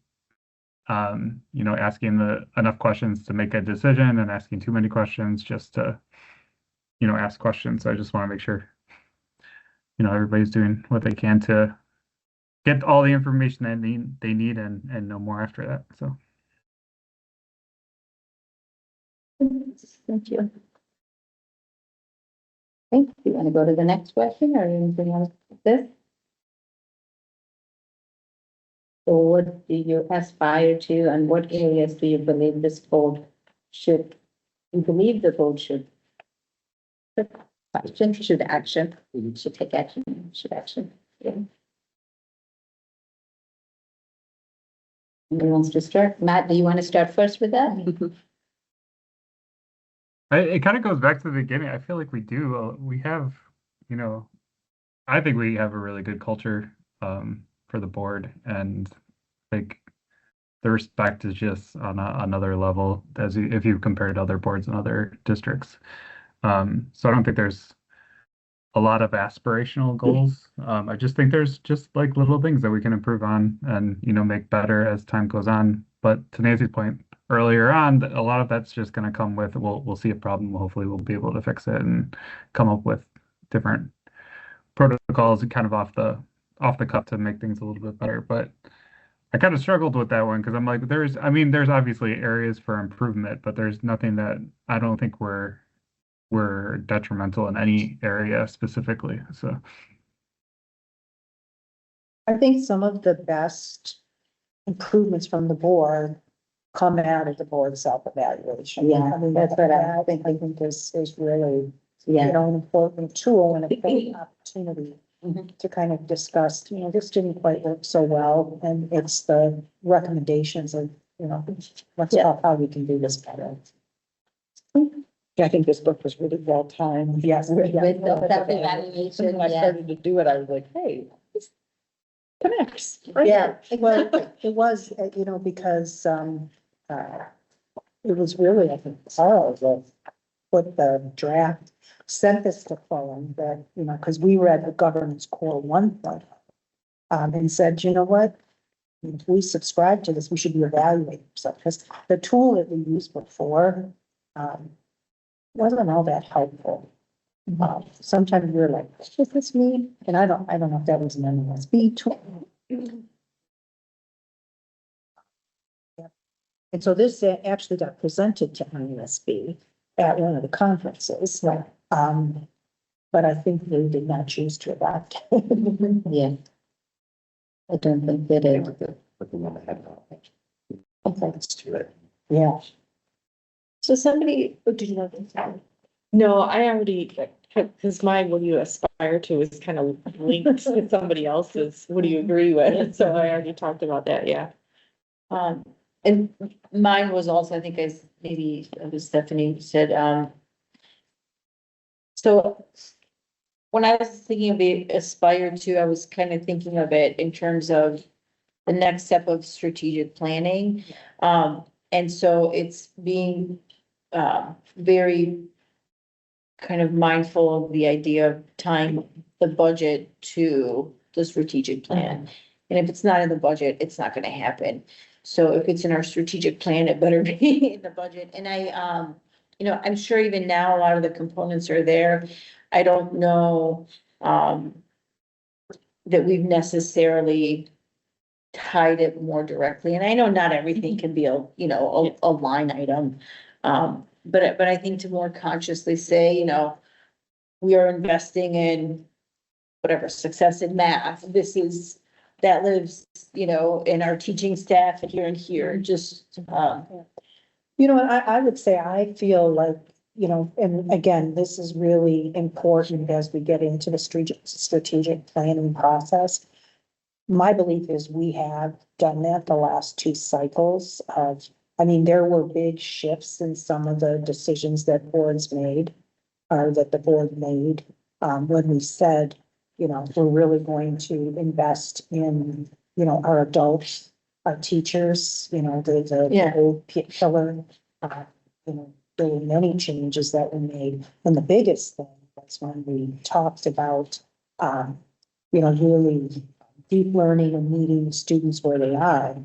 asking enough questions to make a decision and asking too many questions just to, ask questions. So I just want to make sure, everybody's doing what they can to get all the information they need and no more after that. So. Thank you. Thank you. Want to go to the next question or anything else? This? So what do you aspire to and what areas do you believe this board should, you believe the board should? Action, should action, should take action, should action, yeah. Who wants to start? Matt, do you want to start first with that? It kind of goes back to the beginning. I feel like we do, we have, you know, I think we have a really good culture, for the board, and like the respect is just on another level as you, if you compare it to other boards in other districts. So I don't think there's a lot of aspirational goals. I just think there's just like little things that we can improve on and, you know, make better as time goes on. But to Nancy's point earlier on, a lot of that's just going to come with, we'll see a problem. Hopefully we'll be able to fix it and come up with different protocols kind of off the cuff to make things a little bit better. But I kind of struggled with that one because I'm like, there's obviously areas for improvement, but there's nothing that I don't think we're detrimental in any area specifically. So I think some of the best improvements from the board come out of the board self-evaluation. Yeah, I mean, that's what I I think is really, Yeah. you know, an important tool and a great opportunity Mhm. to kind of discuss, you know, this didn't quite work so well, and it's the recommendations of, you know, let's talk how we can do this better. Yeah, I think this book was really well timed. Yes. With the self-evaluation, When I yeah. started to do it, I was like, hey, this connects. right Yeah. here. Well, it was, you know, because, it was really, I think, Carl that put the draft, sent this to Fulham that, you know, because we read the governance core 1.0. And said, you know what? If we subscribe to this, we should be evaluating ourselves, because the tool that we used before, wasn't all that helpful. Sometimes we were like, is this me? And I don't know if that was an MSB tool. And so this actually got presented to MSB at one of the conferences. But I think they did not choose to adopt. Yeah. I don't think they did. Let's do it. Yeah. So somebody, oh, did you know? No, I already, because my what do you aspire to is kind of linked with somebody else's, what do you agree with? So I already talked about that, yeah. And mine was also, I think maybe it was Stephanie said, so when I was thinking of the aspire to, I was kind of thinking of it in terms of the next step of strategic planning. And so it's being, very kind of mindful of the idea of tying the budget to the strategic plan. And if it's not in the budget, it's not gonna happen. So if it's in our strategic plan, it better be in the budget. And you know, I'm sure even now, a lot of the components are there. I don't know, that we've necessarily tied it more directly. And I know not everything can be a line item. But I think to more consciously say, you know, we are investing in whatever success in math. That lives, you know, in our teaching staff and here, just, You know, I would say I feel like, you know, and again, this is really important as we get into the strategic planning process. My belief is we have done that the last two cycles of, I mean, there were big shifts in some of the decisions that boards made, or that the board made, when we said, you know, we're really going to invest in, you know, our adults, our teachers, you know, the Yeah. whole pillar. You know, there were many changes that were made, and the biggest thing was when we talked about, you know, really deep learning and meeting students where they are.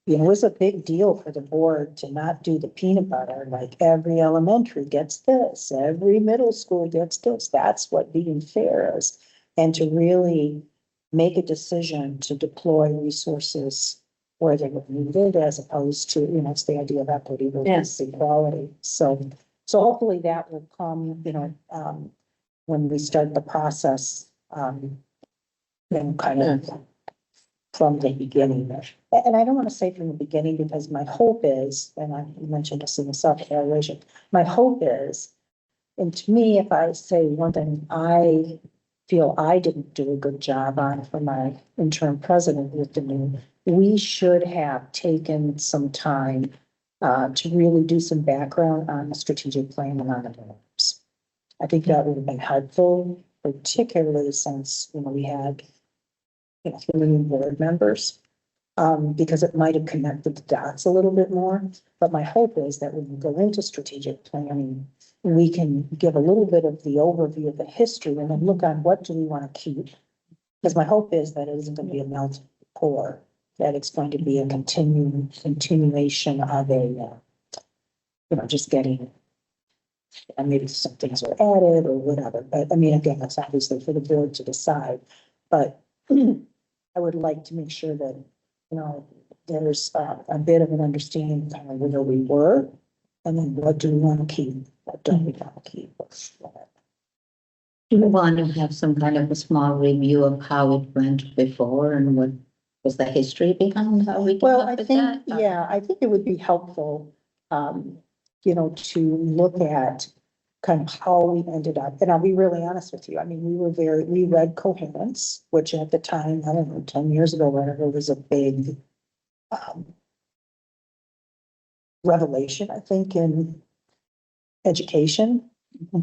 You know, it was a big deal for the board to not do the peanut butter, like every elementary gets this, every middle school gets this. That's what being fair is. And to really make a decision to deploy resources where they were needed, as opposed to, you know, it's the idea of equity versus equality. So hopefully that will come, you know, when we start the process, you know, kind of from the beginning. And I don't want to say from the beginning because my hope is, and I mentioned this in the self-evaluation, my hope is, and to me, if I say one thing, I feel I didn't do a good job on for my interim president with the new, we should have taken some time to really do some background on the strategic plan and on the goals. I think that would have been helpful, particularly since, we had, 3 new board members, because it might have connected the dots a little bit more. But my hope is that when we go into strategic planning, we can give a little bit of the overview of the history and then look on what do we want to keep. Because my hope is that it isn't going to be a melting pour, that it's going to be a continuation of a, just getting, and maybe some things are added or whatever. But I mean, again, that's obviously for the board to decide. But I would like to make sure that, there's a bit of an understanding of kind of where we were, and then what do we want to keep, what don't we want to keep. Do you want to have some kind of a small review of how it went before and what was the history behind how we came Well, up I with think, that? yeah, I think it would be helpful, to look at kind of how we ended up, and I'll be really honest with you. I mean, we read coherence, which at the time, I don't know, 10 years ago, whatever, was a big revelation, I think, in education.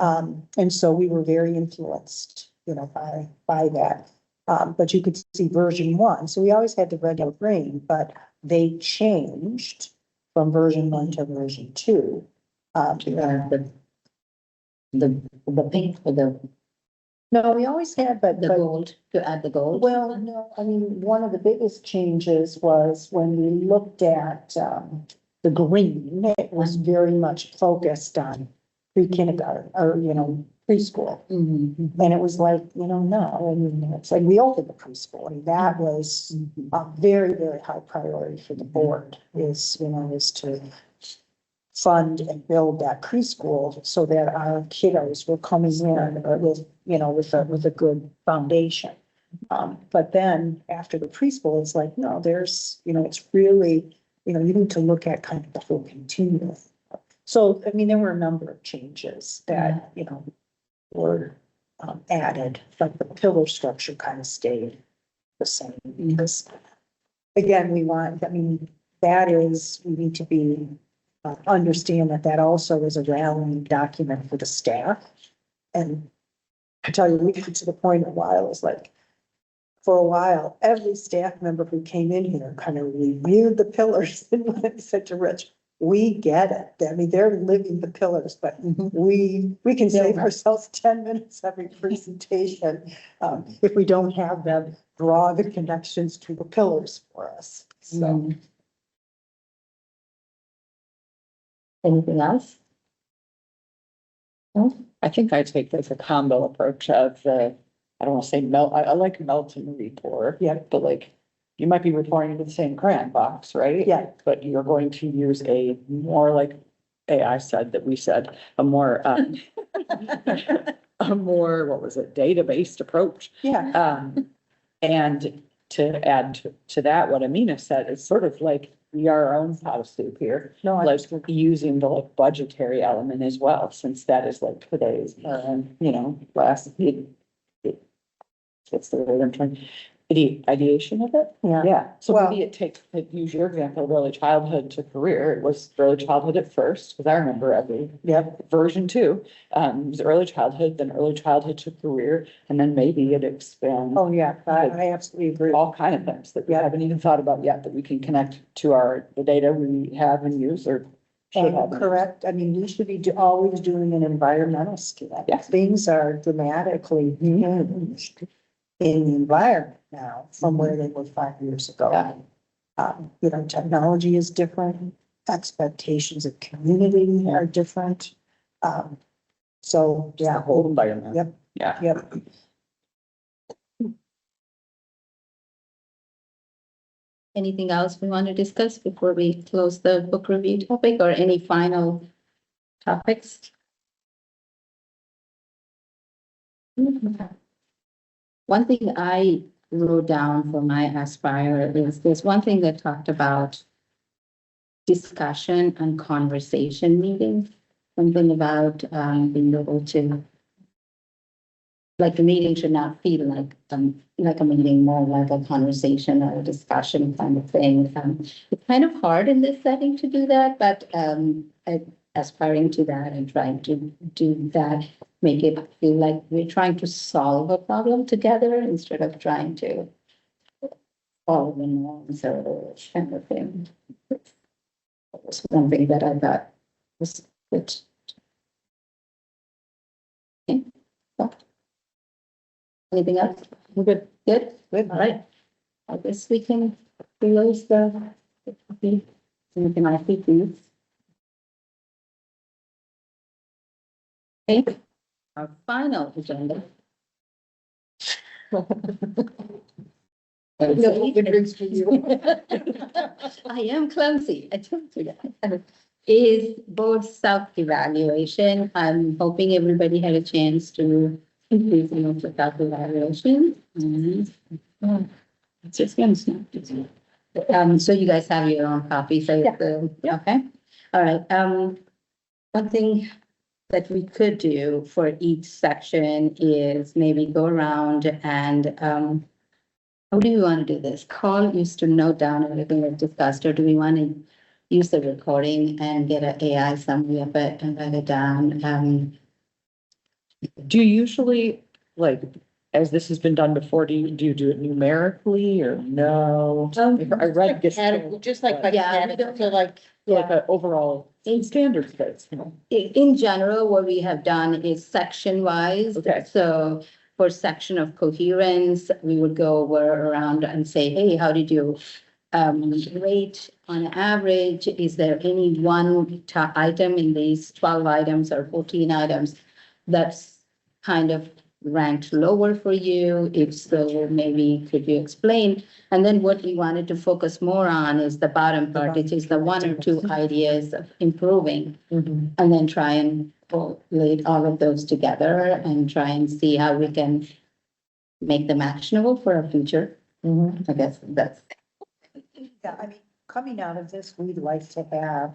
And so we were very influenced, by that. But you could see version 1. So we always had the red, yellow, green, but they changed from version 1 to version 2. The pink for No, we always had, but the gold, to add the gold. well, no, I mean, one of the biggest changes was when we looked at the green, it was very much focused on pre-kindergarten or, preschool. Mhm. And it was like, no, I mean, it's like we opened the preschool and that was a very, very high priority for the board is to fund and build that preschool so that our kiddos were coming in with a good foundation. But then after the preschool, it's like, no, there's, it's really, you need to look at kind of the whole continuum. So, I mean, there were a number of changes that, were added, but the pillar structure kind of stayed the same. Because again, we need to be, understand that also is a rallying document for the staff. And I tell you, we got to the point for a while, every staff member who came in here kind of reviewed the pillars and said to Rich, we get it. I mean, they're living the pillars, but we can save ourselves 10 minutes every presentation if we don't have them draw the connections to the pillars for us. So. Anything else? I think I take like a combo approach of I don't want to say melt, I like melt and rapport. Yeah. But like, you might be reporting into the same crayon box, right? Yeah. But you're going to use a more like AI said that we said, a more, what was it, data-based approach. Yeah. And to add to that, what Amina said, is sort of like, we are our own pot of soup here. No, I Like using the like budgetary element as well, since that is like today's, last. What's the word I'm trying, ideation of it? Yeah. Yeah, so Well- maybe it takes, to use your example, of early childhood to career, it was early childhood at first, because I remember every version 2. It was early childhood, then early childhood to career, and then maybe it expands. Oh, yeah, I absolutely agree. All kind of things that we haven't even thought about yet, that we can connect to the data we have and use or should have. Correct. I mean, we should be always doing an environmental scan. Yes. Things are dramatically changed in the environment now from where they were 5 years ago. Yeah. Technology is different, expectations of community are different. So, The yeah. whole environment. Yep. Yeah. Yep. Anything else we want to discuss before we close the book review topic or any final topics? One thing I wrote down for my aspire is there's one thing that talked about discussion and conversation meetings, something about being able to, like the meeting should not feel like a meeting, more like a conversation or a discussion kind of thing. It's kind of hard in this setting to do that, but aspiring to that and trying to do that, make it feel like we're trying to solve a problem together instead of trying to follow the norms or kind of thing. It's something that I thought was good. Okay. So, anything else? We're good. Good? Good. All right. I guess we can close the copy. We can all see these. Okay. Our final agenda. No, good drinks for you. I am clumsy. I told you that. Is board self-evaluation. I'm hoping everybody had a chance to complete some of the self-evaluation. It's just gonna snap. So you guys have your own copy, so okay. All right. One thing that we could do for each section is maybe go around and how do we want to do this? Carl used to note down everything we've discussed, or do we want to use the recording and get an AI summary of it and write it down? Do you usually, like, as this has been done before, do you do it numerically or no? I read this. Just like, Yeah, we don't- so like, Like an overall standards base, you know? In general, what we have done is section wise. Okay. So for section of coherence, we would go over around and say, hey, how did you rate on average? Is there any one item in these 12 items or 14 items that's kind of ranked lower for you? If so, maybe could you explain? And then what we wanted to focus more on is the bottom part, which is the one or two ideas of improving. And then try and collate all of those together and try and see how we can make them actionable for our future. I guess that's. Yeah, I mean, coming out of this, we'd like to have,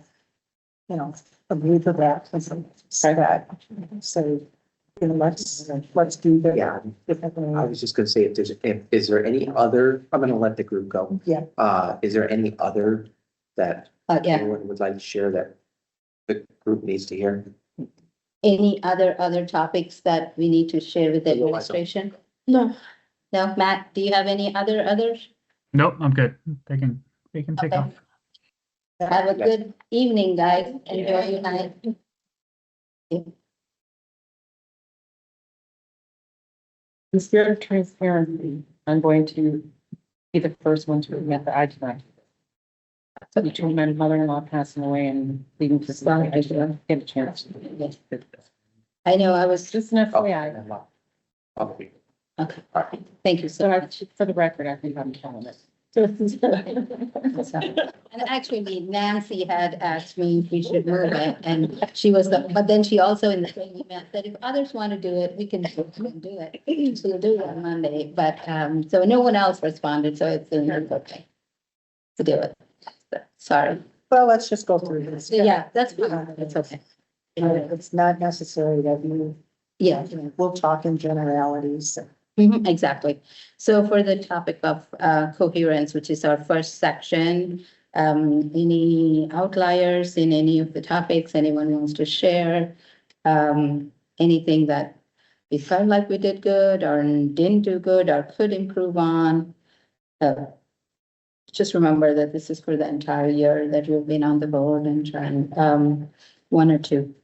a group of applicants that, so, let's do that. Yeah, I was just gonna say, is there any other, I'm gonna let the group go. Yeah. Is there any other that Yeah, anyone would like to share that the group needs to hear? any other topics that we need to share with the administration? No. No, Matt, do you have any others? Nope, I'm good. They can take Okay. off. Have a good evening, guys. Enjoy your night. In spirit of transparency, I'm going to be the first one to admit that I did not. So between my mother-in-law passing away and leaving for Spain, I didn't get a chance. I know, I was Just an FYI. okay. Thank you so So much. for the record, I think I'm telling it. And actually, Nancy had asked me if we should move it, and she was but then she also in the same email said, if others want to do it, we can do it. She'll do it on Monday, but, so no one else responded, so it's okay to do it. Sorry. Well, let's just go through this. Yeah, that's fine. It's okay. It's not necessary that Yeah. we'll talk in generalities. Exactly. So for the topic of coherence, which is our first section, any outliers in any of the topics anyone wants to share? Anything that we felt like we did good or didn't do good or could improve on? Just remember that this is for the entire year that you've been on the board, and trying one or two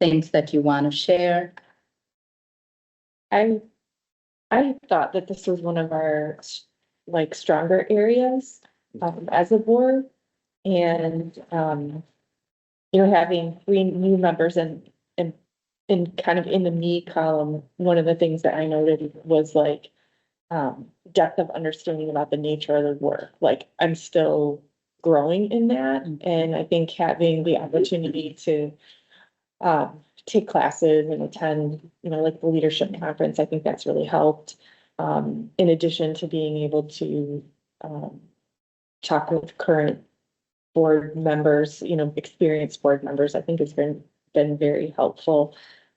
things that you want to share. I thought that this was one of our stronger areas as a board. And having 3 new members and kind of in the me column, one of the things that I noted was depth of understanding about the nature of the work. I'm still growing in that. And I think having the opportunity to take classes and attend, the leadership conference, I think that's really helped. in addition to being able to, talk with current board members, experienced board members, I think has been very helpful.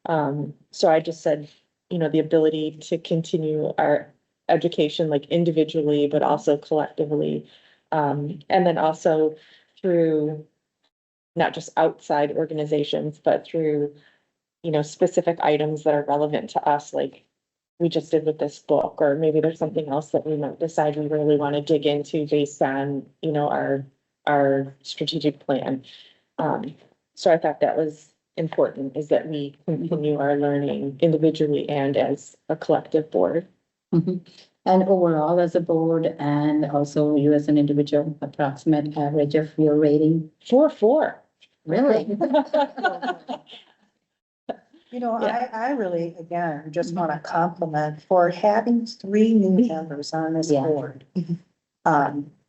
So I just said, the ability to continue our education, like individually, but also collectively. And then also through not just outside organizations, but through, specific items that are relevant to us, like we just did with this book, or maybe there's something else that we might decide we really want to dig into based on, our strategic plan. So I thought that was important, is that we continue our learning individually and as a collective board. Mhm. And overall as a board and also you as an individual, approximate average of your rating? 4.4. Really? I really, again, just want to compliment for having 3 new members on this Yeah. board.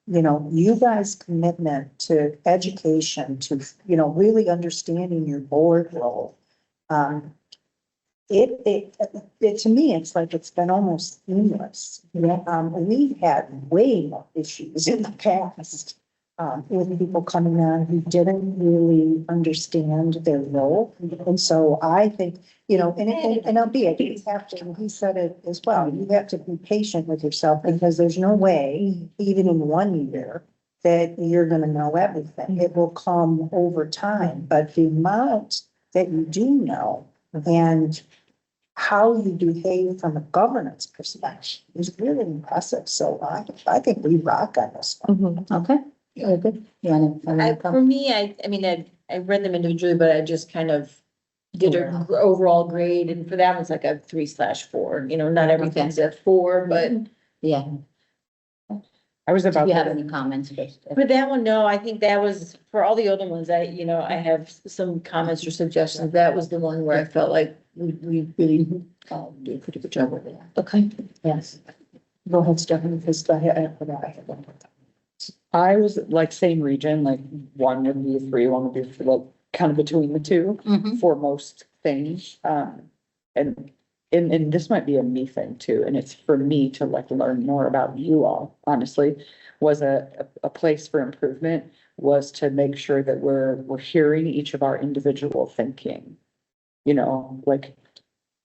You guys' commitment to education, to, really understanding your board role. To me, it's like it's been almost seamless. We've had way more issues in the past. With people coming on who didn't really understand their role. And so I think, and albeit you have to, and he said it as well, you have to be patient with yourself because there's no way, even in 1 year, that you're gonna know everything. It will come over time, but the amount that you do know and how you behave from a governance perspective is really impressive. So I think we rock on this one. Okay, very good. You wanna For come? me, I read them individually, but I just kind of did an overall grade, and for that one's like a 3/4. Not everything's a 4, but Yeah, I was do about you have to, any comments first? for that one, no, I think that was, for all the other ones, I have some comments or suggestions. That was the one where I felt like we really did a pretty good job with it. Okay, Yes. Go ahead, Stephanie, because I have one. I was like same region, like one would be a 3, one would be a 4, like kind of between the two Mhm. for most things. And this might be a me thing too, and it's for me to like learn more about you all, honestly, was a place for improvement was to make sure that we're hearing each of our individual thinking. Like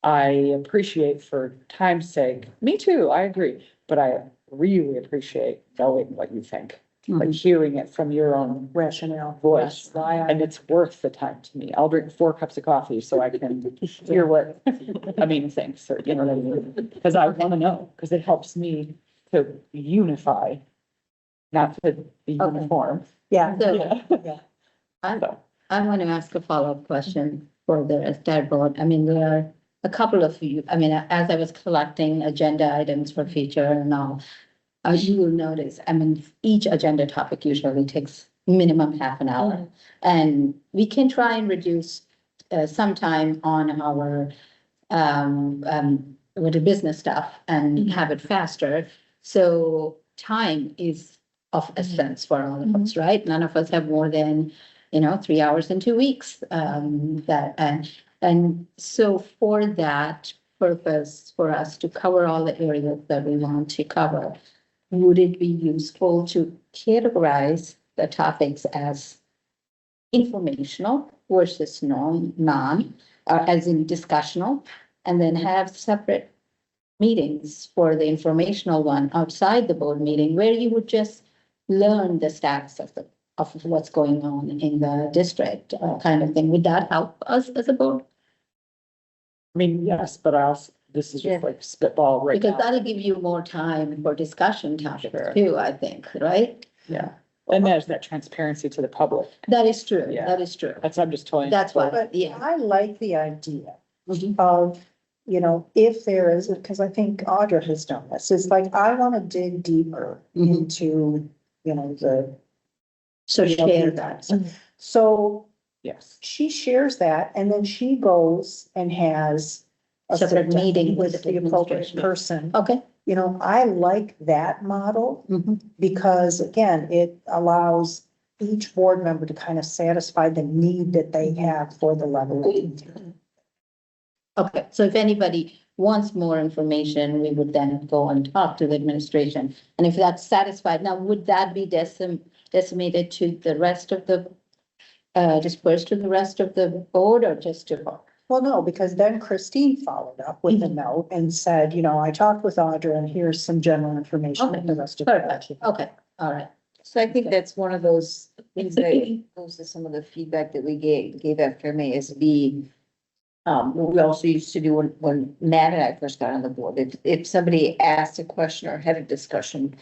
I appreciate for time's sake, me too, I agree, but I really appreciate knowing what you think. Like hearing it from your own Rationale. voice, and it's worth the time to me. I'll drink 4 cups of coffee so I can hear what Amin thinks, or what I mean, because I want to know, because it helps me to unify, not to be Okay. uniform. Yeah. So Yeah. I want to ask a follow-up question for the entire board. I mean, there are a couple of you, as I was collecting agenda items for future and all, you will notice, each agenda topic usually takes minimum half an hour. And we can try and reduce some time on our with the business stuff and have it faster. So time is of essence for all of us, right? None of us have more than, 3 hours in 2 weeks. And so for that purpose, for us to cover all the areas that we want to cover, would it be useful to categorize the topics as informational versus non, as in discussional, and then have separate meetings for the informational one outside the board meeting, where you would just learn the status of what's going on in the district, kind of thing? Would that help us as a board? Yes, but this is just like spitball right Because now. that'll give you more time for discussion topics too, I think, right? Yeah, and there's that transparency to the public. That is true, Yeah. that is true. I'm just telling. That's what, But yeah. I like the idea Mhm. of, if there is, because I think Audra has done this, it's like, I want to dig deeper Mhm. into, the. So share that. So Yes. she shares that and then she goes and has a Separate sit-down meeting with with the appropriate administration. person. Okay. I like that model Mhm. because again, it allows each board member to kind of satisfy the need that they have for the level of detail. Okay, so if anybody wants more information, we would then go and talk to the administration. And if that's satisfied, now would that be decimated to the rest of the, dispersed to the rest of the board or just to her? Well, no, because then Christine followed up with a note and said, I talked with Audra and here's some general information that the rest of. Perfect, okay, all right. So I think that's one of those things that goes to some of the feedback that we gave after MASB. What we also used to do when Matt and I first got on the board, if somebody asked a question or had a discussion,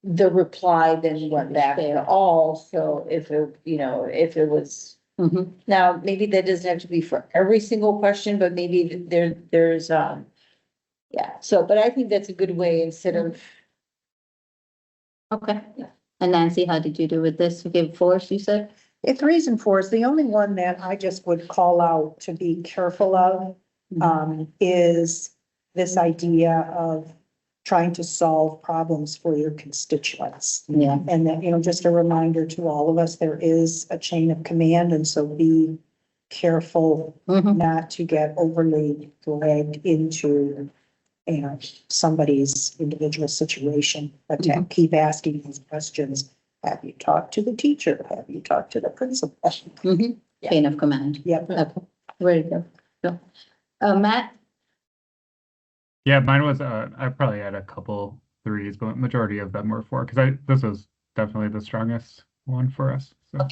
the reply then went back to all, so if it was, Mhm. now, maybe that doesn't have to be for every single question, but maybe there's, yeah, so, but I think that's a good way instead of, Okay, and Nancy, how did you do with this? You gave 4, you said? Threes and fours, the only one that I just would call out to be careful of, is this idea of trying to solve problems for your constituents. Yeah. And that, just a reminder to all of us, there is a chain of command, and so be careful Mhm. not to get overly dragged into, somebody's individual situation, but to keep asking these questions. Have you talked to the teacher? Have you talked to the principal? Mhm. Chain of command. Yep. Okay, very good. So, Matt? Yeah, mine was, I probably had a couple 3s, but majority of them were 4, because this was definitely the strongest one for us, so.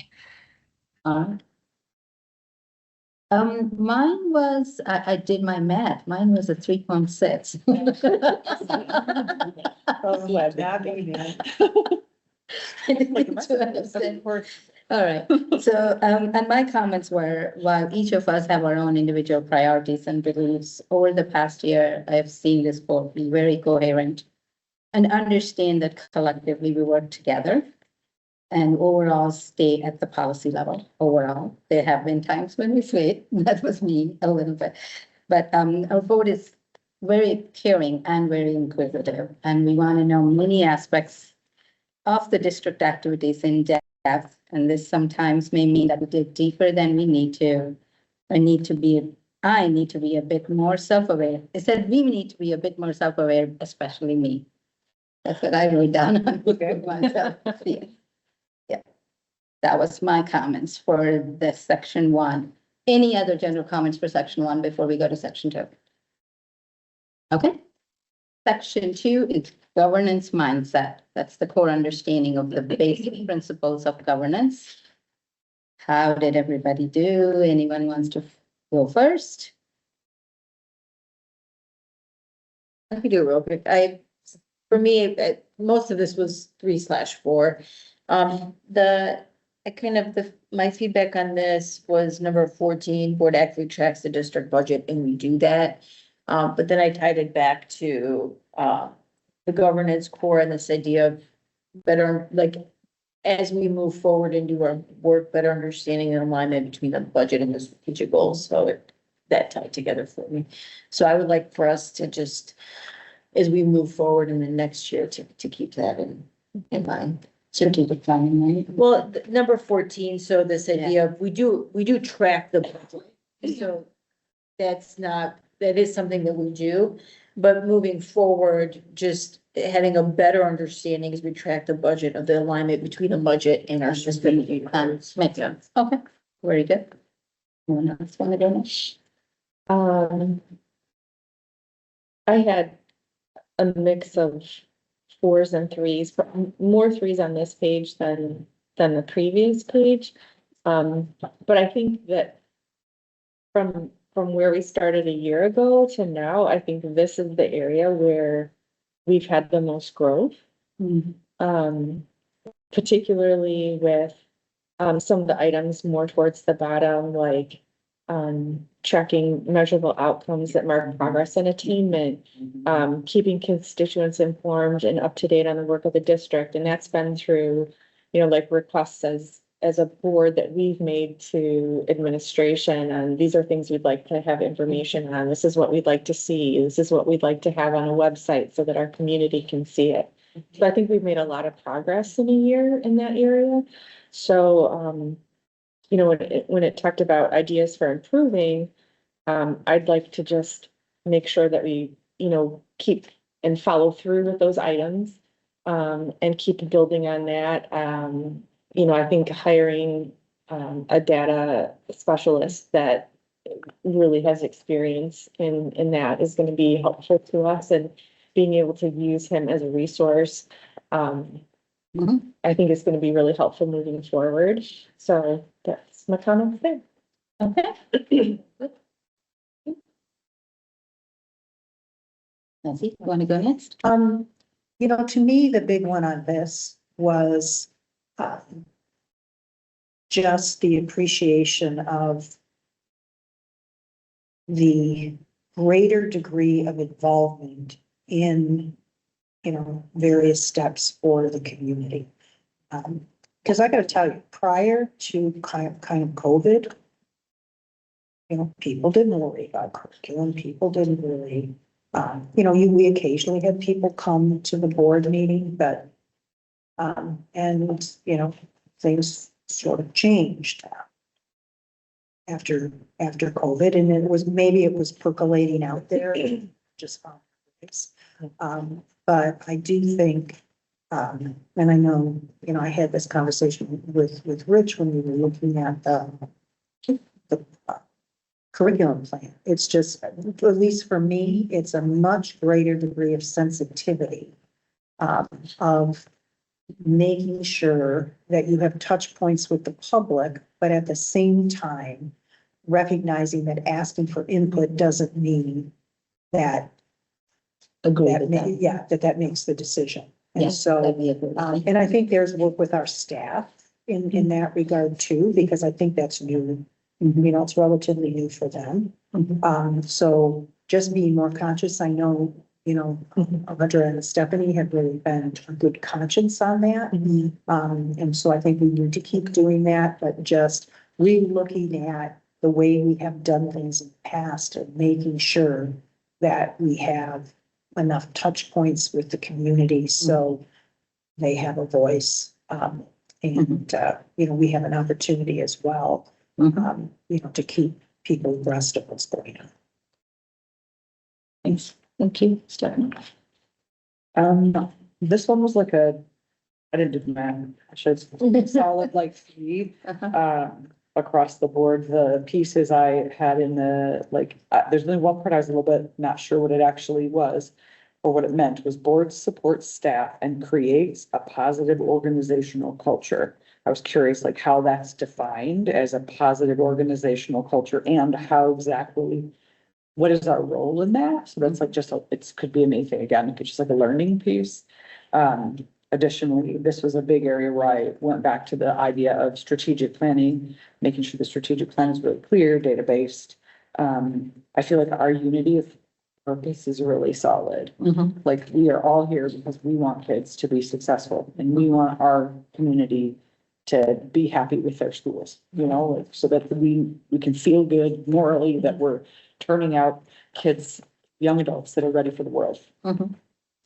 Mine was, I did my math, mine was a 3.6. All right, so, and my comments were, while each of us have our own individual priorities and beliefs, over the past year, I've seen this board be very coherent and understand that collectively we work together and overall stay at the policy level overall. There have been times when we swayed, that was me a little bit. But our board is very caring and very inquisitive, and we want to know many aspects of the district activities in depth. And this sometimes may mean that we dig deeper than we need to. I need to be a bit more self-aware. It said we need to be a bit more self-aware, especially me. That's what I wrote down on myself. Yeah. That was my comments for this section 1. Any other general comments for section 1 before we go to section 2? Okay. Section 2 is governance mindset. That's the core understanding of the basic principles of governance. How did everybody do? Anyone wants to go first? I can do it real quick. For me, most of this was 3/4. My feedback on this was number 14, board actively tracks the district budget, and we do that. But then I tied it back to, the governance core and this idea of better, like, as we move forward and do our work, better understanding and alignment between the budget and the strategic goals. So that tied together for me. So I would like for us to just, as we move forward in the next year, to keep that in mind. Strategic planning, right? Well, number 14, so this idea of, we do track the budget. So that is something that we do, but moving forward, just having a better understanding as we track the budget of the alignment between the budget and our strategic plans. Makes sense. Okay, very good. Anyone else want to go next? I had a mix of 4s and 3s, but more 3s on this page than the previous page. But I think that from where we started a year ago to now, I think this is the area where we've had the most growth. Particularly with some of the items more towards the bottom, like tracking measurable outcomes that mark progress and attainment, keeping constituents informed and up to date on the work of the district. And that's been through, like requests as a board that we've made to administration. And these are things we'd like to have information on. This is what we'd like to see. This is what we'd like to have on a website so that our community can see it. So I think we've made a lot of progress in a year in that area. So, when it talked about ideas for improving, I'd like to just make sure that we, keep and follow through with those items. And keep building on that. I think hiring, a data specialist that really has experience in that is gonna be helpful to us, and being able to use him as a resource. I think it's gonna be really helpful moving forward. So that's my comments there. Okay. Nancy, you want to go next? To me, the big one on this was just the appreciation of the greater degree of involvement in, various steps for the community. Because I gotta tell you, prior to kind of COVID, people didn't worry about curriculum, people didn't really, we occasionally had people come to the board meeting, but, things sort of changed after COVID, and maybe it was percolating out there, just found place. But I do think, and I know, I had this conversation with Rich when we were looking at the curriculum plan. It's just, at least for me, it's a much greater degree of sensitivity of making sure that you have touch points with the public, but at the same time, recognizing that asking for input doesn't mean that that makes the decision. And Yes, so, that'd be a good one. and I think there's work with our staff in that regard too, because I think that's new. It's relatively new for them. So just being more conscious, I know, Audra and Stephanie have really been a good conscience on that. And so I think we need to keep doing that, but just re-looking at the way we have done things in the past and making sure that we have enough touch points with the community so they have a voice. And, we have an opportunity as well, to keep people abreast of what's going on. Thanks. Thank you, Stephanie. This one was like I didn't do the math, I should solid like 3. Across the board, the pieces I had in there's only one part I was a little bit not sure what it actually was or what it meant was board supports staff and creates a positive organizational culture. I was curious how that's defined as a positive organizational culture and how exactly, what is our role in that? So that's it could be anything again, it could just a learning piece. Additionally, this was a big area where I went back to the idea of strategic planning, making sure the strategic plan is really clear, data-based. I feel like our unity of purpose is really solid. We are all here because we want kids to be successful and we want our community to be happy with their schools, so that we can feel good morally that we're turning out kids, young adults that are ready for the world.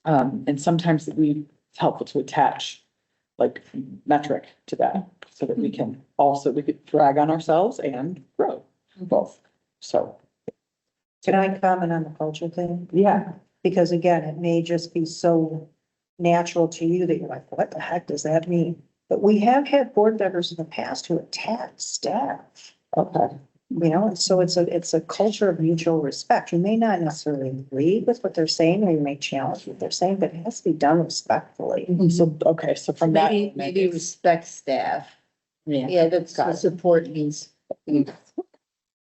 And sometimes it's helpful to attach metric to that so that we could drag on ourselves and grow both. So. Can I comment on the culture thing? Yeah. Because again, it may just be so natural to you that you're like, what the heck does that mean? But we have had board members in the past who attack staff. Okay. And so it's a culture of mutual respect. You may not necessarily agree with what they're saying, or you may challenge what they're saying, but it has to be done respectfully. So from that. Maybe respect staff. Yeah, that's the support means. I mean,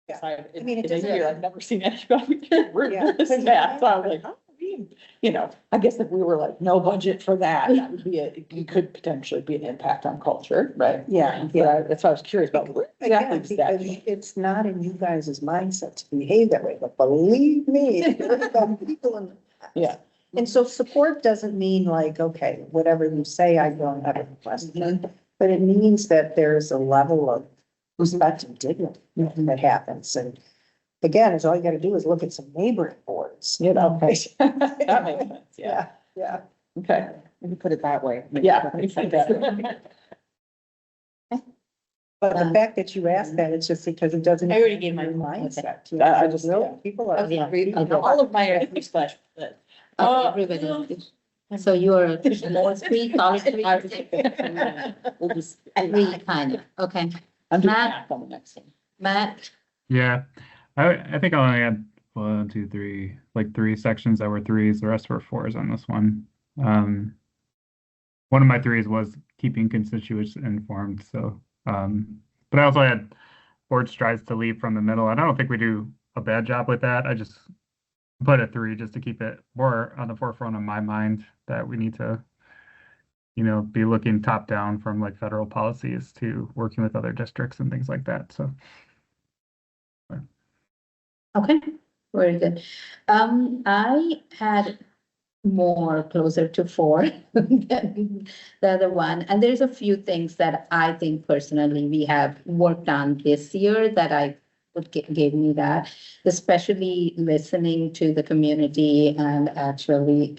it in a doesn't- year, I've never seen anybody get rid Yeah. of this math. So I was like, how do we, I guess if we were no budget for that, that would be it could potentially be an impact on culture, right? Yeah, But that's why I was curious about what exactly Again, does that because mean? it's not in you guys' mindset to behave that way, but believe me, there are people in. Yeah. And so support doesn't mean okay, whatever you say, I don't have a question, but it means that there's a level of respect and dignity that happens. And again, it's all you gotta do is look at some neighboring boards. Okay. That makes sense. Yeah. Yeah. Okay. Let me put it that way. Yeah. let me say that. But the fact that you asked that, it's just because it doesn't. I already gave my mindset. I just, People are. Okay. All of my are newsflash, but. Everybody. So you're more three, college three. we'll just, Three, kind of, okay. I'm doing Matt? math on the next one. Matt, Yeah, I think I only had 1, 2, 3, like 3 sections that were 3s. The rest were 4s on this one. One of my 3s was keeping constituents informed. So, but I also had board strides to leave from the middle. And I don't think we do a bad job with that. I just put a 3 just to keep it more on the forefront of my mind that we need to, be looking top down from like federal policies to working with other districts and things like that. So. okay, very good. I had more closer to 4 than the other one. And there's a few things that I think personally we have worked on this year that I would gave me that, especially listening to the community and actually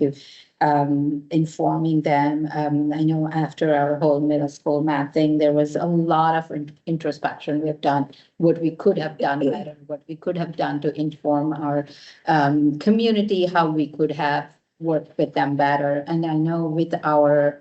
informing them. I know after our whole middle school math thing, there was a lot of introspection we have done, what we could have done better, what we could have done to inform our community, how we could have worked with them better. And I know with our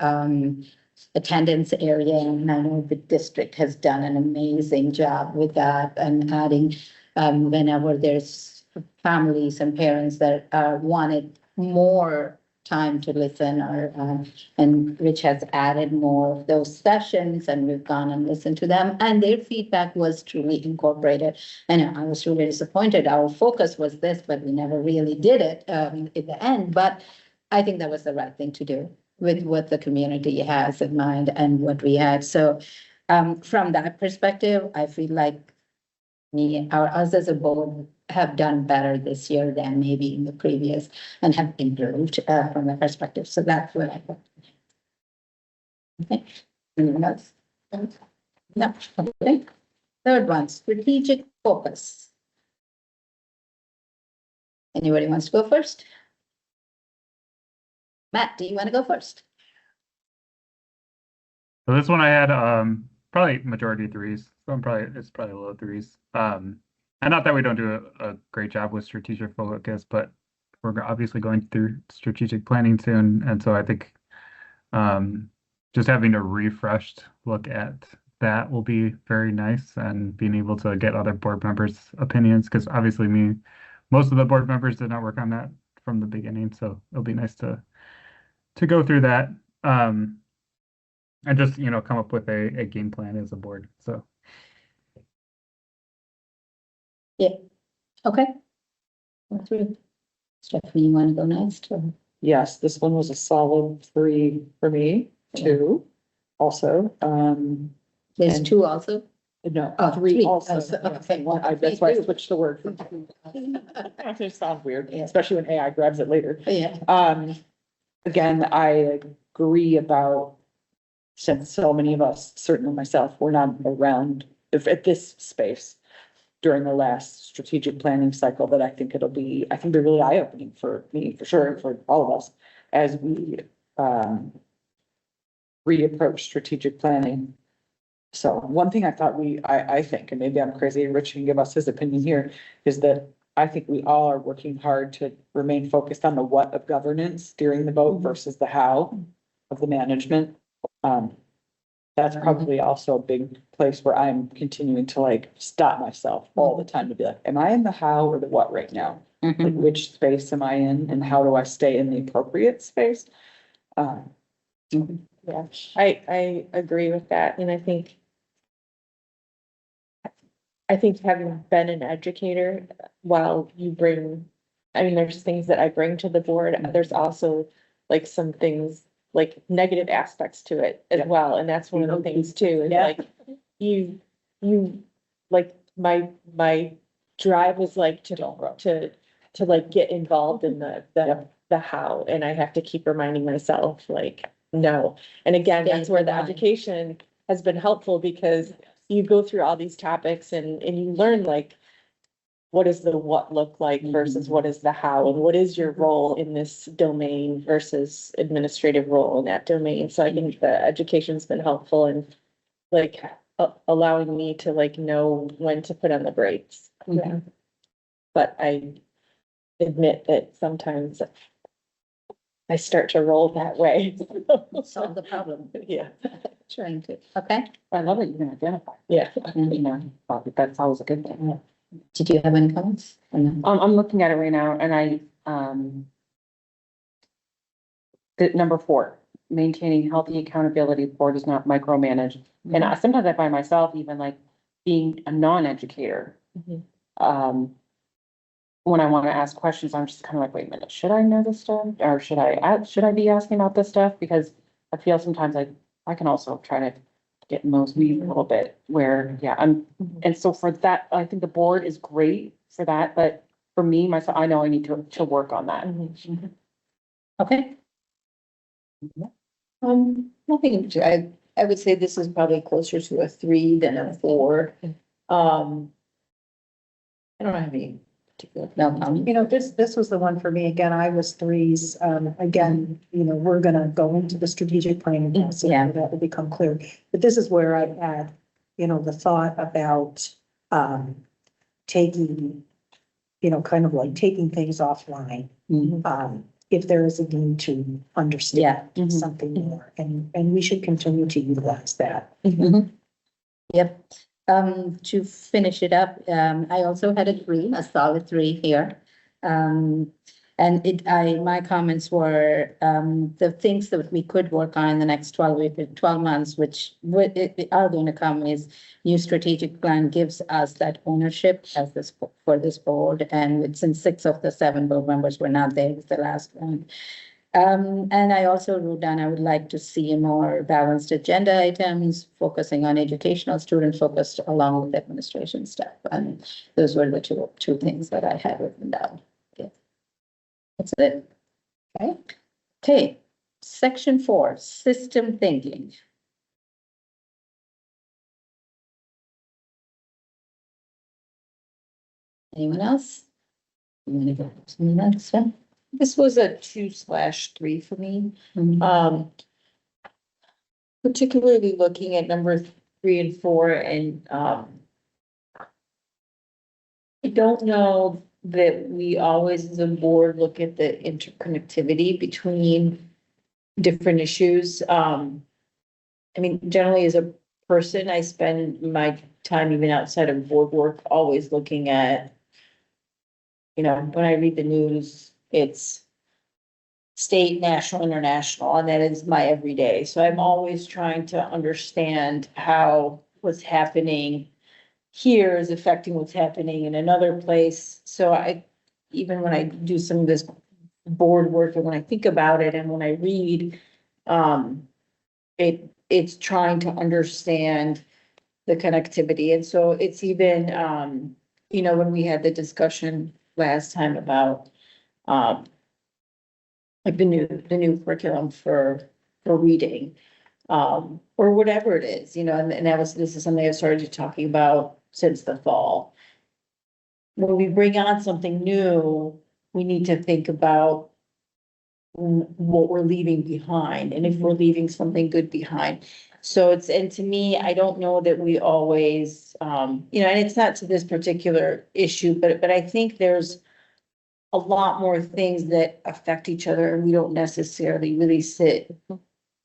attendance area, and I know the district has done an amazing job with that and adding whenever there's families and parents that wanted more time to listen or and Rich has added more of those sessions and we've gone and listened to them and their feedback was truly incorporated. And I was really disappointed. Our focus was this, but we never really did it in the end. But I think that was the right thing to do with what the community has in mind and what we had. So from that perspective, I feel like us as a board have done better this year than maybe in the previous and have improved from that perspective. So that's what I thought. Okay. Anyone else? No. Okay. Third one, strategic focus. Anybody wants to go first? Matt, do you want to go first? So this one I had probably majority 3s. So it's probably low 3s. And not that we don't do a great job with strategic focus, but we're obviously going through strategic planning soon. And so I think just having a refreshed look at that will be very nice and being able to get other board members' opinions, because obviously most of the board members did not work on that from the beginning. So it'll be nice to go through that. And just, come up with a game plan as a board. So. Yeah. Okay. Stephanie, you want to go next? Or? Yes, this one was a solid 3 for me, 2 also. There's and- 2 also? No, Oh, 3 3 also. also. Yes, Okay. that's why I switched the word. It just sounds weird, especially when AI grabs it later. Yeah. Again, I agree about, since so many of us, certainly myself, were not around at this space during the last strategic planning cycle, that I think it'll be really eye-opening for me, for sure, and for all of us, as we reapproach strategic planning. So one thing I thought I think, and maybe I'm crazy, and Rich can give us his opinion here, is that I think we all are working hard to remain focused on the what of governance during the vote versus the how of the management. That's probably also a big place where I'm continuing to stop myself all the time to be like, am I in the how or the what right now? Like, which space am I in and how do I stay in the appropriate space? Yeah, I agree with that. And I think having been an educator, while you bring, there's things that I bring to the board, there's also some things, negative aspects to it as well. And that's one of the things too, is you my drive is to get involved in the how, and I have to keep reminding myself, no. And again, that's where the education has been helpful, because you go through all these topics and you learn what does the what look like versus what is the how, and what is your role in this domain versus administrative role in that domain. So I think the education's been helpful, and allowing me to like know when to put on the brakes. Yeah. But I admit that sometimes I start to roll that way. Solve the problem. Yeah, Trying to, okay. I love it, you can identify. yeah. You know, that's always a good thing. Did you have any comments? Or no? I'm looking at it right now and the number 4, maintaining healthy accountability, board does not micromanage. And sometimes I find myself even like being a non-educator. When I want to ask questions, I'm just kind of like, wait a minute, should I know this stuff? Or should I be asking about this stuff? Because I feel sometimes like I can also try to get in those weeds a little bit where, yeah, and so for that, I think the board is great for that, but for me, myself, I know I need to work on that. Okay. Nothing, I would say this is probably closer to a 3 than a 4. I don't have any particular. No, You know, this was the one for me. Again, I was 3s. Again, you know, we're gonna go into the strategic planning process. Yeah. That will become clear. But this is where I had, you know, the thought about, taking, you know, kind of like taking things offline. If there is a need to understand something more, and we should continue to utilize that. Yep. To finish it up, I also had a solid 3 here. And my comments were, the things that we could work on in the next 12 months, which are going to come is new strategic plan gives us that ownership for this board. And since 6 of the 7 board members were not there, it's the last one. And I also wrote down, I would like to see more balanced agenda items, focusing on educational, student focused along with administration stuff. And those were the two things that I had written down. Yeah. That's it. Okay. Section 4, system thinking. Anyone else? You want to go to the next one? This was a 2/3 for me. Particularly looking at number 3 and 4 and, I don't know that we always as a board look at the interconnectivity between different issues. I mean, generally as a person, I spend my time even outside of board work, always looking at, you know, when I read the news, it's state, national, international, and that is my everyday. So I'm always trying to understand how what's happening here is affecting what's happening in another place. So even when I do some of this board work and when I think about it and when I read, it's trying to understand the connectivity. And so it's even, you know, when we had the discussion last time about, like the new curriculum for reading, or whatever it is, you know, and this is something I started talking about since the fall. When we bring on something new, we need to think about what we're leaving behind and if we're leaving something good behind. So and to me, I don't know that we always, you know, and it's not to this particular issue, but I think there's a lot more things that affect each other and we don't necessarily really sit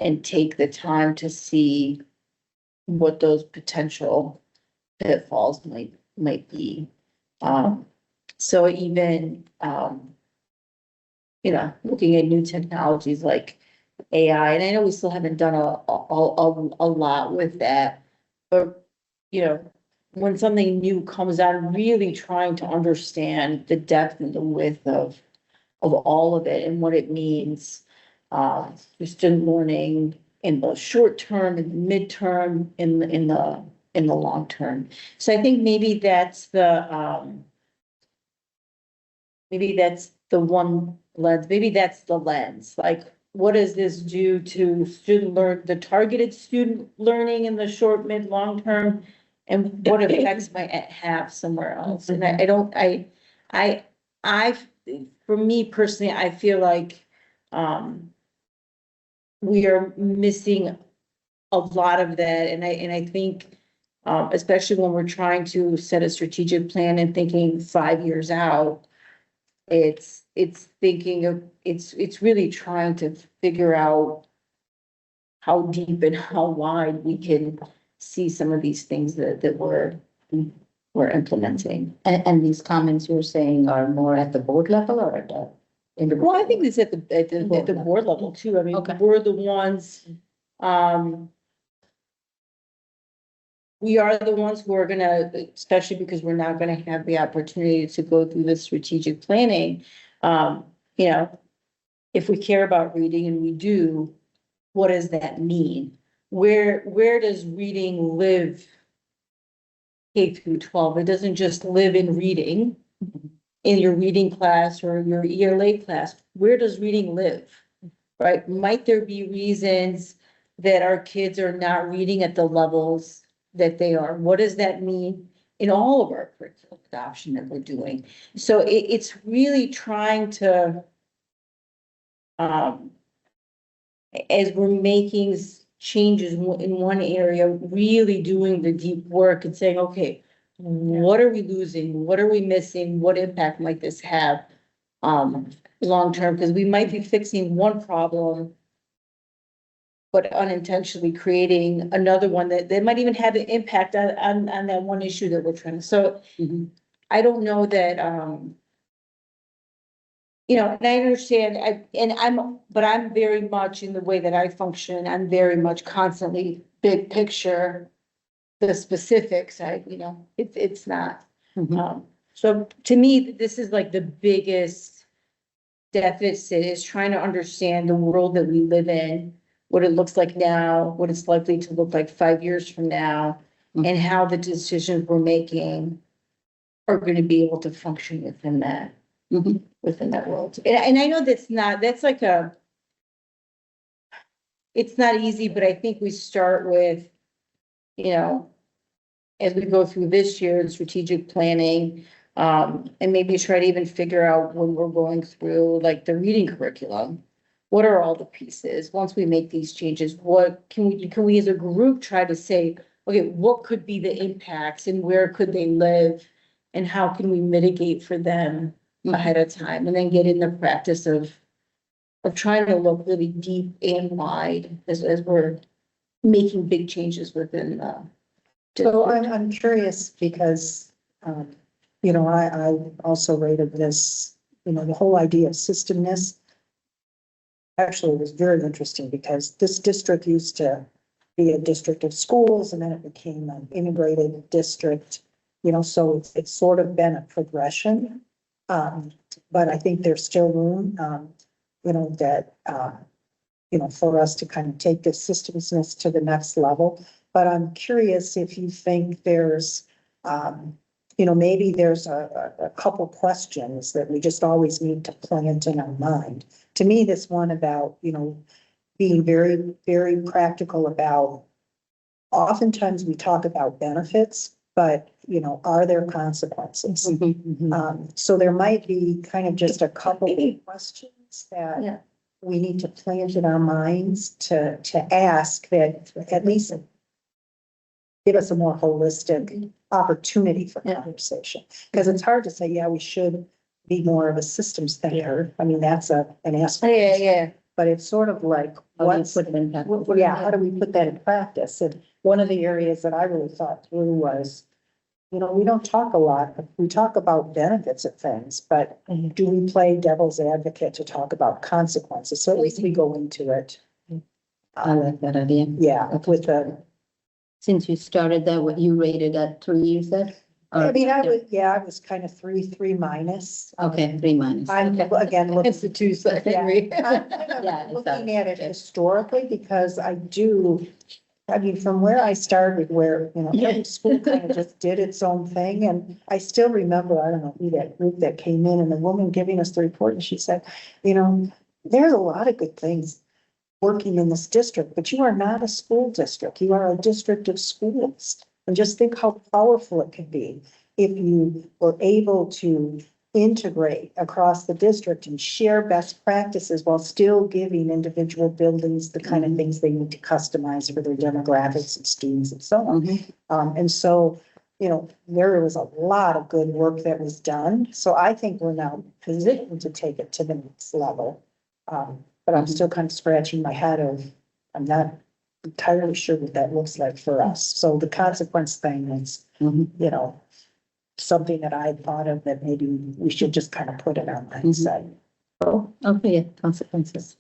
and take the time to see what those potential pitfalls might be. So even, you know, looking at new technologies like AI, and I know we still haven't done a lot with that, but, you know, when something new comes out, really trying to understand the depth and the width of all of it and what it means, for student learning in the short term, in the midterm, in the long term. So I think maybe that's the one lens, maybe that's the lens, like, what does this do to the targeted student learning in the short, mid, long term? And what effects might it have somewhere else? And for me personally, I feel like, we are missing a lot of that, and I think especially when we're trying to set a strategic plan and thinking 5 years out. It's thinking of, it's really trying to figure out how deep and how wide we can see some of these things that we're implementing. And these comments you're saying are more at the board level or at the individual? Well, I think it's at the board level too. I mean, Okay. we're the ones, we are the ones who are gonna, especially because we're not gonna have the opportunity to go through the strategic planning. You know, if we care about reading and we do, what does that mean? Where does reading live K through 12? It doesn't just live in reading, in your reading class or your ELA class. Where does reading live? Right? Might there be reasons that our kids are not reading at the levels that they are? What does that mean in all of our curriculum adoption that we're doing? So it's really trying to, as we're making changes in one area, really doing the deep work and saying, okay, what are we losing? What are we missing? What impact might this have, long term? Because we might be fixing one problem, but unintentionally creating another one that might even have an impact on that one issue that we're trying to. So I don't know that, you know, and I understand, but I'm very much in the way that I function, I'm very much constantly big picture, the specifics, it's not. So to me, this is like the biggest deficit, is trying to understand the world that we live in, what it looks like now, what it's likely to look like 5 years from now, and how the decisions we're making are going to be able to function within that. Within that world. And I know it's not easy, but I think we start with, as we go through this year, strategic planning, and maybe try to even figure out when we're going through like the reading curriculum, what are all the pieces? Once we make these changes, what can we as a group try to say, okay, what could be the impacts and where could they live? And how can we mitigate for them ahead of time, and then get in the practice of trying to look really deep and wide as we're making big changes within So I'm curious because, I also rated this, the whole idea of systemness. Actually, it was very interesting because this district used to be a district of schools and then it became an integrated district, so it's sort of been a progression. But I think there's still room, for us to kind of take this systemness to the next level. But I'm curious if you think there's, maybe there's a couple questions that we just always need to plant in our mind. To me, this one about, being very, very practical about, oftentimes we talk about benefits, but, are there consequences? So there might be kind of just a couple of questions that we need to plant in our minds to ask that at least give us a more holistic opportunity for conversation. Because it's hard to say, yeah, we should be more of a systems thinker. I mean, that's an aspect. Yeah. But it's sort of like, how do we put that in practice? And one of the areas that I really thought through was, we don't talk a lot, we talk about benefits of things, but do we play devil's advocate to talk about consequences? So at least we go into it. I like that idea. Yeah, with the. Since you started that, what you rated at 3, you said? I was kind of 3 minus. Okay, 3 minus. I'm again looking. It's the 2 second read. Yeah, Looking at it historically, because from where I started, where, every school kind of just did its own thing. And I still remember, I don't know who that group that came in and the woman giving us the report and she said, there's a lot of good things working in this district, but you are not a school district. You are a district of schools. And just think how powerful it could be if you were able to integrate across the district and share best practices while still giving individual buildings the kind of things they need to customize for their demographics and students and so on. And so, you know, there was a lot of good work that was done. So I think we're now positioned to take it to the next level. But I'm still kind of scratching my head of, I'm not entirely sure what that looks like for us. So the consequence thing is, you know, something that I thought of that maybe we should just kind of put in our mindset. Okay, consequences.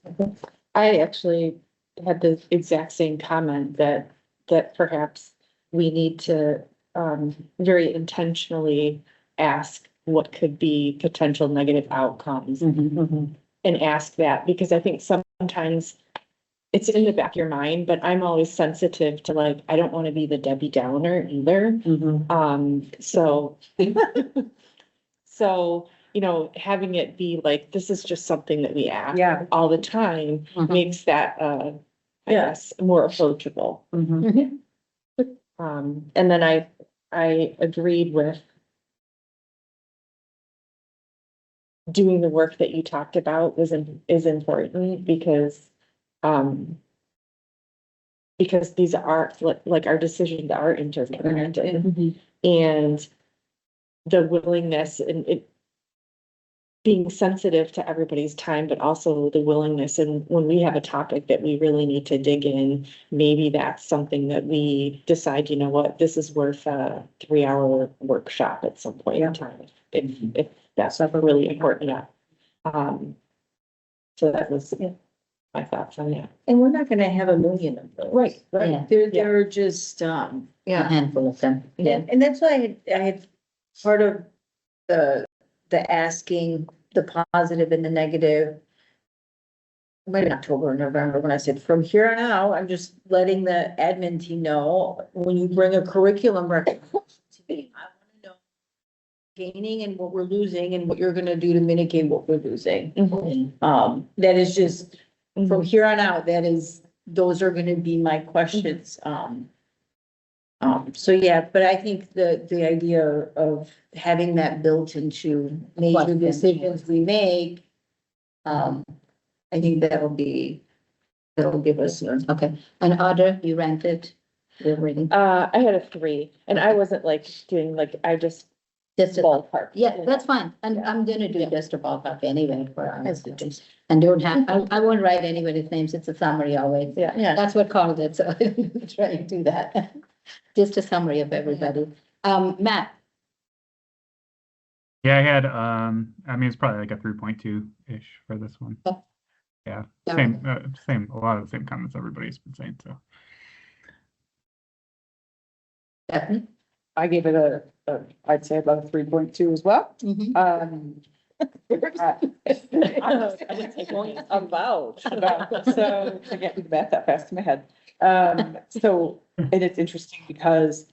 I actually had the exact same comment that perhaps we need to very intentionally ask what could be potential negative outcomes and ask that, because I think sometimes it's in the back of your mind, but I'm always sensitive to like, I don't want to be the Debbie Downer either. So, you know, having it be like, this is just something that we ask all the time makes that, I guess, more approachable. And then I agreed with doing the work that you talked about is important because these are like our decisions are interconnected and the willingness and it being sensitive to everybody's time, but also the willingness. And when we have a topic that we really need to dig in, maybe that's something that we decide, you know what, this is worth a 3-hour workshop at some point in time. If that's ever really important. So that was my thoughts on that. And we're not gonna have a million of those. Right. Yeah. They're just, A handful of them. and that's why I had part of the asking, the positive and the negative. Maybe in October or November, when I said, from here on out, I'm just letting the admin team know, when you bring a curriculum recommendation to me, I wanna know gaining and what we're losing and what you're gonna do to mitigate what we're losing. That is just, from here on out, those are gonna be my questions. So yeah, but I think the idea of having that built into major decisions we make, I think that'll give us. Okay, an order, you ranked it, you're reading. I had a 3 and I wasn't like doing like, I just Just a ballpark. Yeah, that's fine. And I'm gonna do just a ballpark anyway for our institutions. And don't have, I won't write anybody's names. It's a summary always. Yeah. That's what called it, so try to do that. Just a summary of everybody. Matt, Yeah, I had, I mean, it's probably like a 3.2-ish for this one. Okay. Yeah, All same, a lot of the same comments everybody's been saying, so. Stephanie? I gave it I'd say about a 3.2 as well. About, so I can't do the math that fast in my head. So, and it's interesting because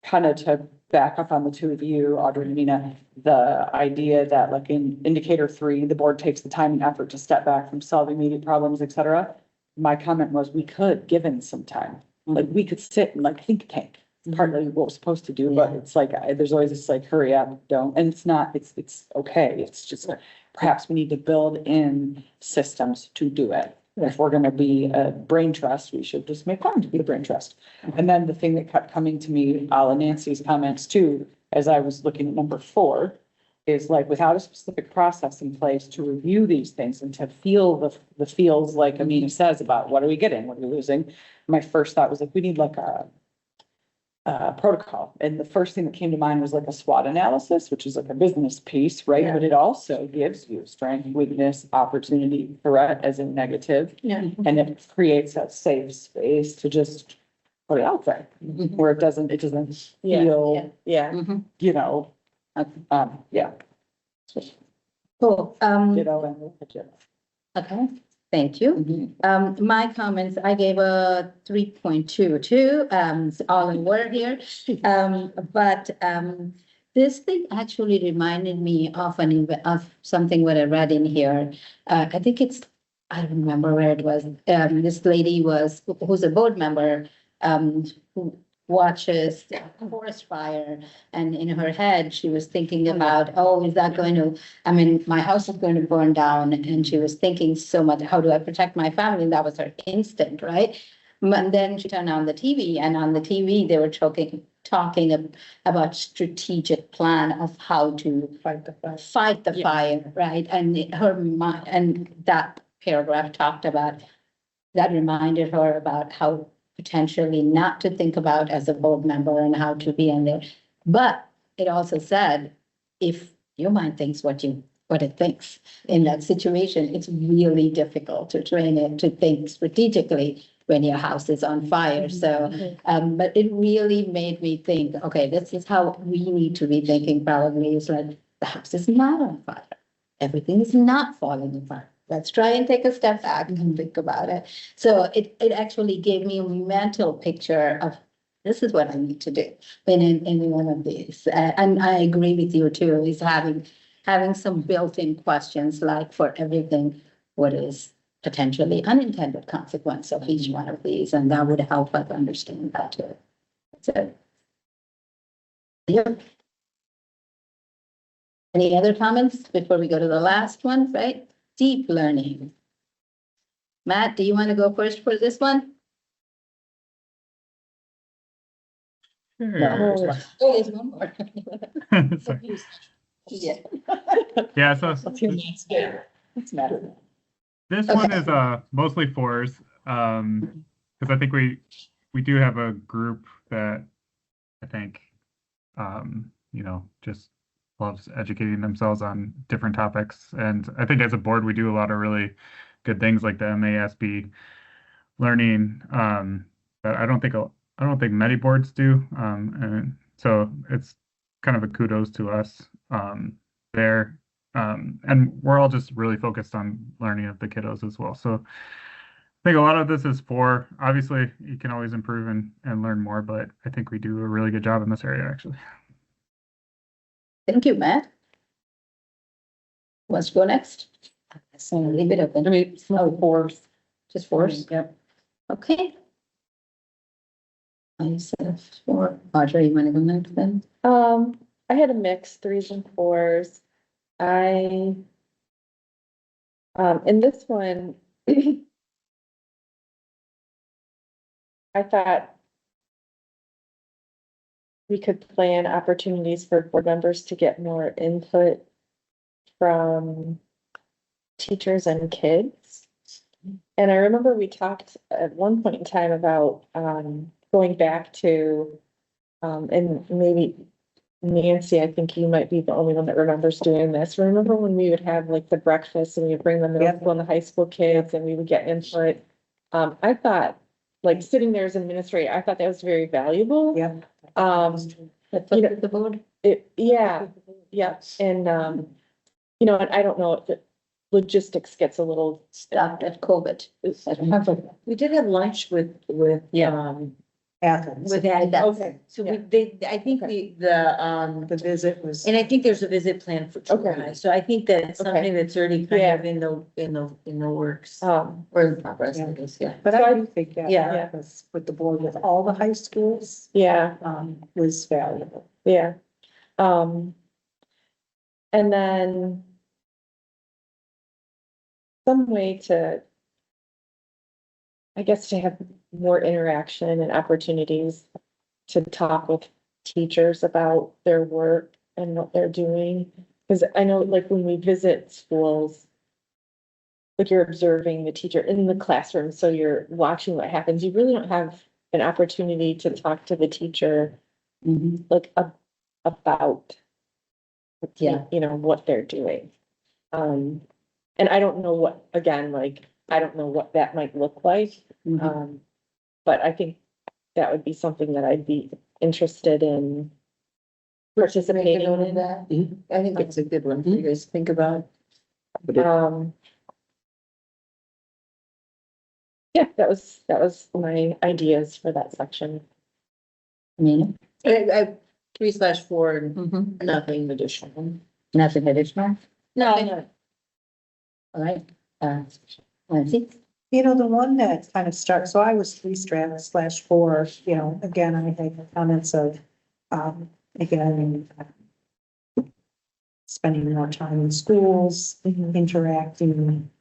kind of to back up on the two of you, Audrey and Nina, the idea that like in indicator 3, the board takes the time and effort to step back from solving immediate problems, et cetera. My comment was we could, given some time, like we could sit and like think tank. Partly what we're supposed to do, but it's like, there's always this like, hurry up, don't, and it's not, it's okay. It's just perhaps we need to build in systems to do it. If we're gonna be a brain trust, we should just make time to be a brain trust. And then the thing that kept coming to me, a la Nancy's comments too, as I was looking at number 4, is like without a specific process in place to review these things and to feel the feels like Amina says about what are we getting, what are we losing. My first thought was like, we need like a protocol. And the first thing that came to mind was like a SWOT analysis, which is like a business piece, right? But it also gives you strength, weakness, opportunity, threat as in negative. And it creates a safe space to just put it out there where it doesn't feel, you know, Cool. ditto and Okay, thank you. My comments, I gave a 3.2 too, it's all in word here. But this thing actually reminded me of something what I read in here. I think I don't remember where it was. This lady who's a board member, who watches the forest fire, and in her head, she was thinking about, oh, is that going to, I mean, my house is going to burn down, and she was thinking so much, how do I protect my family? And that was her instinct, right? And then she turned on the TV, and on the TV, they were talking about strategic plan of how to Fight the fight. fight the fire, right? And her mind, and that paragraph talked about, that reminded her about how potentially not to think about as a board member and how to be in there. But it also said, if your mind thinks what it thinks in that situation, it's really difficult to train it to think strategically when your house is on fire. So, but it really made me think, okay, this is how we need to be thinking probably, is like, the house is not on fire. Everything is not falling apart. Let's try and take a step back and think about it. So it actually gave me a mental picture of, this is what I need to do in any one of these. And I agree with you too, is having some built-in questions, like for everything, what is potentially unintended consequence of each one of these, and that would help us understand that too. That's it. Yep. Any other comments before we go to the last one, right? Deep learning. Matt, do you want to go first for this one? Sure. Oh, there's one more. Sorry. Yeah. Yeah, so What's the matter? this one is mostly fours, because I think we do have a group that I think just loves educating themselves on different topics. And I think as a board, we do a lot of really good things like the MASB learning, that I don't think many boards do. And so it's kind of a kudos to us there. And we're all just really focused on learning of the kiddos as well. So I think a lot of this is for, obviously you can always improve and learn more, but I think we do a really good job in this area, actually. Thank you, Matt. Let's go next. So leave it open. I mean, fours. Just fours? Yep. Okay. I said four. Audrey, you want to go next then? I had a mix, 3s and 4s. In this one, I thought we could plan opportunities for board members to get more input from teachers and kids. And I remember we talked at one point in time about going back to, and maybe Nancy, I think you might be the only one that remembers doing this. Remember when we would have like the breakfast and we would bring the middle school and the high school kids and we would get input? I thought, like sitting there as an administrator, I thought that was very valuable. Yeah. The board? Yeah. And, and I don't know if the logistics gets a little Stopped at COVID. I remember. We did have lunch with, Athens. with Athens. Okay. So Yeah. I think Okay. The visit was. and I think there's a visit plan for Okay. July, so I think that's Okay. something that's already kind Yeah. of in the works. Um, Or in progress, I guess, yeah. But So I I- do think that Yeah. was with the board with all the high schools, yeah. was valuable. Yeah. And then some way to, I guess, to have more interaction and opportunities to talk with teachers about their work and what they're doing. Because I know, like, when we visit schools, like, you're observing the teacher in the classroom, so you're watching what happens. You really don't have an opportunity to talk to the teacher like about what they're doing. And I don't know what, again, like, I don't know what that might look like. But I think that would be something that I'd be interested in participating in. that. I think it's a good one for you guys to think about. Yeah, that was my ideas for that section. I mean, 3/4 and nothing additional. nothing additional. No, All right. Nancy? You know, the one that kind of starts, so I was 3/4, again, I had comments of, again, spending more time in schools, interacting.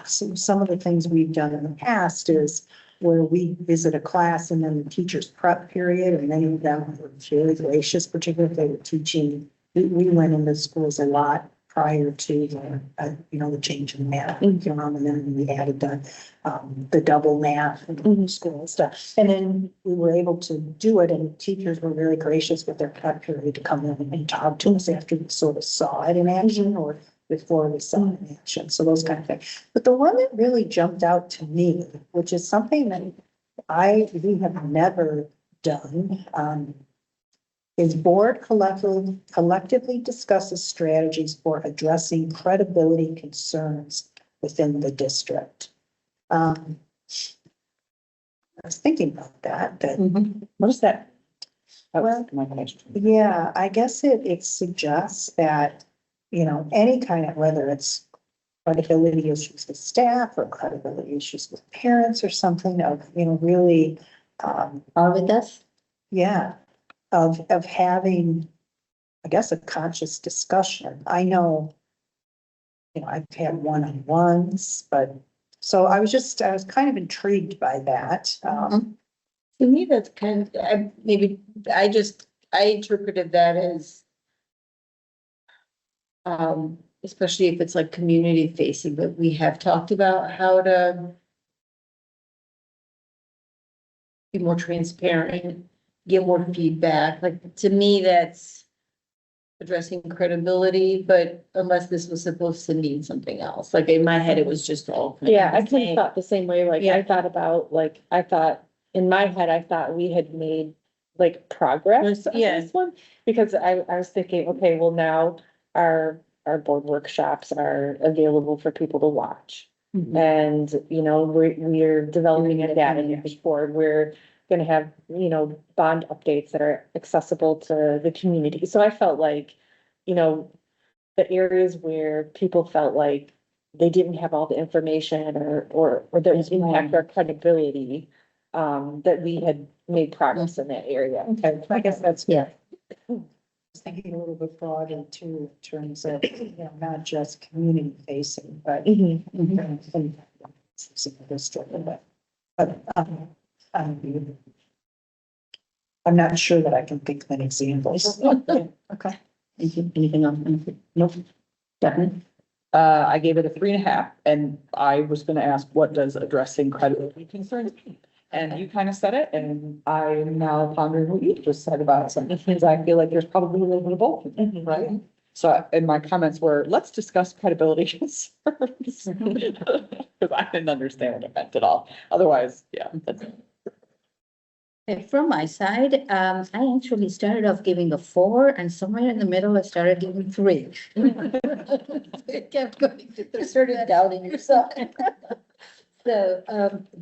Some of the things we've done in the past is where we visit a class and then the teacher's prep period, and many of them were really gracious, particularly if they were teaching. We went into schools a lot prior to the change in math, and then we added the double math in school and stuff. And then we were able to do it, and teachers were very gracious with their prep period to come in and talk to us after we sort of saw it in action or before we saw it in action. So those kind of things. But the one that really jumped out to me, which is something that we have never done, is board collectively discusses strategies for addressing credibility concerns within the district. I was thinking about that. What is that? That was Well, my question. Yeah, I guess it suggests that, any kind of, whether it's credibility issues with staff or credibility issues with parents or something of, really, Are with us? yeah, of having, I guess, a conscious discussion. I know, I've had one-on-ones, but, so I was kind of intrigued by that. To me, that's kind of, I interpreted that as, especially if it's like community facing, but we have talked about how to be more transparent, get more feedback. Like, to me, that's addressing credibility, but unless this was supposed to mean something else, like in my head, it was just all. Yeah, I kind of thought the same way, like, Yeah. in my head, I thought we had made like progress on Yeah. this one. Because I was thinking, okay, well, now our board workshops are available for people to watch. And, we're developing a data dashboard, we're gonna have, bond updates that are accessible to the community. So I felt like, the areas where people felt like they didn't have all the information or that was impact our credibility, that we had made progress in that area. Okay, I guess that's. Yeah. I was thinking a little bit broader too, in terms of, not just community facing, but. I'm not sure that I can think of any examples. Okay. Anything else? Nope. Definitely. I gave it a 3.5, and I was gonna ask, what does addressing credibility concerns mean? And you kind of said it, and I am now pondering what you just said about some of the things. I feel like there's probably a little bit of both, right? So, and my comments were, let's discuss credibility concerns. Because I didn't understand what it meant at all. Otherwise, yeah. From my side, I actually started off giving a 4, and somewhere in the middle, I started giving 3. It kept going to 3. Started doubting yourself. So,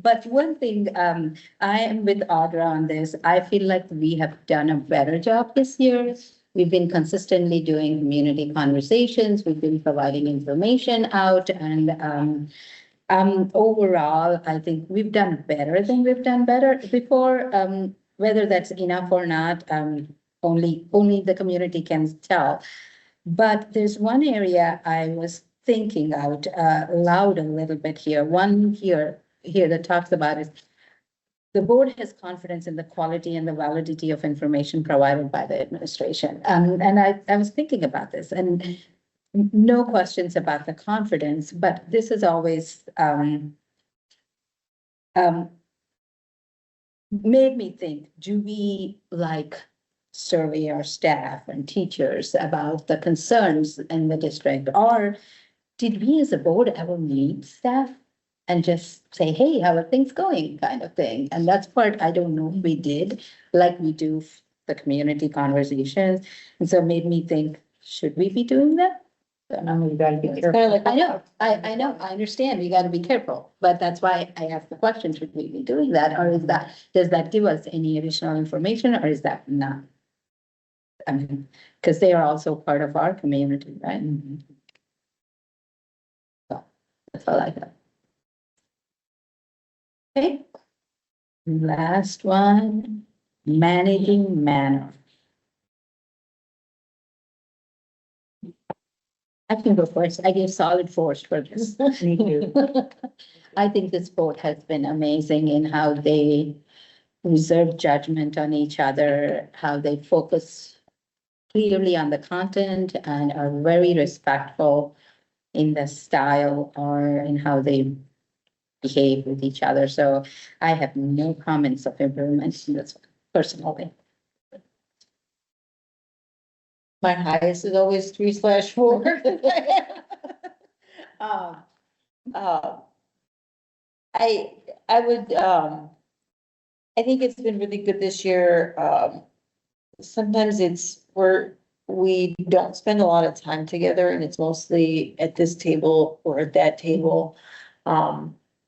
but one thing, I am with Audra on this. I feel like we have done a better job this year. We've been consistently doing community conversations. We've been providing information out, and overall, I think we've done better than we've done better before. Whether that's enough or not, only the community can tell. But there's one area I was thinking out loud a little bit here. One here that talks about is the board has confidence in the quality and the validity of information provided by the administration. And I was thinking about this, and no questions about the confidence, but this is always made me think, do we survey our staff and teachers about the concerns in the district? Or did we as a board ever meet staff and just say, hey, how are things going, kind of thing? And that's part I don't know if we did, like we do the community conversations. And so it made me think, should we be doing that? So now we gotta be careful. I know, I know, I understand, we gotta be careful, but that's why I asked the question, should we be doing that, or does that give us any additional information, or is that not? I mean, because they are also part of our community, right? So, that's all I got. Okay. Last one, managing manner. I can go first. I give solid fours for this. Me too. I think this board has been amazing in how they reserve judgment on each other, how they focus clearly on the content and are very respectful in the style or in how they behave with each other. So I have no comments of improvement in this personally. My highest is always 3/4. Um, uh, I would, I think it's been really good this year. Sometimes we don't spend a lot of time together and it's mostly at this table or at that table.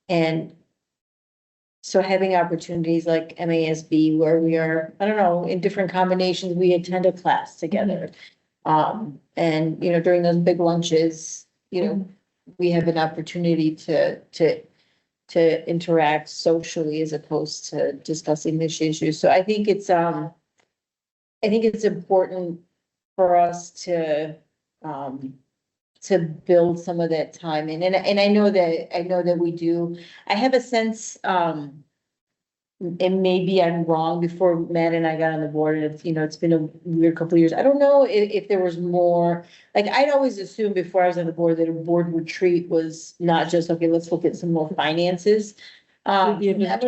And so having opportunities like MASB where we are, I don't know, in different combinations, we attend a class together. And, you know, during those big lunches, you know, we have an opportunity to interact socially as opposed to discussing this issue. So I think it's important for us to build some of that time in. And I know that we do. I have a sense, and maybe I'm wrong, before Matt and I got on the board, and it's, you know, it's been a weird couple of years. I don't know if there was more, like, I'd always assumed before I was on the board that a board retreat was not just, okay, let's look at some more finances. Never that.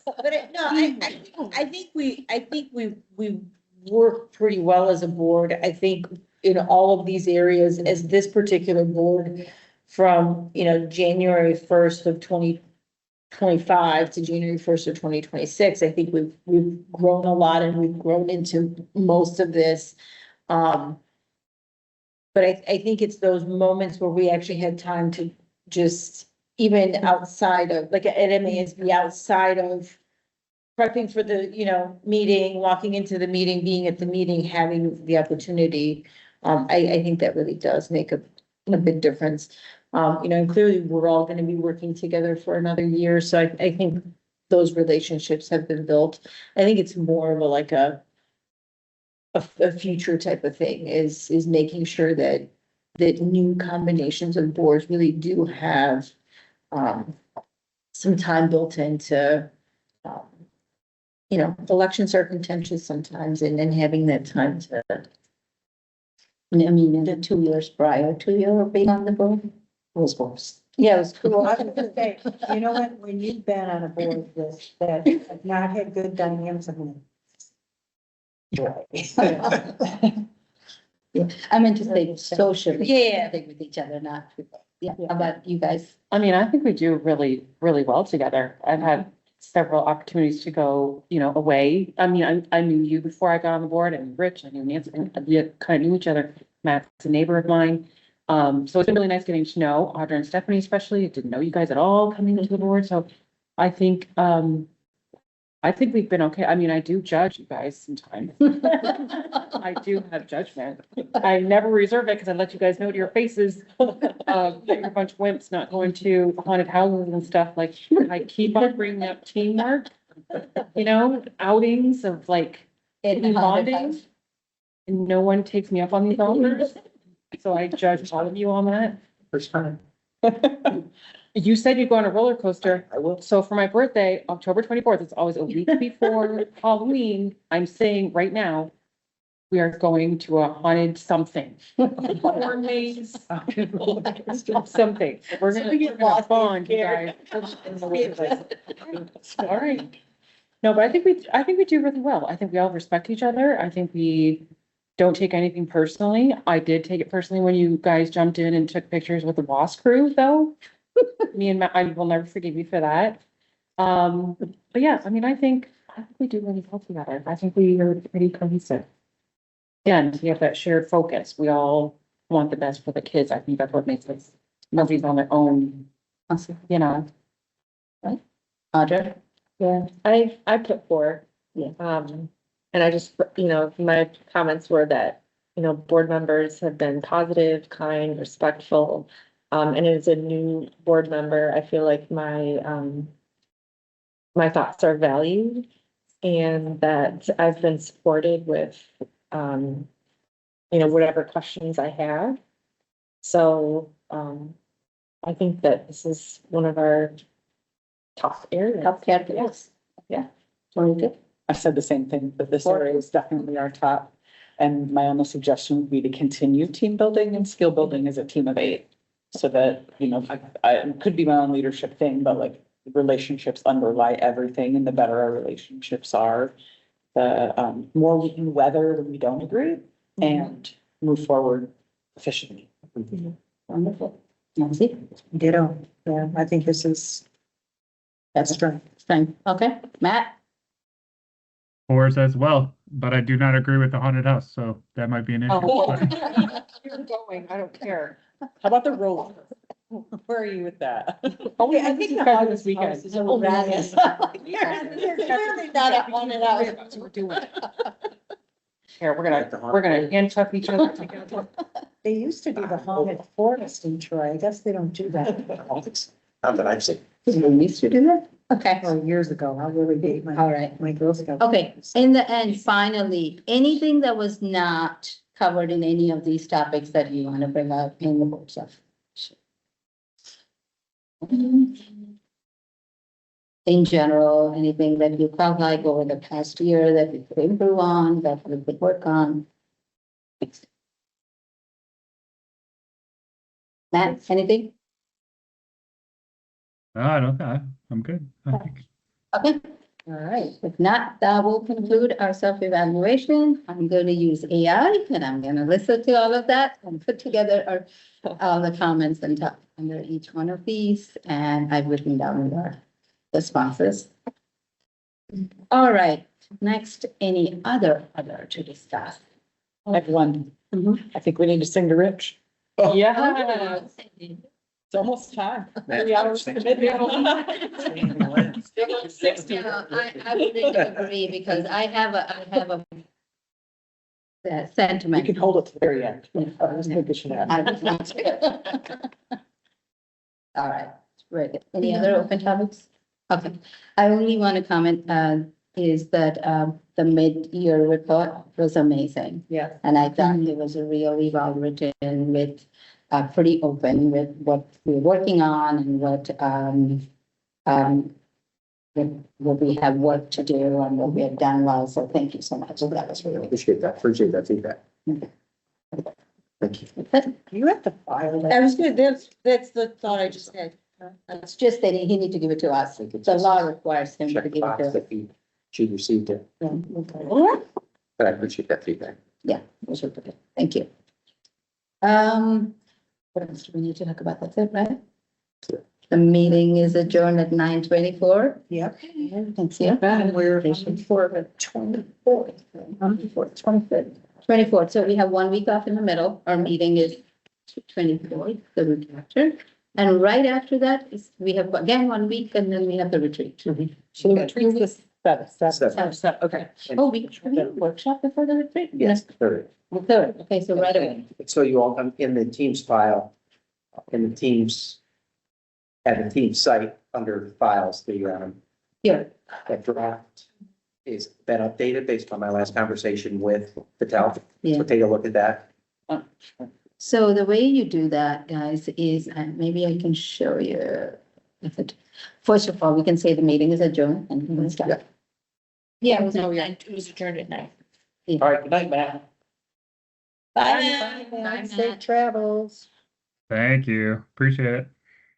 But I think we work pretty well as a board. I think in all of these areas, as this particular board, from, you know, January 1st of 2025 to January 1st of 2026, I think we've grown a lot and we've grown into most of this. But I think it's those moments where we actually had time to just, even outside of, like at MASB, outside of prepping for the, you know, meeting, walking into the meeting, being at the meeting, having the opportunity. I think that really does make a big difference. You know, and clearly we're all gonna be working together for another year, so I think those relationships have been built. I think it's more of a future type of thing, is making sure that new combinations of boards really do have some time built into, you know, elections are contentious sometimes, and then having that time to. I mean, in the 2 years prior to your being on the board was worse. Yeah, it was Well, cool. I was gonna say, you know what, when you've been on a board that have not had good dynamics, I mean. Yeah, I meant to say socially. Yeah. With each other, not, yeah, how about you guys? I mean, I think we do really, really well together. I've had several opportunities to go, you know, away. I mean, I knew you before I got on the board, and Rich, I knew Nancy, and we kind of knew each other. Matt's a neighbor of mine. So it's been really nice getting to know Audra and Stephanie, especially. I didn't know you guys at all coming into the board, so I think we've been okay. I mean, I do judge you guys sometimes. I do have judgment. I never reserve it because I let you guys know to your faces. That you're a bunch of wimps not going to haunted houses and stuff. Like, I keep on bringing up teamwork, you know, outings of like bonding. And no one takes me up on these offers. So I judge all of you on that. First time. You said you'd go on a roller coaster. I will. So for my birthday, October 24th, it's always a week before Halloween. I'm saying right now, we are going to a haunted something. Horror maze. Something. We're gonna bond, you guys. All right. No, but I think we do really well. I think we all respect each other. I think we don't take anything personally. I did take it personally when you guys jumped in and took pictures with the boss crew, though. Me and Matt, I will never forgive you for that. But yeah, I mean, I think we do really well together. I think we are pretty cohesive. And we have that shared focus. We all want the best for the kids. I think that's what makes us, nobody's on their own, you know. Right? Audra? Yeah, I put 4. Yeah. And I just, you know, my comments were that, you know, board members have been positive, kind, respectful. And as a new board member, I feel like my thoughts are valued and that I've been supported with, whatever questions I have. So, I think that this is one of our top areas. Top categories. Yeah. 22. I said the same thing, but this area is definitely our top. And my only suggestion would be to continue team building and skill building as a team of 8. So that, it could be my own leadership thing, but like relationships underlie everything and the better our relationships are, the more we can weather when we don't agree and move forward efficiently. Wonderful. Nancy? Ditto. Yeah, I think that's right. Fine. Okay, Matt? 4s as well, but I do not agree with the haunted house, so that might be an issue. You're going, I don't care. How about the roller? Where are you with that? Oh, I think the hardest weekend. house is Oh, radius. Clearly not a haunted house. That's what we're doing. Here, we're gonna handcuff each other together. They used to do the haunted forest in Troy. I guess they don't do that. Not that I've seen. We used to do that? Okay, Oh, years ago. I really date all right. my Girl Scout. Okay, in the end, finally, anything that was not covered in any of these topics that you want to bring up in the board stuff? In general, anything that you felt like over the past year that we could improve on, that we could work on? Matt, anything? No, I don't, I'm good. I think. Okay, all right. If not, that will conclude our self-evaluation. I'm going to use AI and I'm going to listen to all of that and put together all the comments and talk under each one of these. And I've written down the responses. All right, next, any other to discuss? I have one. Mhm. I think we need to sing to Rich. Yeah. It's almost time. Matt, 3 hours. thanks. to midnight. I wouldn't agree because I have a We sentiment. can hold it to the very end. Let's make this happen. I would not do it. All right, great. Any other open topics? Okay, I only want to comment, is that, the mid-year report was amazing. Yeah. And I thought it was really well written with, pretty open with what we're working on and what we have work to do and what we have done well. So thank you so much. That was really. Appreciate that feedback. Thank you. You have to file that. I was good, that's the thought I just had. It's just that he needs to give it to us. The law requires him to Check the give it box to us. that she received it, Okay. but I appreciate that feedback. Yeah, those are good. Thank you. What else do we need to talk about? That's it, right? The meeting is adjourned at 9:24. Yep. Thanks, yeah. And we're for the 24th. 24th. So we have 1 week off in the middle. Our meeting is 24th, the week after. And right after that is, we have again 1 week and then we have the retreat. So the retreat's the seventh. Seven. Okay. Oh, we have a workshop before the retreat? Yes, third. The third. Okay, so right away. So you all, in the Teams file, in the Teams, at the Teams site, under files, Here. that draft is been updated based on my last conversation with Patel. Yeah. So take a look at that. So the way you do that, guys, is, and maybe I can show you. First of all, we can say the meeting is adjourned and we can start. Yeah. Yeah. It was adjourned at 9. All right, good night, Matt. Bye. Bye, Safe travels. Thank you. Appreciate it.